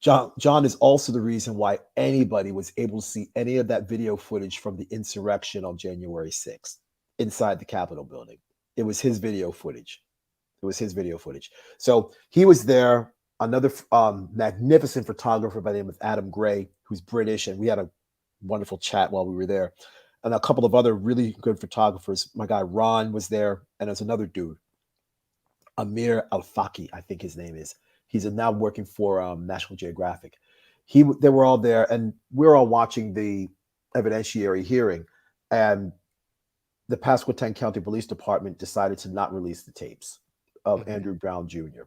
John is also the reason why anybody was able to see any of that video footage from the insurrection on January 6th inside the Capitol building. It was his video footage. So he was there. Another magnificent photographer by the name of Adam Gray, who's British, and we had a wonderful chat while we were there. And a couple of other really good photographers. My guy Ron was there, and there's another dude, Amir Al-Faki, I think his name is. He's now working for National Geographic. They were all there, and we're all watching the evidentiary hearing. And the Pasquotank County Police Department decided to not release the tapes of Andrew Brown Jr.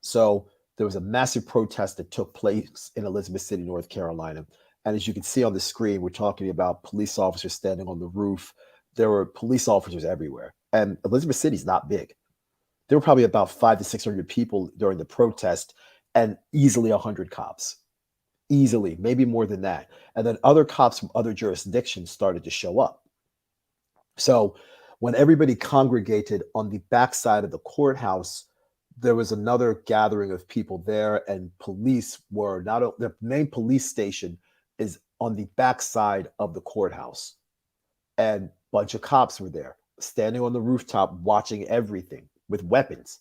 So there was a massive protest that took place in Elizabeth City, North Carolina. And as you can see on the screen, we're talking about police officers standing on the roof. There were police officers everywhere. And Elizabeth City's not big. There were probably about 500 to 600 people during the protest and easily 100 cops. Easily, maybe more than that. And then other cops from other jurisdictions started to show up. So When everybody congregated on the backside of the courthouse, there was another gathering of people there, and police were not, the main police station is on the backside of the courthouse. And a bunch of cops were there, standing on the rooftop, watching everything with weapons,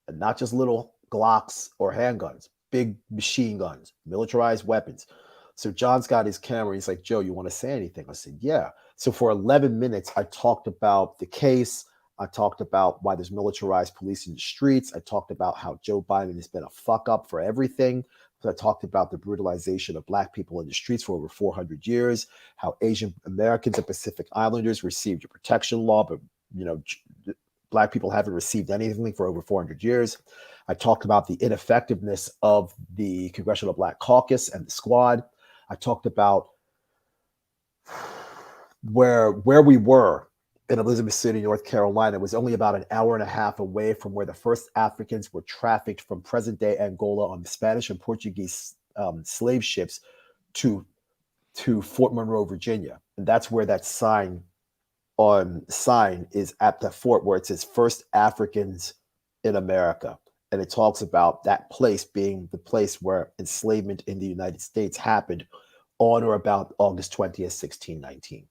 and not just little Glocks or handguns, big machine guns, militarized weapons. So John's got his camera. He's like, Joe, you want to say anything? I said, yeah. So for 11 minutes, I talked about the case. I talked about why there's militarized police in the streets. I talked about how Joe Biden has been a fuck up for everything. I talked about the brutalization of Black people in the streets for over 400 years, how Asian Americans and Pacific Islanders received a protection law, but Black people haven't received anything for over 400 years. I talked about the ineffectiveness of the Congressional Black Caucus and the Squad. I talked about where we were in Elizabeth City, North Carolina. It was only about an hour and a half away from where the first Africans were trafficked from present-day Angola on the Spanish and Portuguese slave ships to Fort Monroe, Virginia. And that's where that sign is at the fort, where it says First Africans in America. And it talks about that place being the place where enslavement in the United States happened on or about August 20th, 1619.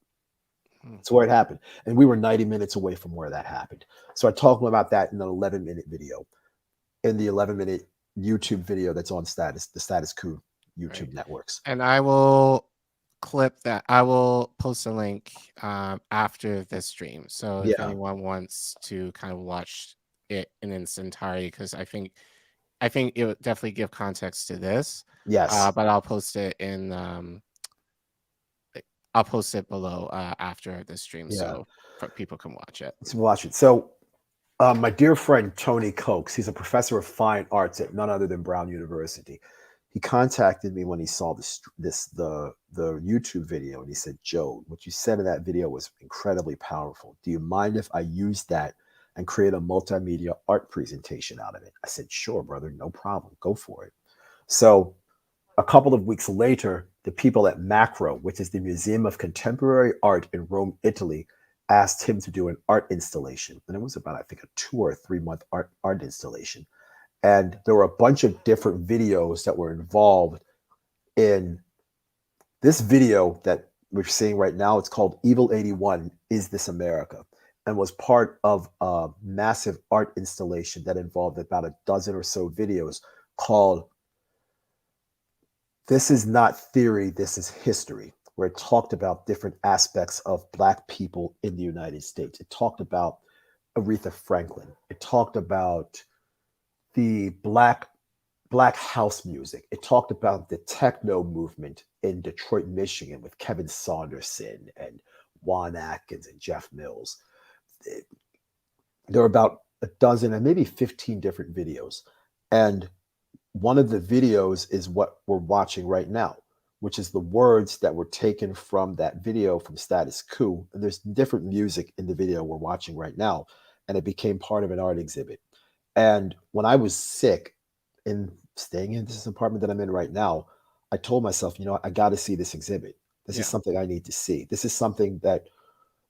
That's where it happened. And we were 90 minutes away from where that happened. So I talked about that in an 11-minute video, in the 11-minute YouTube video that's on the Status Coup YouTube networks. And I will clip that. I will post a link after this stream. So if anyone wants to kind of watch it in its entirety, because I think it would definitely give context to this. Yes. But I'll post it in I'll post it below after the stream, so people can watch it. So my dear friend Tony Cokes, he's a professor of fine arts at none other than Brown University. He contacted me when he saw the YouTube video, and he said, Joe, what you said in that video was incredibly powerful. Do you mind if I use that and create a multimedia art presentation out of it? I said, sure, brother, no problem. Go for it. So a couple of weeks later, the people at Macro, which is the Museum of Contemporary Art in Rome, Italy, asked him to do an art installation. And it was about, I think, a 2 or 3 month art installation. And there were a bunch of different videos that were involved in this video that we're seeing right now. It's called Evil 81, Is This America? And was part of a massive art installation that involved about a dozen or so videos called This Is Not Theory, This Is History, where it talked about different aspects of Black people in the United States. It talked about Aretha Franklin. It talked about the Black house music. It talked about the techno movement in Detroit, Michigan, with Kevin Saunderson and Juan Atkins and Jeff Mills. There were about a dozen and maybe 15 different videos. And one of the videos is what we're watching right now, which is the words that were taken from that video from Status Coup. And there's different music in the video we're watching right now. And it became part of an art exhibit. And when I was sick and staying in this apartment that I'm in right now, I told myself, I got to see this exhibit. This is something I need to see. This is something that,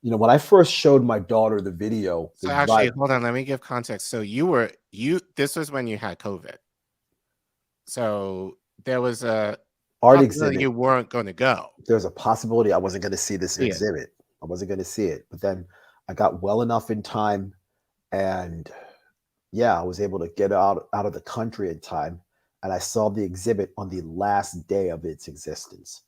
when I first showed my daughter the video. So actually, hold on, let me give context. So this was when you had COVID. So there was a art exhibit. You weren't going to go. There's a possibility I wasn't going to see this exhibit. I wasn't going to see it. But then I got well enough in time, and I was able to get out of the country in time, and I saw the exhibit on the last day of its existence.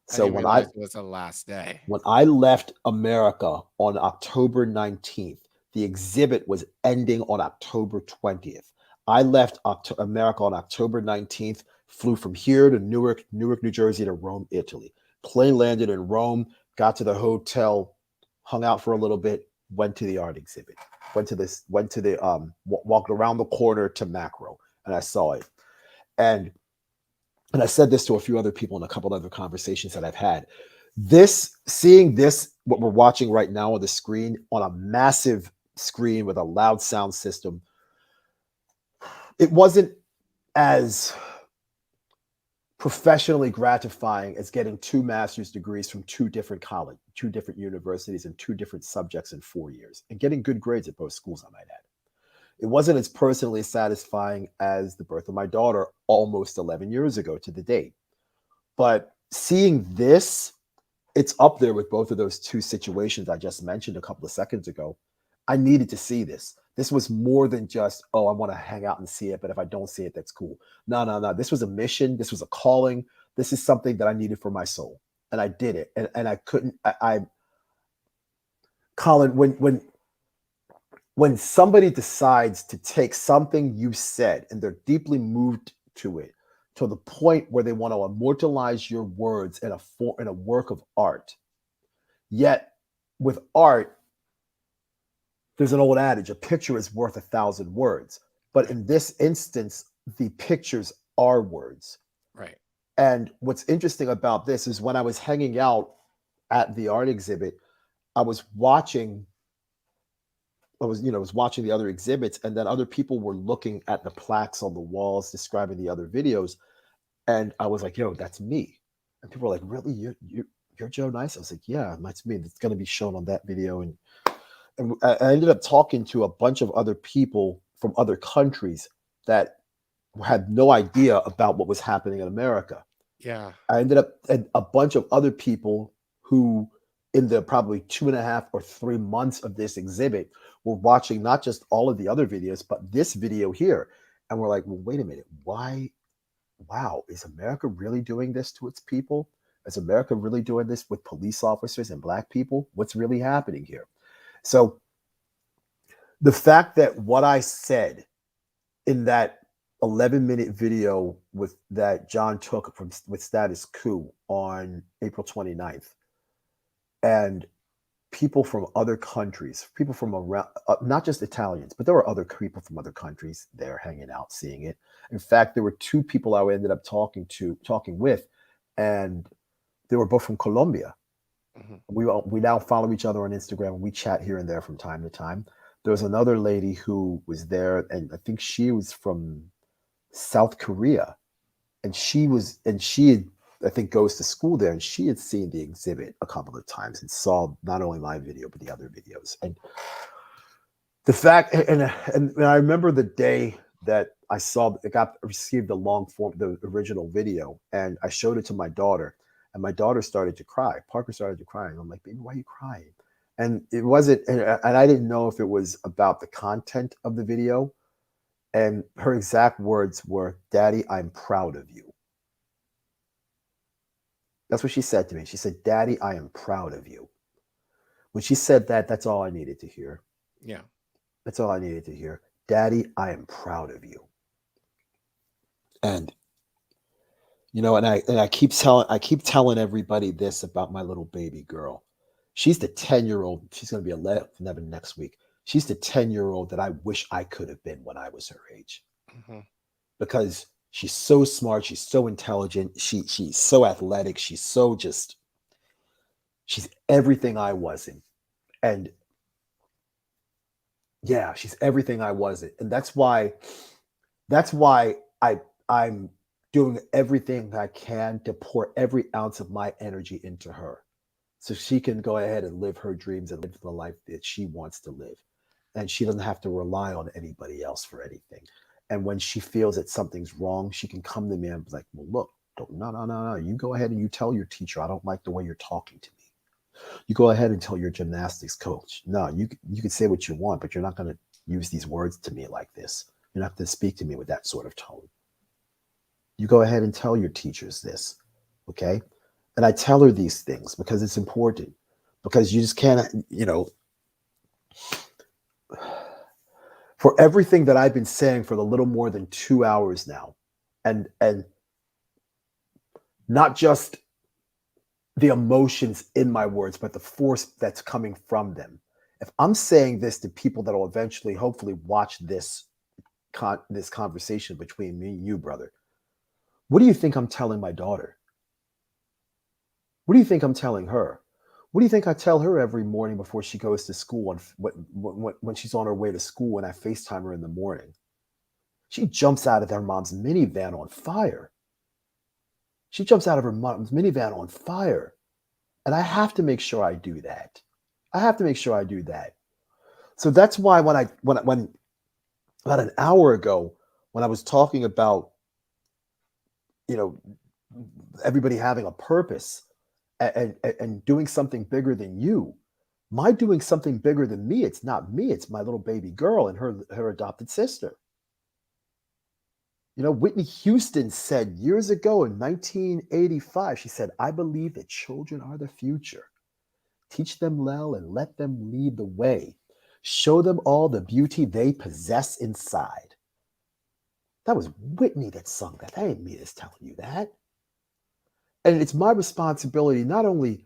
So when it was the last day. When I left America on October 19th, the exhibit was ending on October 20th. I left America on October 19th, flew from here to Newark, New Jersey to Rome, Italy. Plane landed in Rome, got to the hotel, hung out for a little bit, went to the art exhibit. Walked around the corner to Macro, and I saw it. And I said this to a few other people in a couple other conversations that I've had. Seeing this, what we're watching right now on the screen, on a massive screen with a loud sound system, it wasn't as professionally gratifying as getting 2 master's degrees from 2 different college, 2 different universities and 2 different subjects in 4 years, and getting good grades at both schools, I might add. It wasn't as personally satisfying as the birth of my daughter almost 11 years ago to the date. But seeing this, it's up there with both of those 2 situations I just mentioned a couple of seconds ago. I needed to see this. This was more than just, oh, I want to hang out and see it, but if I don't see it, that's cool. No. This was a mission. This was a calling. This is something that I needed for my soul. And I did it. And I couldn't, Colin, when somebody decides to take something you said and they're deeply moved to it, to the point where they want to immortalize your words in a work of art. Yet with art, there's an old adage, a picture is worth 1,000 words. But in this instance, the pictures are words. Right. And what's interesting about this is when I was hanging out at the art exhibit, I was watching the other exhibits, and then other people were looking at the plaques on the walls describing the other videos. And I was like, yo, that's me. And people were like, really? You're Joe Nice? I was like, yeah, that's me. It's going to be shown on that video. And I ended up talking to a bunch of other people from other countries that had no idea about what was happening in America. Yeah. I ended up and a bunch of other people who, in the probably 2.5 or 3 months of this exhibit, were watching not just all of the other videos, but this video here. And we're like, well, wait a minute. Why? Wow, is America really doing this to its people? Is America really doing this with police officers and Black people? What's really happening here? So the fact that what I said in that 11-minute video that John took with Status Coup on April 29th, and people from other countries, people from around, not just Italians, but there were other people from other countries there hanging out, seeing it. In fact, there were 2 people I ended up talking with, and they were both from Colombia. Mm-hmm. We now follow each other on Instagram, and we chat here and there from time to time. There was another lady who was there, and I think she was from South Korea, and she had, I think, goes to school there, and she had seen the exhibit a couple of times and saw not only my video but the other videos. And the fact, and I remember the day that I received the original video, and I showed it to my daughter, and my daughter started to cry. Parker started to cry, and I'm like, baby, why are you crying? And it wasn't, and I didn't know if it was about the content of the video. And her exact words were, Daddy, I'm proud of you. That's what she said to me. She said, Daddy, I am proud of you. When she said that, that's all I needed to hear. Yeah. That's all I needed to hear. Daddy, I am proud of you. And and I keep telling everybody this about my little baby girl. She's the 10-year-old. She's going to be 11 next week. She's the 10-year-old that I wish I could have been when I was her age. Mm-hmm. Because she's so smart. She's so intelligent. She's so athletic. She's everything I wasn't. And yeah, she's everything I wasn't. And that's why I'm doing everything I can to pour every ounce of my energy into her, so she can go ahead and live her dreams and live the life that she wants to live. And she doesn't have to rely on anybody else for anything. And when she feels that something's wrong, she can come to me and be like, well, look, no. You go ahead and you tell your teacher, I don't like the way you're talking to me. You go ahead and tell your gymnastics coach, no, you can say what you want, but you're not going to use these words to me like this. You're not going to speak to me with that sort of tone. You go ahead and tell your teachers this, okay? And I tell her these things because it's important, because you just can't, for everything that I've been saying for a little more than 2 hours now, and not just the emotions in my words, but the force that's coming from them. If I'm saying this to people that will eventually, hopefully, watch this conversation between me and you, brother, what do you think I'm telling my daughter? What do you think I'm telling her? What do you think I tell her every morning before she goes to school, when she's on her way to school and I FaceTime her in the morning? She jumps out of their mom's minivan on fire. She jumps out of her mom's minivan on fire. And I have to make sure I do that. I have to make sure I do that. So that's why when about an hour ago, when I was talking about, you know, everybody having a purpose and doing something bigger than you, my doing something bigger than me, it's not me, it's my little baby girl and her adopted sister. You know, Whitney Houston said years ago in 1985, she said, "I believe that children are the future. Teach them well and let them lead the way. Show them all the beauty they possess inside." That was Whitney that sung that. That ain't me that's telling you that. And it's my responsibility not only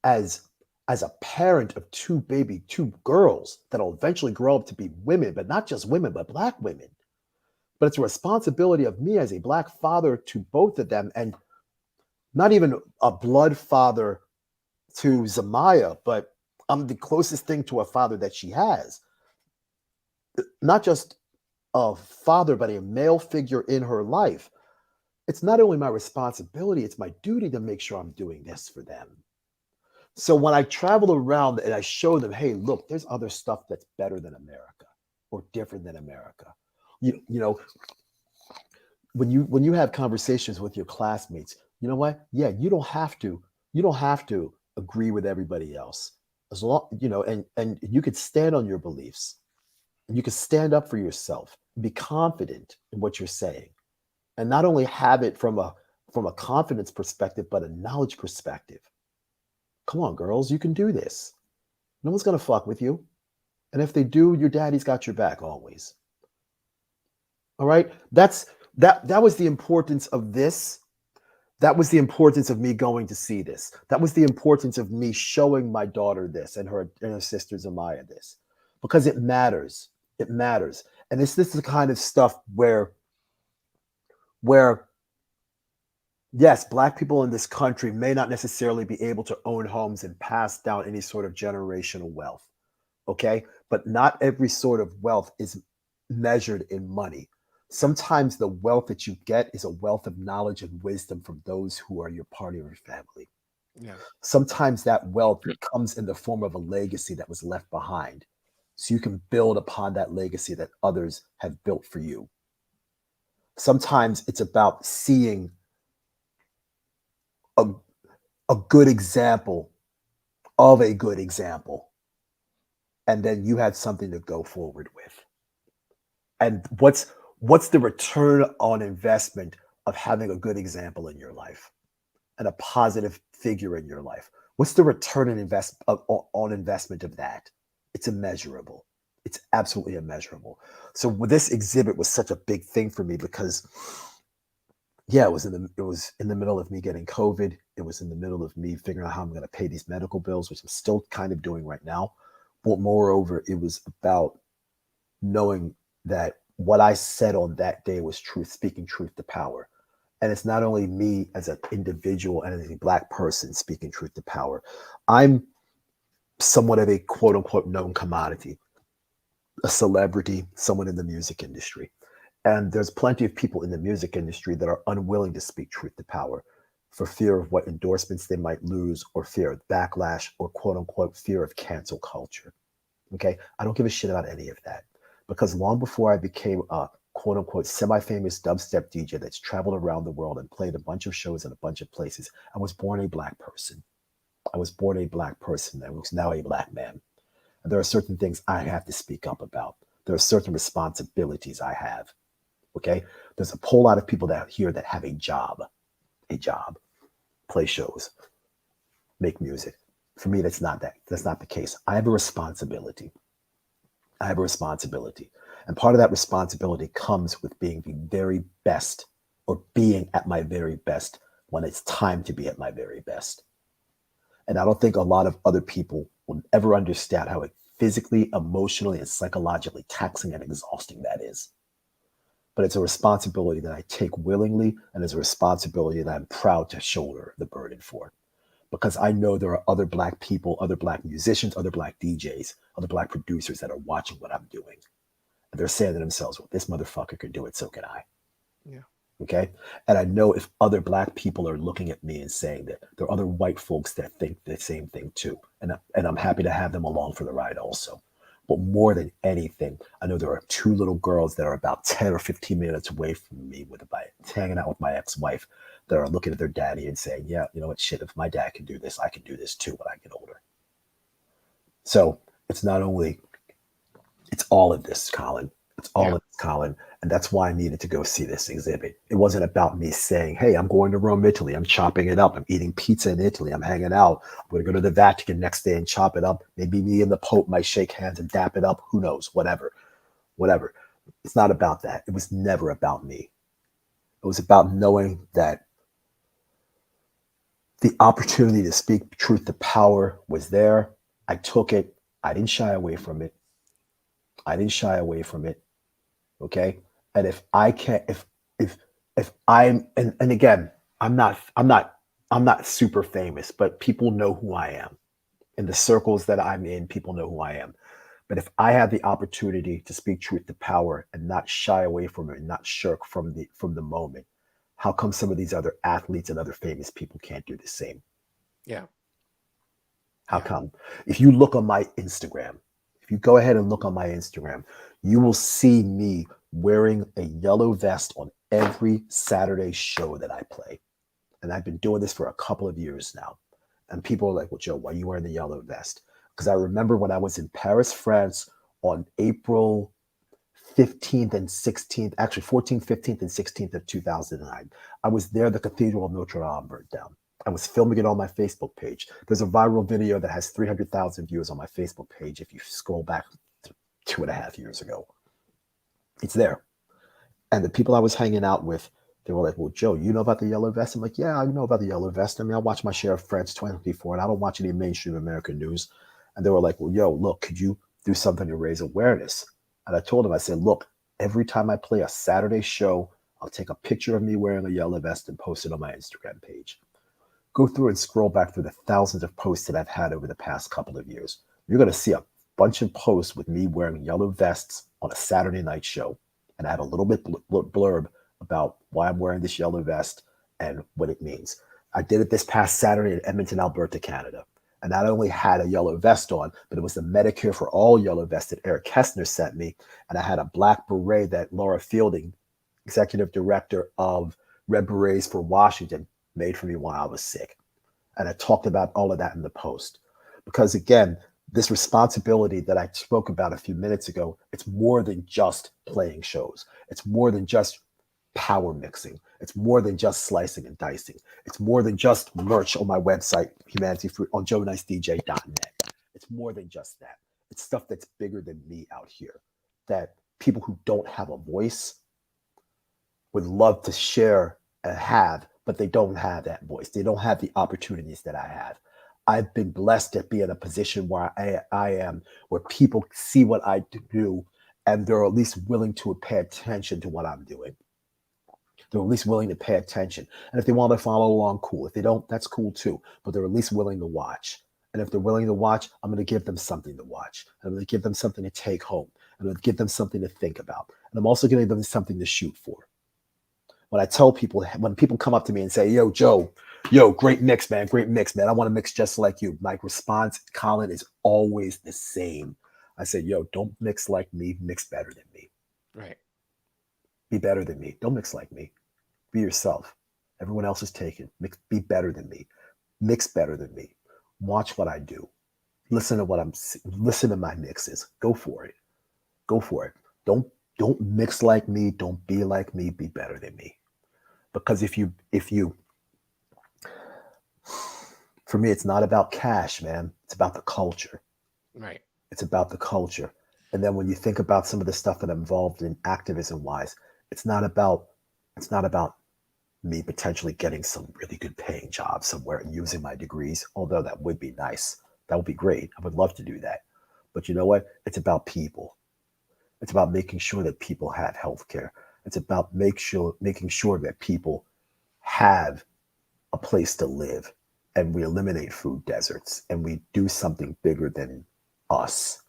as a parent of two girls that'll eventually grow up to be women, but not just women, but Black women. But it's a responsibility of me as a Black father to both of them, and not even a blood father to Zamaya, but I'm the closest thing to a father that she has. Not just a father, but a male figure in her life. It's not only my responsibility, it's my duty to make sure I'm doing this for them. So when I travel around and I show them, hey, look, there's other stuff that's better than America or different than America. You know, when you have conversations with your classmates, you know what? Yeah, you don't have to agree with everybody else. As long, you know, and you could stand on your beliefs and you could stand up for yourself, be confident in what you're saying, and not only have it from a confidence perspective, but a knowledge perspective. Come on, girls, you can do this. No one's gonna fuck with you. And if they do, your daddy's got your back always. All right. That was the importance of this. That was the importance of me going to see this. That was the importance of me showing my daughter this and her sister Zamaya this, because it matters. It matters. And this is the kind of stuff where yes, Black people in this country may not necessarily be able to own homes and pass down any sort of generational wealth. Okay. But not every sort of wealth is measured in money. Sometimes the wealth that you get is a wealth of knowledge and wisdom from those who are your part of your family. Yeah. Sometimes that wealth comes in the form of a legacy that was left behind. So you can build upon that legacy that others have built for you. Sometimes it's about seeing a good example of a good example. And then you have something to go forward with. And what's the return on investment of having a good example in your life and a positive figure in your life? What's the return on investment of that? It's immeasurable. It's absolutely immeasurable. So this exhibit was such a big thing for me because, yeah, it was in the middle of me getting COVID. It was in the middle of me figuring out how I'm going to pay these medical bills, which I'm still kind of doing right now. But moreover, it was about knowing that what I said on that day was truth, speaking truth to power. And it's not only me as an individual and as a Black person speaking truth to power. I'm somewhat of a quote unquote known commodity, a celebrity, someone in the music industry. And there's plenty of people in the music industry that are unwilling to speak truth to power for fear of what endorsements they might lose, or fear of backlash, or quote unquote fear of cancel culture. Okay. I don't give a shit about any of that, because long before I became a quote unquote semi-famous dubstep DJ that's traveled around the world and played a bunch of shows in a bunch of places, I was born a Black person. I was born a Black person. I was now a Black man. And there are certain things I have to speak up about. There are certain responsibilities I have. Okay. There's a whole lot of people that here that have a job, play shows, make music. For me, that's not the case. I have a responsibility. And part of that responsibility comes with being the very best, or being at my very best when it's time to be at my very best. And I don't think a lot of other people will ever understand how physically, emotionally, and psychologically taxing and exhausting that is. But it's a responsibility that I take willingly, and it's a responsibility that I'm proud to shoulder the burden for. Because I know there are other Black people, other Black musicians, other Black DJs, other Black producers that are watching what I'm doing. And they're saying to themselves, well, this motherfucker can do it, so can I. Yeah. Okay. And I know if other black people are looking at me and saying that, there are other white folks that think the same thing too. And I'm happy to have them along for the ride also. But more than anything, I know there are two little girls that are about 10 or 15 minutes away from me hanging out with my ex-wife, that are looking at their daddy and saying, yeah, you know what, shit, if my dad can do this, I can do this too when I get older. So it's not only, it's all of this, Colin. It's all Yeah. of this, Colin. And that's why I needed to go see this exhibit. It wasn't about me saying, hey, I'm going to Rome, Italy. I'm chopping it up. I'm eating pizza in Italy. I'm hanging out. I'm going to go to the Vatican next day and chop it up. Maybe me and the Pope might shake hands and dap it up. Who knows? Whatever. Whatever. It's not about that. It was never about me. It was about knowing that the opportunity to speak truth to power was there. I took it. I didn't shy away from it. I didn't shy away from it. Okay. And if I can't, if I'm, and again, I'm not super famous, but people know who I am. In the circles that I'm in, people know who I am. But if I have the opportunity to speak truth to power and not shy away from it and not shirk from the moment, how come some of these other athletes and other famous people can't do the same? Yeah. How Yeah. come? If you look on my Instagram, if you go ahead and look on my Instagram, you will see me wearing a yellow vest on every Saturday show that I play. And I've been doing this for a couple of years now. And people are like, well, Joe, why are you wearing the yellow vest? Because I remember when I was in Paris, France on April 15th and 16th, actually 14th, 15th, and 16th of 2009. I was there, the Cathedral of Notre Dame burned down. I was filming it on my Facebook page. There's a viral video that has 300,000 views on my Facebook page if you scroll back 2.5 years ago. It's there. And the people I was hanging out with, they were like, well, Joe, you know about the yellow vest? I'm like, yeah, I know about the yellow vest. I mean, I watch my share of France 24, and I don't watch any mainstream American news. And they were like, well, yo, look, could you do something to raise awareness? And I told them, I said, look, every time I play a Saturday show, I'll take a picture of me wearing a yellow vest and post it on my Instagram page. Go through and scroll back through the thousands of posts that I've had over the past couple of years. You're going to see a bunch of posts with me wearing yellow vests on a Saturday night show. And I have a little bit blurb about why I'm wearing this yellow vest and what it means. I did it this past Saturday in Edmonton, Alberta, Canada. And not only had a yellow vest on, but it was the Medicare for All yellow vest that Eric Kessner sent me. And I had a black beret that Laura Fielding, executive director of Red Berets for Washington, made for me while I was sick. And I talked about all of that in the post. Because again, this responsibility that I spoke about a few minutes ago, it's more than just playing shows. It's more than just power mixing. It's more than just slicing and dicing. It's more than just merch on my website, Humanity Fruit, on joenicedj.net. It's more than just that. It's stuff that's bigger than me out here, that people who don't have a voice would love to share and have, but they don't have that voice. They don't have the opportunities that I have. I've been blessed to be in a position where I am, where people see what I do, and they're at least willing to pay attention to what I'm doing. They're at least willing to pay attention. And if they want to follow along, cool. If they don't, that's cool too. But they're at least willing to watch. And if they're willing to watch, I'm going to give them something to watch. I'm going to give them something to take home. I'm going to give them something to think about. And I'm also going to give them something to shoot for. When I tell people, when people come up to me and say, yo, Joe, yo, great mix, man. Great mix, man. I want to mix just like you. My response, Colin, is always the same. I say, yo, don't mix like me. Mix better than me. Right. Be better than me. Don't mix like me. Be yourself. Everyone else is taken. Be better than me. Mix better than me. Watch what I do. Listen to my mixes. Go for it. Go for it. Don't mix like me. Don't be like me. Be better than me. Because if you, for me, it's not about cash, man. It's about the culture. Right. It's about the culture. And then when you think about some of the stuff that I'm involved in activism wise, it's not about me potentially getting some really good paying job somewhere and using my degrees, although that would be nice. That would be great. I would love to do that. But you know what? It's about people. It's about making sure that people have health care. It's about making sure that people have a place to live, and we eliminate food deserts and we do something bigger than us.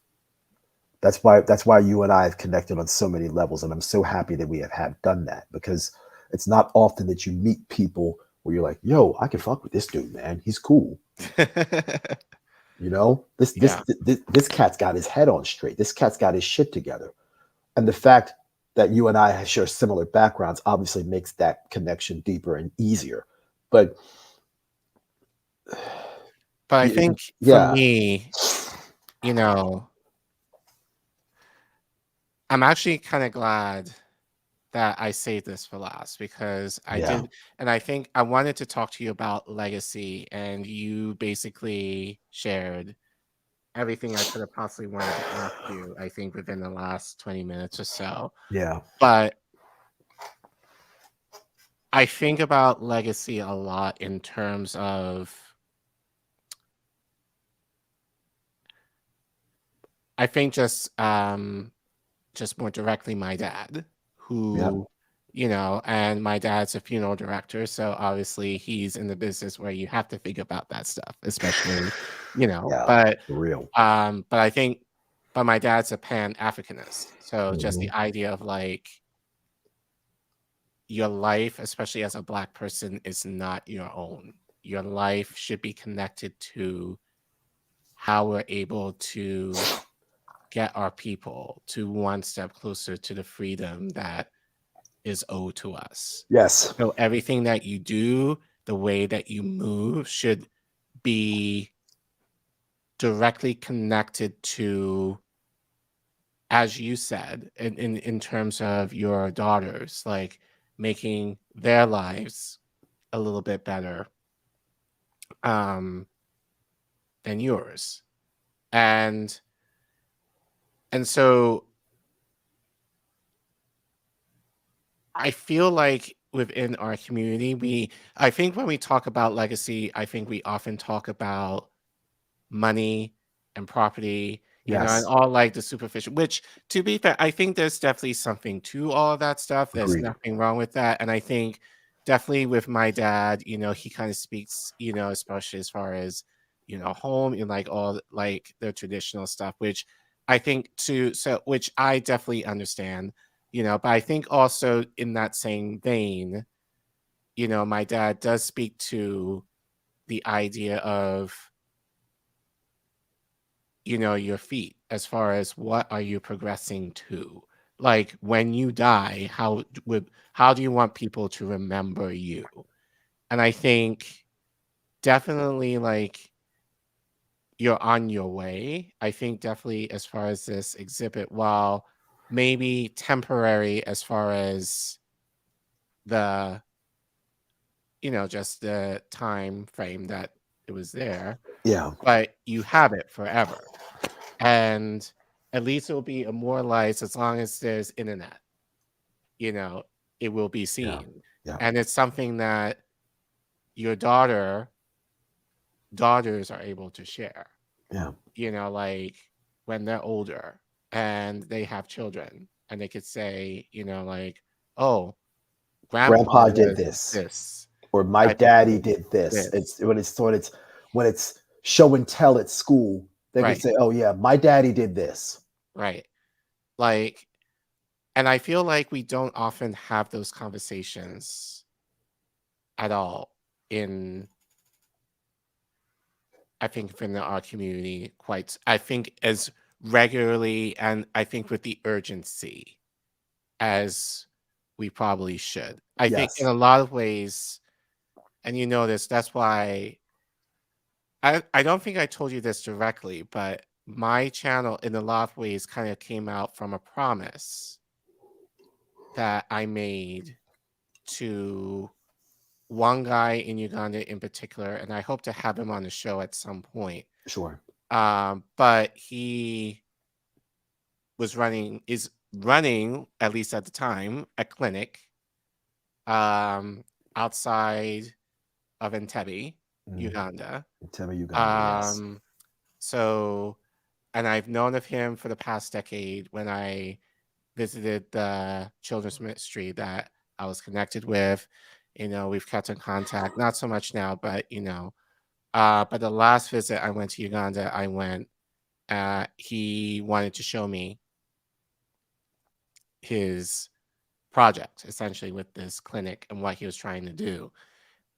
That's why you and I have connected on so many levels, and I'm so happy that we have done that, because It's not often that you meet people where you're like, yo, I can fuck with this dude, man. He's cool. You know, this cat's got his head on straight. This cat's got his shit together. And the fact that you and I share similar backgrounds obviously makes that connection deeper and easier. But I think for me, you know, I'm actually kind of glad that I saved this for last, because I did, and I think I wanted to talk to you about legacy, and you basically shared everything I could have possibly wanted to ask you, I think, within the last 20 minutes or so. Yeah. But I think about legacy a lot in terms of, I think just more directly my dad, who, you know, and my dad's a funeral director, so obviously he's in the business where you have to think about that stuff, especially, you know, but for real. But I think, but my dad's a Pan-Africanist, so just the idea of like your life, especially as a Black person, is not your own. Your life should be connected to how we're able to get our people to one step closer to the freedom that is owed to us. Yes. So everything that you do, the way that you move, should be directly connected to, as you said, in terms of your daughters, like making their lives a little bit better than yours. And so I feel like within our community, I think when we talk about legacy, I think we often talk about money and property, you know, and all like the superficial, which, to be fair, I think there's definitely something to all of that stuff. There's nothing wrong with that. And I think definitely with my dad, you know, he kind of speaks, you know, especially as far as, you know, home and like all like the traditional stuff, which I think which I definitely understand, you know, but I think also in that same vein, you know, my dad does speak to the idea of, you know, your feet, as far as what are you progressing to? Like when you die, how do you want people to remember you? And I think definitely like you're on your way. I think definitely as far as this exhibit, while maybe temporary as far as the, you know, just the time frame that it was there. Yeah. But you have it forever. And at least it will be immortalized as long as there's internet, you know, it will be seen. And it's something that your daughters are able to share. You know, like when they're older and they have children and they could say, you know, like, oh, grandpa did this. Or my I daddy did this. It's when it's show and tell at school, they can say, oh yeah, my daddy did this. Right. Like, and I feel like we don't often have those conversations at all I think within our community I think as regularly, and I think with the urgency as we probably should. I think in a lot of ways, and you know this, that's why I don't think I told you this directly, but my channel in a lot of ways kind of came out from a promise that I made to one guy in Uganda in particular, and I hope to have him on the show at some point. Sure. But he is running, at least at the time, a clinic outside of Entebbe, Uganda. Entebbe, Uganda, yes. So, and I've known of him for the past decade when I visited the children's ministry that I was connected with. You know, we've kept in contact, not so much now, but, you know, but the last visit I went to Uganda, he wanted to show me his project essentially with this clinic and what he was trying to do.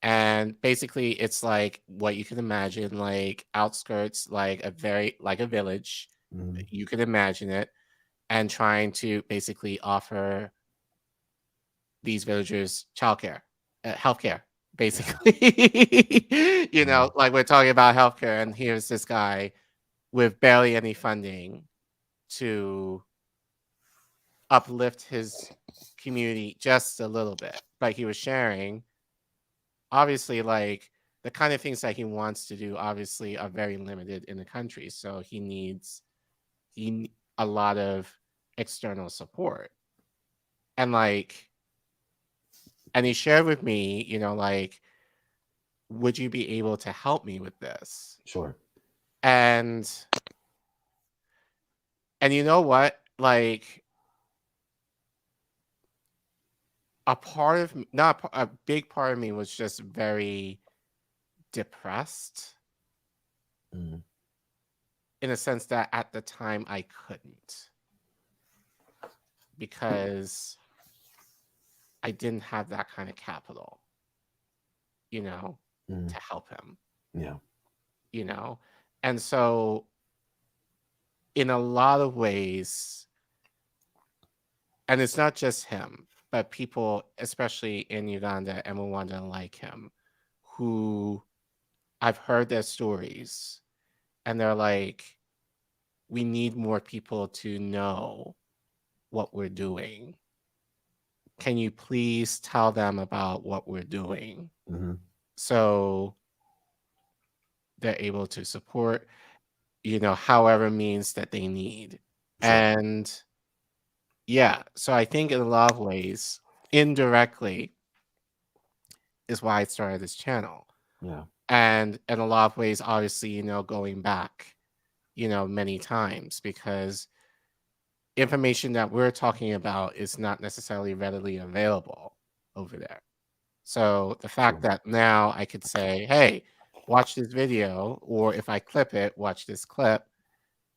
And basically it's like what you can imagine, like outskirts, like a village. Mhm. You can imagine it, and trying to basically offer these villagers childcare, healthcare, basically. You know, like we're talking about healthcare, and here's this guy with barely any funding to uplift his community just a little bit. But he was sharing, obviously, like the kind of things that he wants to do, obviously, are very limited in the country. So he needs a lot of external support. And like, and he shared with me, you know, like, would you be able to help me with this? Sure. And you know what? Like, a part of me, not a big part of me, was just very depressed Mhm. in a sense that at the time I couldn't, because I didn't have that kind of capital, you know, Mhm. to help him, Yeah. you know? And so, in a lot of ways, and it's not just him, but people, especially in Uganda and Rwanda like him, who I've heard their stories, and they're like, we need more people to know what we're doing. Can you please tell them about what we're doing? Mhm. So they're able to support, you know, however means that they need. Sure. And yeah, so I think in a lot of ways, indirectly, is why I started this channel. Yeah. And in a lot of ways, obviously, you know, going back, you know, many times, because information that we're talking about is not necessarily readily available over there. So the fact Sure. that now I could say, hey, watch this video, or if I clip it, watch this clip,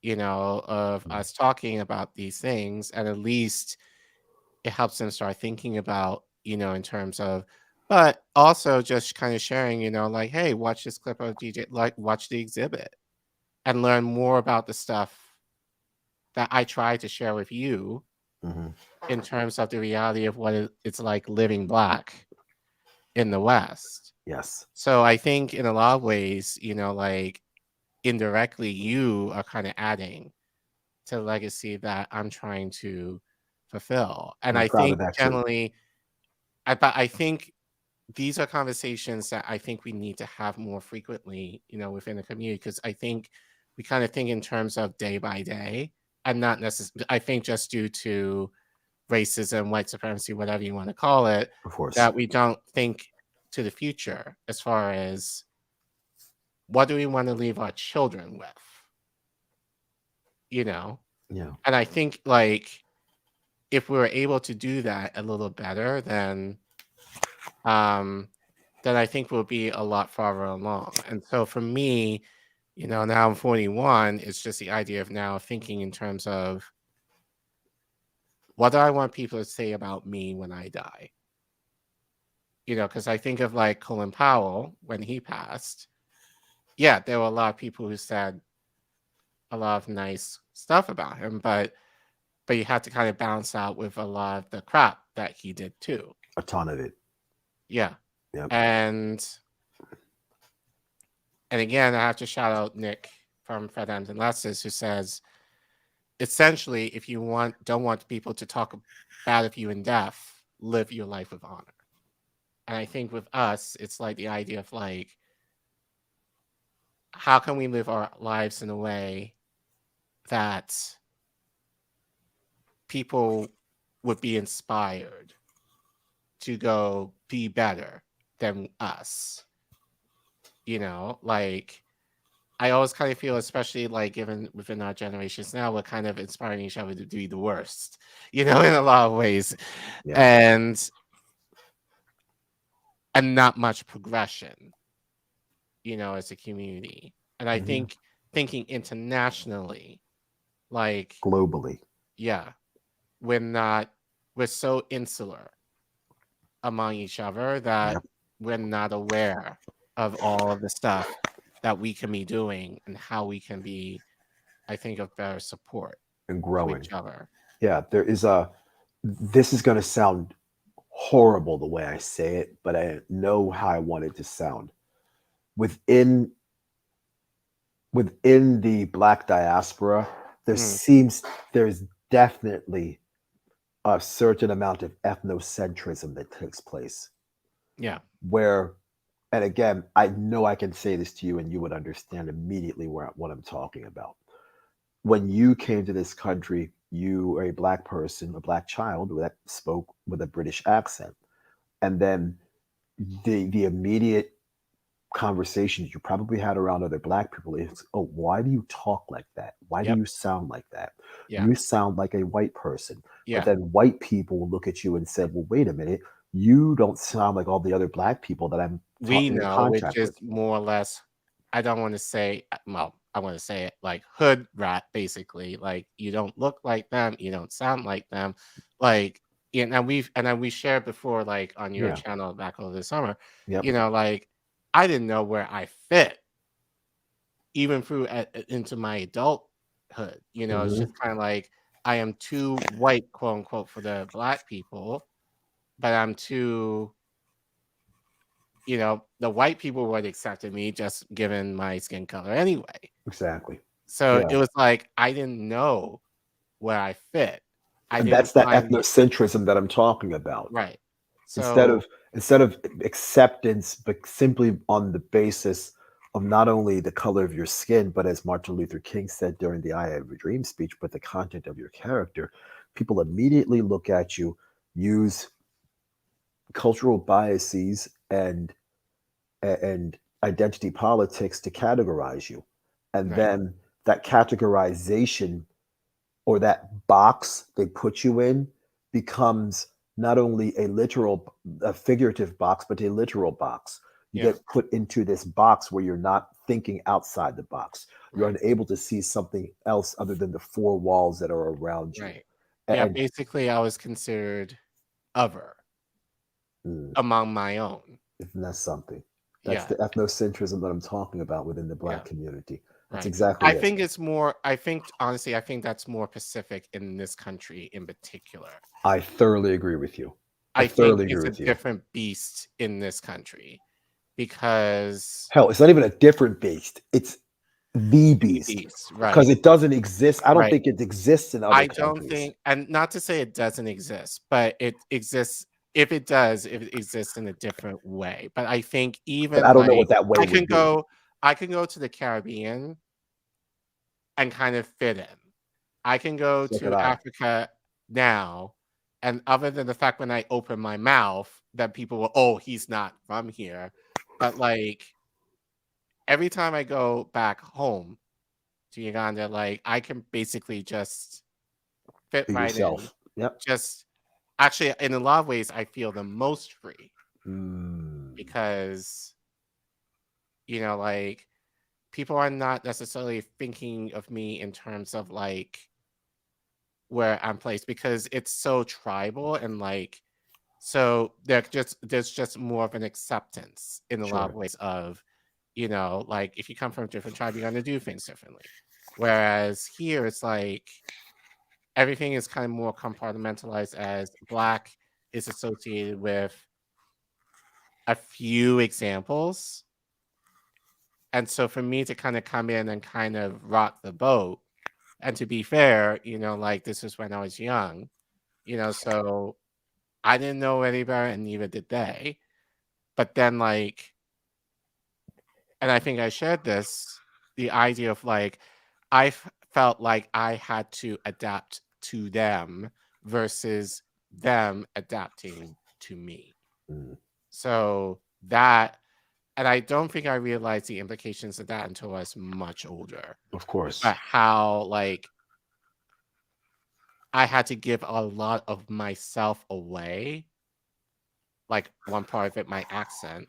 you know, of Mhm. us talking about these things, and at least it helps them start thinking about, you know, in terms of, but also just kind of sharing, you know, like, hey, watch this clip of DJ, like, watch the exhibit and learn more about the stuff that I try to share with you Mhm. in terms of the reality of what it's like living Black in the West. Yes. So I think in a lot of ways, you know, like indirectly, you are kind of adding to the legacy that I'm trying to fulfill. And I'm I proud of think that too. generally, but I think these are conversations that I think we need to have more frequently, you know, within the community, because I think we kind of think in terms of day by day, and not necessarily, I think just due to racism, white supremacy, whatever you want to call it, Of course. that we don't think to the future as far as what do we want to leave our children with, you know? Yeah. And I think like if we were able to do that a little better, um, then I think we'll be a lot farther along. And so for me, you know, now I'm 41, it's just the idea of now thinking in terms of what do I want people to say about me when I die? You know, because I think of like Colin Powell when he passed. Yeah, there were a lot of people who said a lot of nice stuff about him, but you had to kind of balance out with a lot of the crap that he did too. A ton of it. Yeah. Yep. And again, I have to shout out Nick from Fred Hampton Lessons, who says, essentially, if you don't want people to talk bad of you in death, live your life with honor. And I think with us, it's like the idea of like, how can we live our lives in a way that people would be inspired to go be better than us? You know, like I always kind of feel, especially like given within our generations now, we're kind of inspiring each other to be the worst, you know, in a lot of ways. Yeah. And not much progression, you know, as a community. And I Mhm. think thinking internationally, like, Globally. yeah, we're not we're so insular among each other that Yep. we're not aware of all of the stuff that we can be doing and how we can be, I think, of better support And to growing. each other. Yeah, there is this is going to sound horrible the way I say it, but I know how I want it to sound. Within the Black diaspora, there's definitely a certain amount of ethnocentrism that takes place. Yeah. Where, and again, I know I can say this to you and you would understand immediately what I'm talking about. When you came to this country, you were a Black person, a Black child that spoke with a British accent. And then the immediate conversations you probably had around other Black people is, oh, why do you talk like that? Why do Yep. you sound like that? Yeah. You sound like a white person. Yeah. But then white people will look at you and say, well, wait a minute, you don't sound like all the other Black people that I'm We in know, which contact is with. more or less, I don't want to say, well, I want to say it like hood rat, basically. Like, you don't look like them, you don't sound like them. Like, and we shared before, like on your Yeah. channel back over the summer, Yep. you know, like I didn't know where I fit even through into my adulthood. You know, it's just kind of like I am too white, quote unquote, for the Black people, but I'm too, you know, the white people would accept me just given my skin color anyway. Exactly. So Yeah. it was like I didn't know where I fit. I And didn't that's that find ethnocentrism that I'm talking about. right. Instead So of acceptance, but simply on the basis of not only the color of your skin, but as Martin Luther King said during the I Have a Dream speech, but the content of your character, people immediately look at you, use cultural biases and identity politics to categorize you. And right. then that categorization or that box they put you in becomes not only a figurative box, but a literal box. You Yeah. get put into this box where you're not thinking outside the box. You're Right. unable to see something else other than the four walls that are around you. Right. Yeah, And basically I was considered other among my own. isn't that something? That's Yeah. the ethnocentrism that I'm talking about within the Yeah. Black community. That's Right. exactly I it. think it's more, I think honestly, I think that's more Pacific in this country in particular. I thoroughly agree with you. I think thoroughly agree it's a with you. different beast in this country because Hell, it's not even a different beast. It's the beast. right. Because it doesn't exist. I don't Right. think it exists in other I don't countries. think, and not to say it doesn't exist, but it exists. If it does, if it exists in a different way. But I think even But I don't know like what that way I would can be. go, I can go to the Caribbean and kind of fit in. I can go So to could I. Africa now, and other than the fact when I open my mouth, that people will, oh, he's not from here. But like every time I go back home to Uganda, like I can basically just fit Be right in. yourself. Yep. Just actually, in a lot of ways, I feel the most free Mm. because, you know, like people are not necessarily thinking of me in terms of like where I'm placed because it's so tribal and like, so there's just more of an acceptance in a lot of Sure. ways of, you know, like if you come from a different tribe, you're going to do things differently. Whereas here, it's like everything is kind of more compartmentalized as Black is associated with a few examples. And so for me to kind of come in and kind of rock the boat, and to be fair, you know, like this is when I was young, you know, so I didn't know any better and neither did they. But then like, and I think I shared this, the idea of like, felt like I had to adapt to them versus them adapting to me. Mm. So that, and I don't think I realized the implications of that until I was much older. Of course. But how like I had to give a lot of myself away, like one part of it, my accent,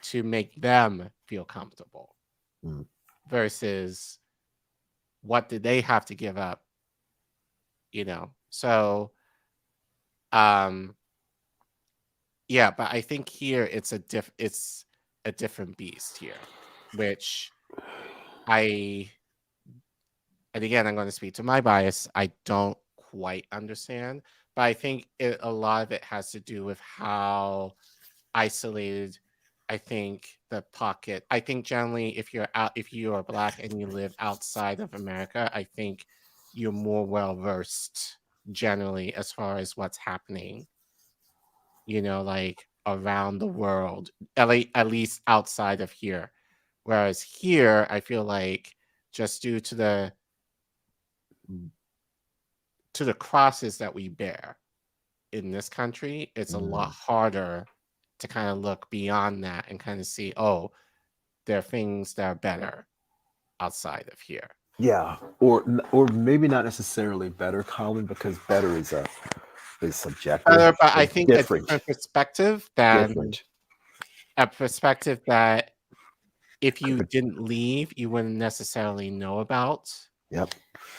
to make them feel comfortable versus what did they have to give up, you know? So Yeah, but I think here it's a different beast here, which and again, I'm going to speak to my bias. I don't quite understand, but I think a lot of it has to do with how isolated I think I think generally if you are Black and you live outside of America, I think you're more well versed generally as far as what's happening, like around the world, at least outside of here. Whereas here, I feel like just due to the crosses that we bear in this country, it's a lot harder to kind of look beyond that and kind of see, oh, there are things that are better outside of here. Yeah, or maybe not necessarily better, Colin, because better is subjective. But I It's think different. a different perspective than Different. a perspective that if you didn't leave, you wouldn't necessarily know about. Yep.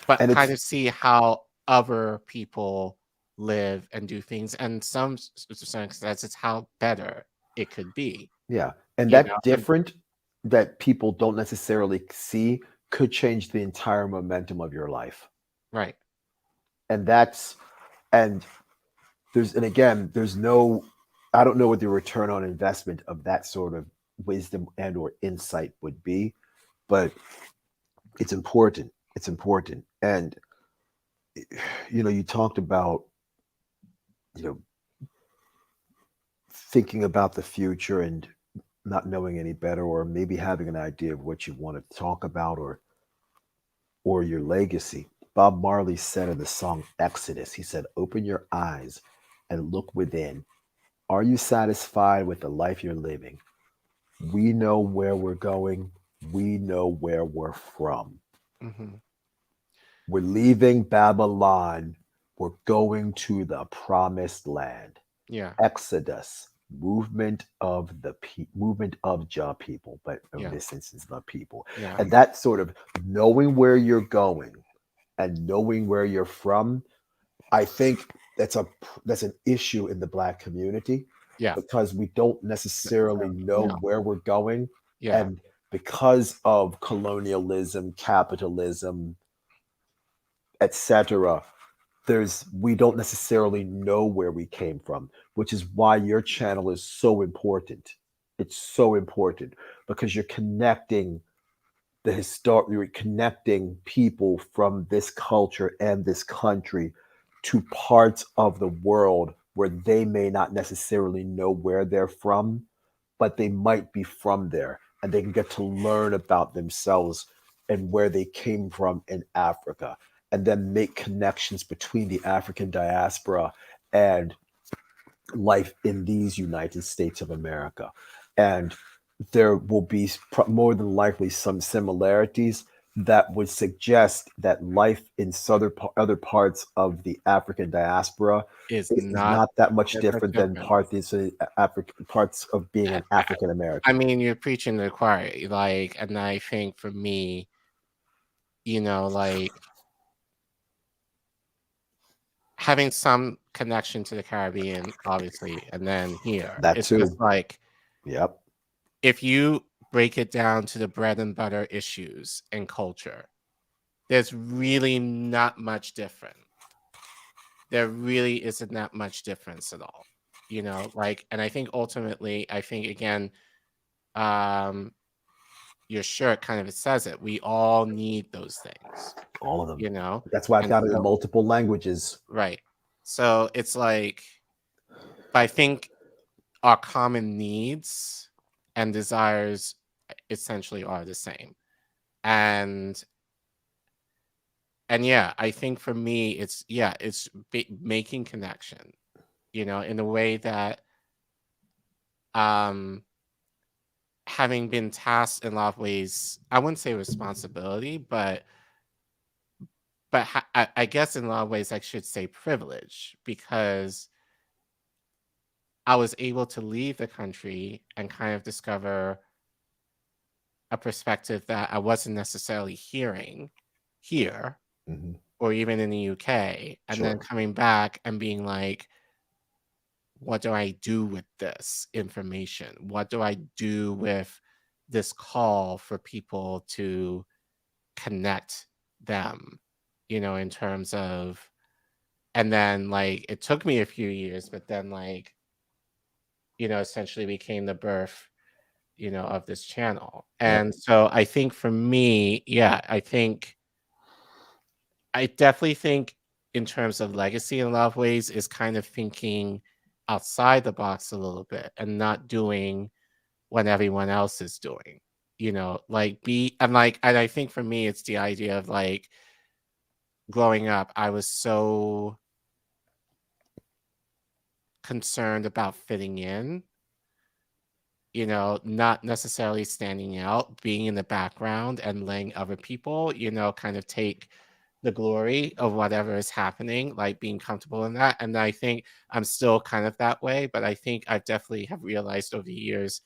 But And kind of see how other people live and do things, and some extent, it's how better it could be. Yeah, and You that know, different that people don't necessarily see could change the entire momentum of your life. right. And there's no, I don't know what the return on investment of that sort of wisdom and or insight would be, but it's important. It's important. And you talked about, you know, thinking about the future and not knowing any better, or maybe having an idea of what you want to talk about, or your legacy. Bob Marley said in the song Exodus, he said, "Open your eyes and look within. Are you satisfied with the life you're living? We know where we're going. We know where we're from. Hmm. We're leaving Babylon. We're going to the promised land." Yeah. Exodus, movement of Jah people, but in Yeah. this instance, the people. Yeah. And that sort of knowing where you're going and knowing where you're from, I think that's an issue in the Black community, Yeah. because we don't necessarily know No. where we're going, Yeah. and because of colonialism, capitalism, etc., we don't necessarily know where we came from, which is why your channel is so important. It's so important because you're connecting you're connecting people from this culture and this country to parts of the world where they may not necessarily know where they're from, but they might be from there, and they can get to learn about themselves and where they came from in Africa, and then make connections between the African diaspora and life in these United States of America. And there will be more than likely some similarities that would suggest that life in other parts of the African diaspora Is is not not that much different than different. parts of being an African I American. mean, you're preaching to the choir, and I think for me, like having some connection to the Caribbean, obviously, and then here, That it's just too. like Yep. if you break it down to the bread and butter issues and culture, there's really not much different. There really isn't that much difference at all. And I think ultimately, again, your shirt kind of says it. We all need those things, All of them. you know? That's why I've And got it in so, multiple languages. right. So it's like, I think our common needs and desires essentially are the same. And yeah, I think for me, it's making connection, in a way that, having been tasked in a lot of ways, I wouldn't say responsibility, but I guess in a lot of ways I should say privilege, because I was able to leave the country and kind of discover a perspective that I wasn't necessarily hearing here Mhm. or even in the UK, and Sure. then coming back and being like, what do I do with this information? What do I do with this call for people to connect them, in terms of, and then like it took me a few years, but then like, essentially became the birth, of this channel. And so I think for me, yeah, I definitely think in terms of legacy in a lot of ways is kind of thinking outside the box a little bit and not doing what everyone else is doing. Like and I think for me it's the idea of like growing up, I was so concerned about fitting in, not necessarily standing out, being in the background and letting other people, kind of take the glory of whatever is happening, like being comfortable in that. And I think I'm still kind of that way, but I think I definitely have realized over the years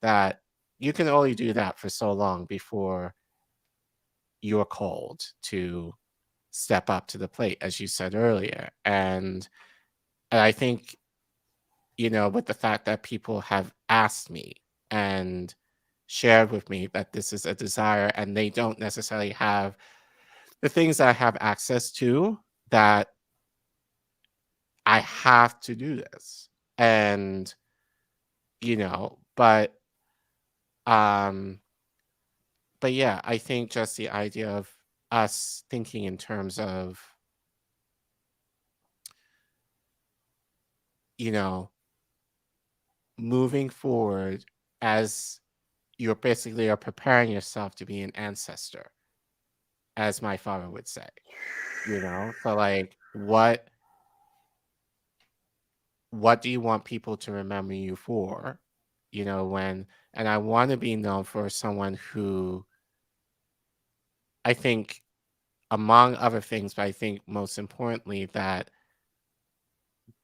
that you can only do that for so long before you're called to step up to the plate, as you said earlier. And I think, with the fact that people have asked me and shared with me that this is a desire and they don't necessarily have the things that I have access to, that I have to do this. And, um, but yeah, I think just the idea of us thinking in terms of, moving forward as you're basically are preparing yourself to be an ancestor, as my father would say, so like what do you want people to remember you for, and I want to be known for someone who, I think, among other things, but I think most importantly, that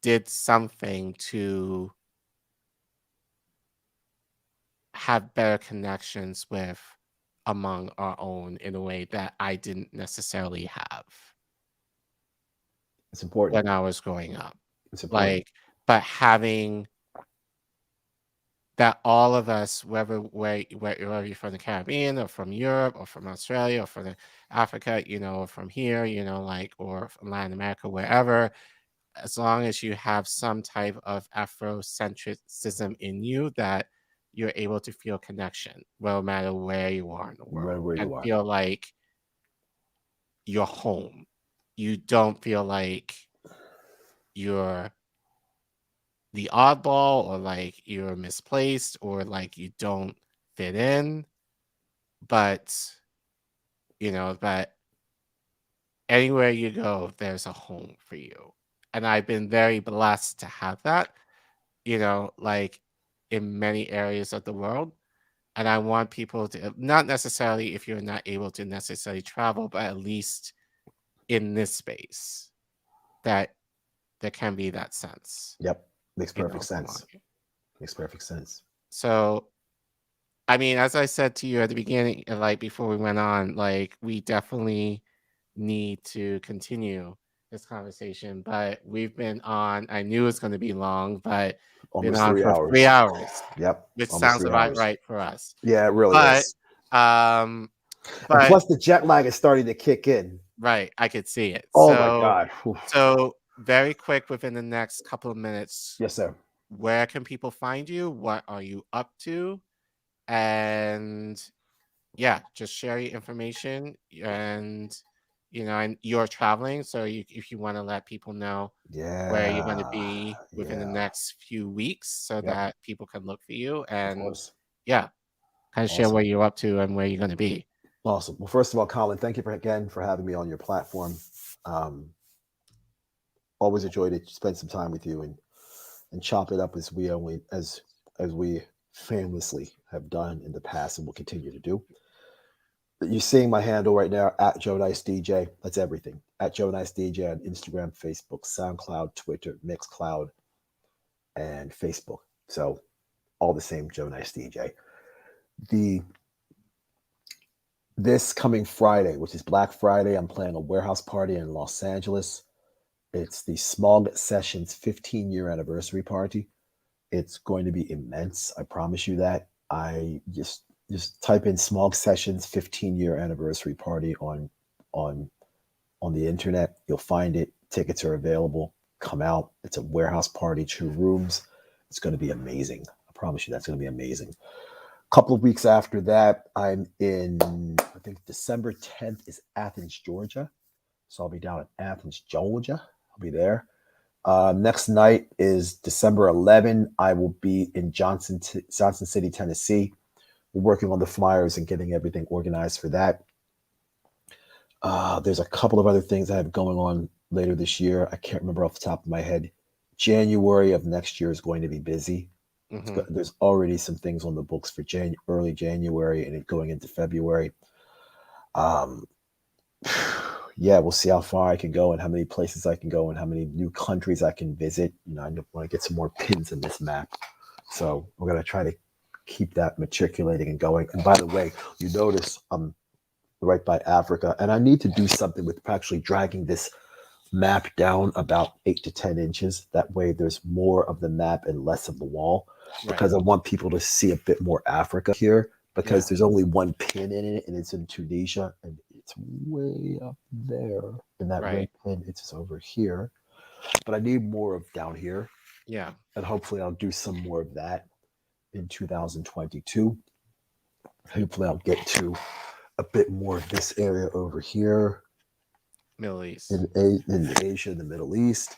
did something to have better connections with among our own in a way that I didn't necessarily have It's important. when I was growing up. It's important. Like, but having that all of us, whether you're from the Caribbean or from Europe or from Australia or from Africa, or from here, like, or from Latin America, wherever, as long as you have some type of Afrocentricism in you, that you're able to feel connection, no matter where you are in the world, Where and you are. feel like you're home. You don't feel like you're the oddball or like you're misplaced or like you don't fit in, but but anywhere you go, there's a home for you. And I've been very blessed to have that, like in many areas of the world. And I want people to, not necessarily if you're not able to necessarily travel, but at least in this space, that there can be that sense. Yep. Makes perfect sense. belonging. Makes perfect sense. So, I mean, as I said to you at the beginning, like before we went on, like we definitely need to continue this conversation, but we've been on, I knew it's going to be long, but been Almost on 3 for hours. 3 hours, Yep. which Almost sounds 3 about hours. right for us. Yeah, it really But, is. and And plus the jet lag is starting to kick in. right, I could see it. Oh my God. So very quick, within the next couple of minutes, Yes, sir. where can people find you? What are you up to? And yeah, just share your information, and and you're traveling, so if you want to let people know where you're going to be within the next few weeks, so that people can look for you, and yeah, kind of share what you're up to and where you're going to be. Awesome. Well, first of all, Colin, thank you again for having me on your platform. Always a joy to spend some time with you and chop it up as we famously have done in the past and will continue to do. You're seeing my handle right now at Joe Nice DJ. That's everything. At Joe Nice DJ on Instagram, Facebook, SoundCloud, Twitter, Mixcloud, and Facebook. So all the same, Joe Nice DJ. This coming Friday, which is Black Friday, I'm playing a warehouse party in Los Angeles. It's the Smog Sessions 15-year anniversary party. It's going to be immense. I promise you that. I just type in Smog Sessions 15-year anniversary party on the internet. You'll find it. Tickets are available. Come out. It's a warehouse party, 2 rooms. It's going to be amazing. I promise you that's going to be amazing. A couple of weeks after that, I'm in, I think December 10th is Athens, Georgia. So I'll be down at Athens, Georgia. I'll be there. Next night is December 11. I will be in Johnson City, Tennessee. We're working on the flyers and getting everything organized for that. There's a couple of other things I have going on later this year. I can't remember off the top of my head. January of next year is going to be busy. There's already some things on the books for early January and going into February. Yeah, we'll see how far I can go and how many places I can go and how many new countries I can visit. You know, I want to get some more pins in this map. So we're going to try to keep that matriculating and going. And by the way, you notice I'm right by Africa, and I need to do something with actually dragging this map down about 8 to 10 inches. That way there's more of the map and less of the wall, because I want people to see a bit more Africa here, because there's only one pin in it, and it's in Tunisia, and it's way up there. And that red pin, it's over here. But I need more of down here. Yeah. And hopefully I'll do some more of that in 2022. Hopefully I'll get to a bit more of this area over here. Middle East. In Asia, the Middle East.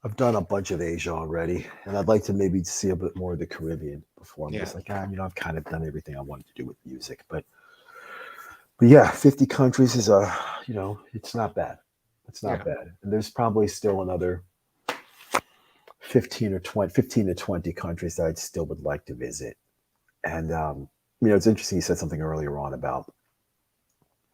I've done a bunch of Asia already, and I'd like to maybe see a bit more of the Caribbean before I'm just like, I've kind of done everything I wanted to do with music. But yeah, 50 countries is it's not bad. It's not bad. And there's probably still another 15 to 20 countries that I still would like to visit. And it's interesting. You said something earlier on about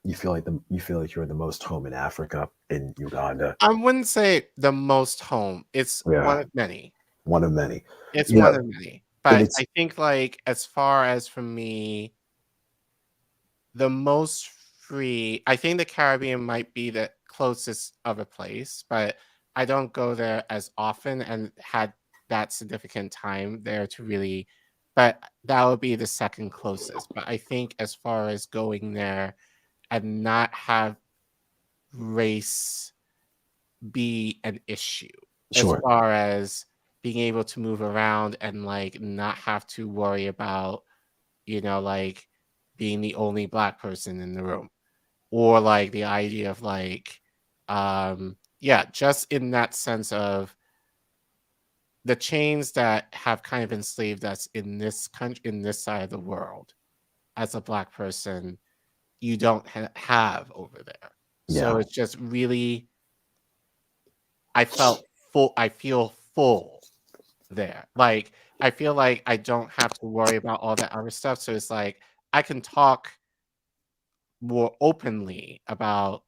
you feel like you're the most home in Africa, in Uganda. I wouldn't say the most home. It's one of many. One of many. It's one of many. But I think, like, as far as for me, the most free, I think the Caribbean might be the closest of a place, but I don't go there as often and had that significant time there to really, but that would be the second closest. But I think as far as going there and not have race be an issue, as far as being able to move around and like not have to worry about, like being the only Black person in the room, or like the idea of like, just in that sense of the chains that have kind of enslaved us in this country, in this side of the world, as a Black person, you don't have over there. So it's just really, I feel full there. Like, I feel like I don't have to worry about all that other stuff. So it's like, I can talk more openly about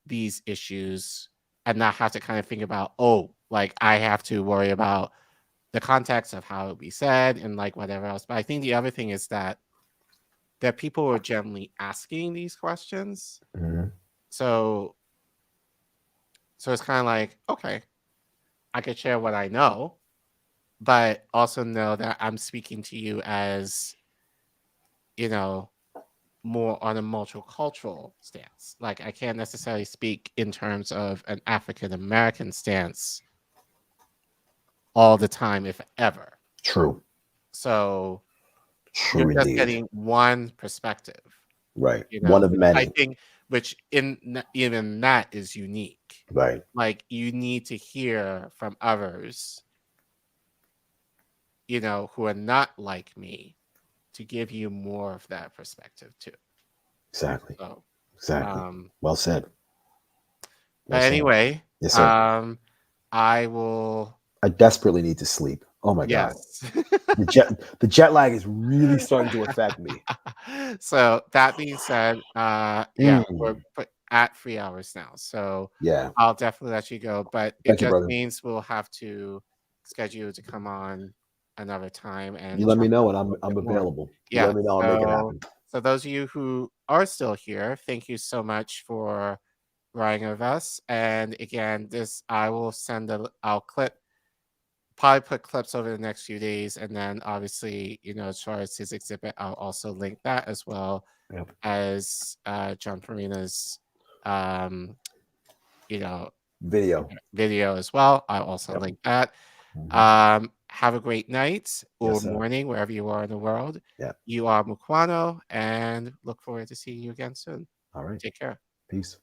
these issues and not have to kind of think about, like I have to worry about the context of how it would be said and like whatever else. But I think the other thing is that people are generally asking these questions. So it's kind of like, okay, I could share what I know, but also know that I'm speaking to you as, more on a multicultural stance. Like, I can't necessarily speak in terms of an African American stance all the time, if ever. True. So True, you're just indeed. getting one perspective. Right. One of many. I think, which even that is unique. Right. Like, you need to hear from others, who are not like me, to give you more of that perspective too. Exactly. So, exactly. Well said. But anyway, yes, sir. I desperately need to sleep. Oh my God. The jet lag is really starting to affect me. So that being said, we're at 3 hours now. So I'll definitely let you go. But it just means we'll have to schedule you to come on another time, and you let me know, and I'm available. You let me know, I'll make it happen. So those of you who are still here, thank you so much for wearing a vest. And again, this I will send I'll probably put clips over the next few days, and then obviously, as far as his exhibit, I'll also link that as well Yep. as John Farina's Video. as well. I'll also Yep. link that. Mhm. Have a great night or Yes, sir. morning, wherever you are in the world. Yeah. You are Mukwano, and look forward to seeing you again soon. All right. Take care. Peace.